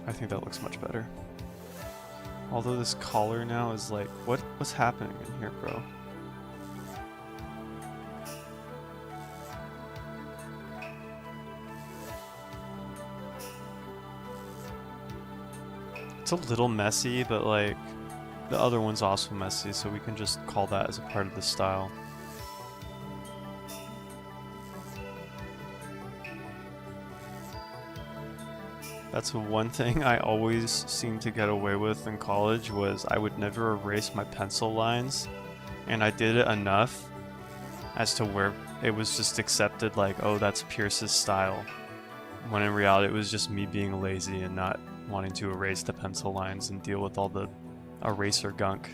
I think that looks much better. Although this collar now is like, what's happening in here, bro? It's a little messy, but like the other one's also messy, so we can just call that as a part of the style. That's one thing I always seemed to get away with in college, was I would never erase my pencil lines, and I did it enough as to where it was just accepted like, oh, that's Pierce's style, when in reality it was just me being lazy and not wanting to erase the pencil lines and deal with all the eraser gunk.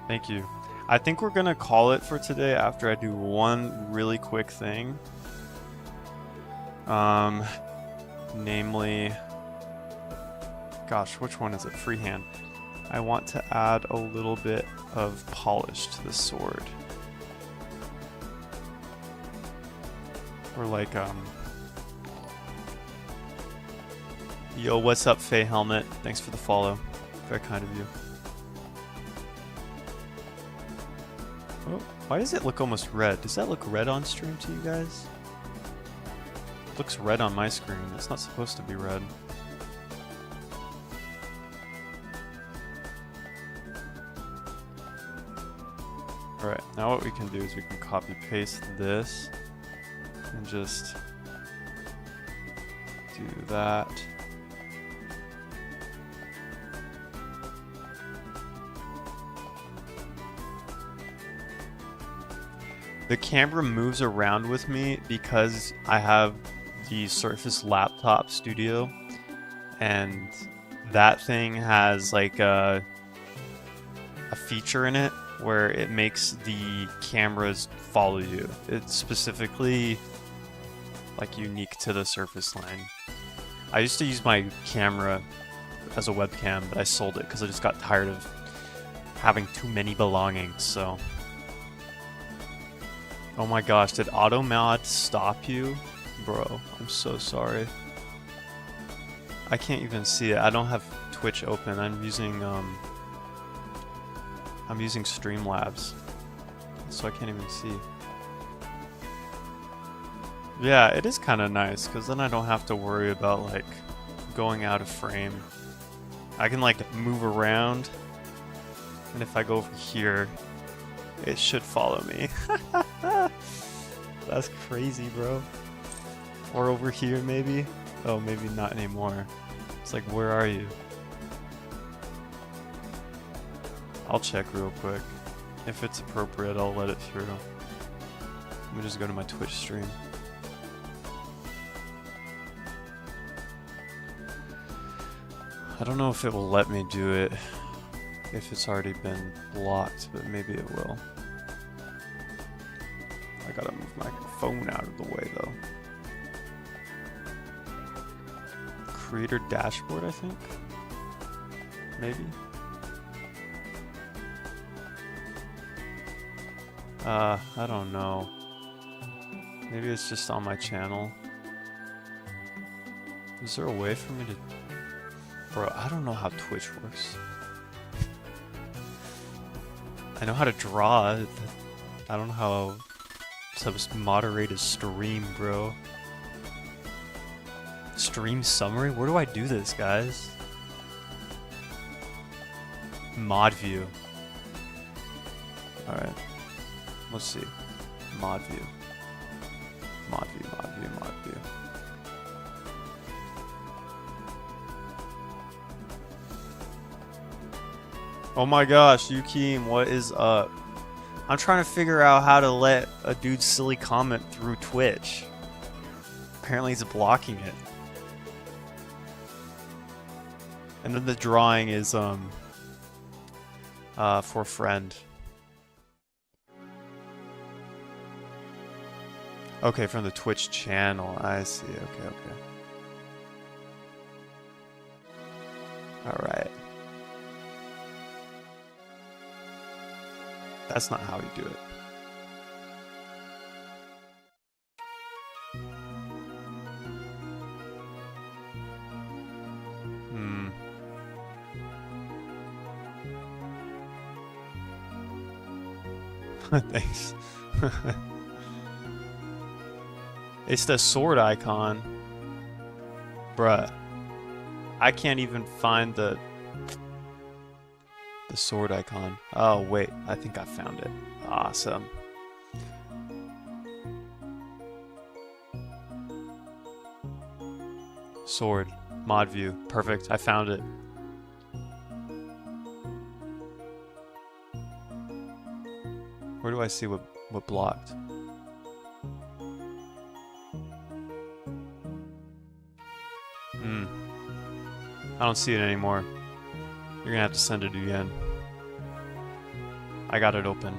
Thank you. I think we're gonna call it for today after I do one really quick thing. Namely, gosh, which one is it? Freehand. I want to add a little bit of polish to the sword. Or like, yo, what's up, Faye Helmet? Thanks for the follow. Very kind of you. Oh, why does it look almost red? Does that look red on stream to you guys? It looks red on my screen. It's not supposed to be red. Alright, now what we can do is we can copy paste this and just do that. The camera moves around with me because I have the Surface Laptop Studio, and that thing has like a feature in it where it makes the cameras follow you. It's specifically like unique to the Surface line. I used to use my camera as a webcam, but I sold it because I just got tired of having too many belongings, so. Oh my gosh, did AutoMod stop you? Bro, I'm so sorry. I can't even see it. I don't have Twitch open. I'm using Streamlabs, so I can't even see. Yeah, it is kind of nice, because then I don't have to worry about, like, going out of frame. I can, like, move around, and if I go over here, it should follow me. That's crazy, bro. Or over here, maybe? Oh, maybe not anymore. It's like, where are you? I'll check real quick. If it's appropriate, I'll let it through. Let me just go to my Twitch stream. I don't know if it will let me do it if it's already been blocked, but maybe it will. I gotta move my phone out of the way though. Creator dashboard, I think? Maybe? I don't know. Maybe it's just on my channel. Is there a way for me to... Bro, I don't know how Twitch works. I know how to draw. I don't know how to moderate a stream, bro. Stream summary? Where do I do this, guys? Mod view. Alright. Let's see. Mod view. Mod view, mod view, mod view. Oh my gosh, Yukim, what is up? I'm trying to figure out how to let a dude's silly comment through Twitch. Apparently he's blocking it. And then the drawing is for a friend. Okay, from the Twitch channel. I see. Okay, okay. Alright. That's not how you do it. Thanks. It's the sword icon. Bruh. I can't even find the sword icon. Oh, wait. I think I found it. Awesome. Sword. Mod view. Perfect. I found it. Where do I see what blocked? I don't see it anymore. You're gonna have to send it again. I got it open.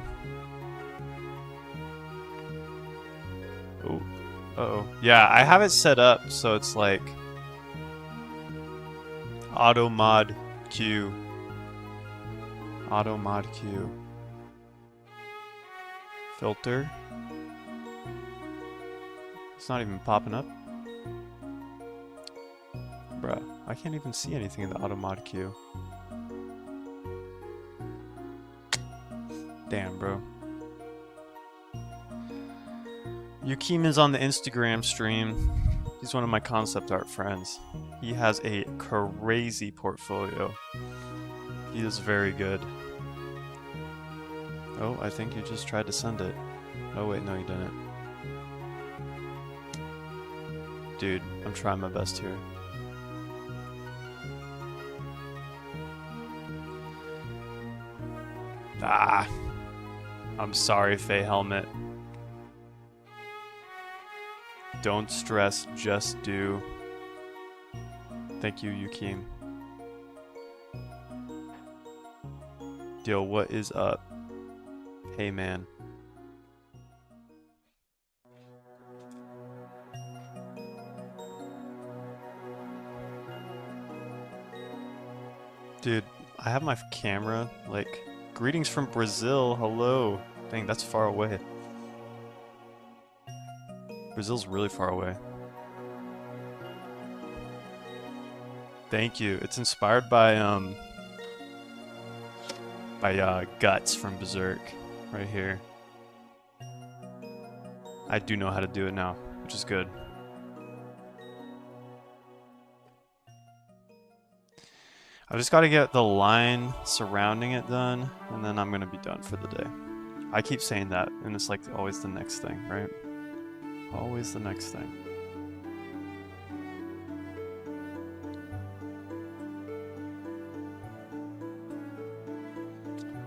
Oh. Uh-oh. Yeah, I have it set up so it's like auto mod Q. Auto mod Q. Filter. It's not even popping up. Bruh, I can't even see anything in the auto mod queue. Damn, bro. Yukim is on the Instagram stream. He's one of my concept art friends. He has a crazy portfolio. He is very good. Oh, I think you just tried to send it. Oh wait, no you didn't. Dude, I'm trying my best here. Ah, I'm sorry, Faye Helmet. Don't stress, just do. Thank you, Yukim. Yo, what is up? Hey, man. Dude, I have my camera, like... Greetings from Brazil, hello. Dang, that's far away. Brazil's really far away. Thank you. It's inspired by Guts from Berserk, right here. I do know how to do it now, which is good. I just gotta get the line surrounding it done, and then I'm gonna be done for the day. I keep saying that, and it's like always the next thing, right? Always the next thing.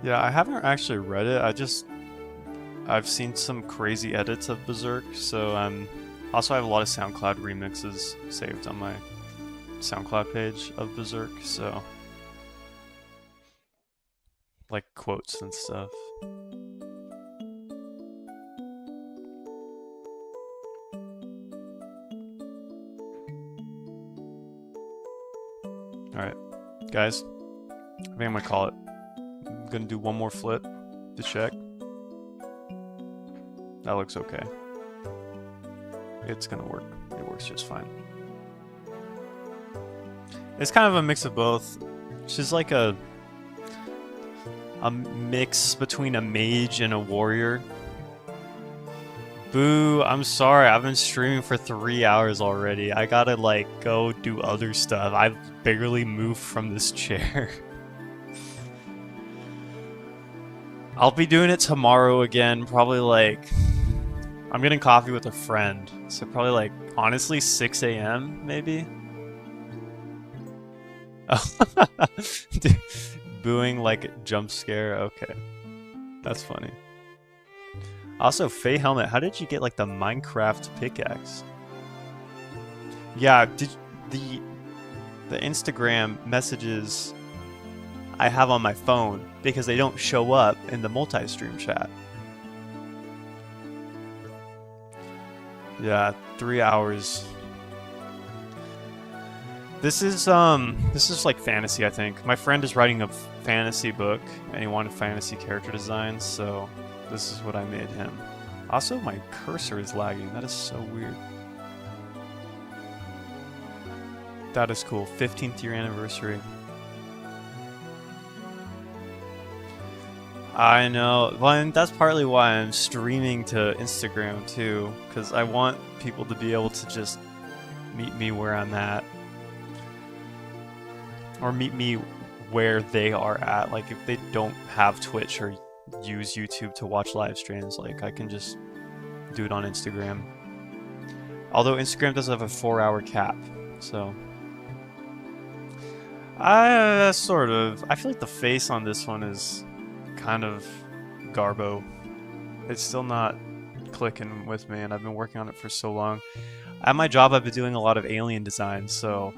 Yeah, I haven't actually read it. I've seen some crazy edits of Berserk, so also I have a lot of SoundCloud remixes saved on my SoundCloud page of Berserk, so like quotes and stuff. Alright, guys. I think I'm gonna call it. I'm gonna do one more flip to check. That looks okay. It's gonna work. It works just fine. It's kind of a mix of both. She's like a mix between a mage and a warrior. Boo, I'm sorry. I've been streaming for 3 hours already. I gotta like go do other stuff. I've barely moved from this chair. I'll be doing it tomorrow again, probably like I'm getting coffee with a friend. So probably like honestly 6 a.m. maybe. Dude, booing like jump scare. Okay. That's funny. Also, Faye Helmet, how did you get like the Minecraft pickaxe? Yeah, did the Instagram messages I have on my phone because they don't show up in the multi-stream chat. Yeah, 3 hours. This is like fantasy, I think. My friend is writing a fantasy book and he wanted fantasy character designs, so this is what I made him. Also, my cursor is lagging. That is so weird. That is cool. 15th year anniversary. I know. Well, and that's partly why I'm streaming to Instagram too, because I want people to be able to just meet me where I'm at. Or meet me where they are at. Like, if they don't have Twitch or use YouTube to watch live streams, like, I can just do it on Instagram. Although Instagram does have a 4-hour cap, so... sort of. I feel like the face on this one is kind of garbo. It's still not clicking with me, and I've been working on it for so long. At my job, I've been doing a lot of alien designs, so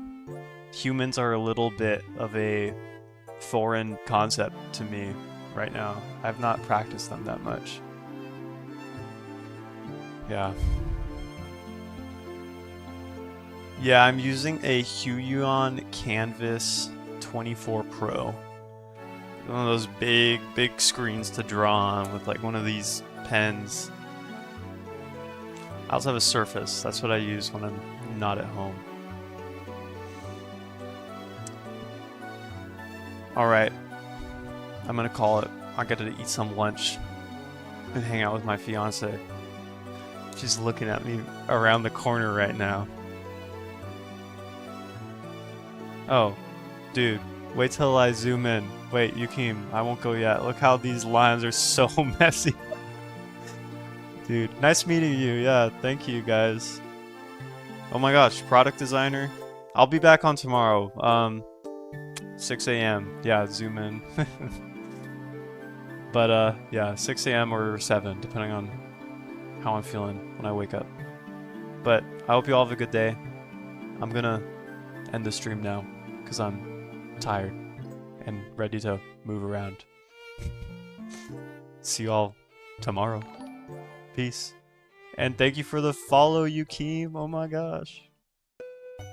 humans are a little bit of a foreign concept to me right now. I've not practiced them that much. Yeah. Yeah, I'm using a Huion Canvas 24 Pro. One of those big screens to draw on with like one of these pens. I also have a Surface. That's what I use when I'm not at home. Alright. I'm gonna call it. I got to eat some lunch and hang out with my fiance. She's looking at me around the corner right now. Oh, dude, wait till I zoom in. Wait, Yukim, I won't go yet. Look how these lines are so messy. Dude, nice meeting you. Yeah, thank you guys. Oh my gosh, product designer. I'll be back on tomorrow. 6 a.m. Yeah, zoom in. But yeah, 6 a.m. or 7, depending on how I'm feeling when I wake up. But I hope you all have a good day. I'm gonna end the stream now because I'm tired and ready to move around. See you all tomorrow. Peace. And thank you for the follow, Yukim. Oh my gosh.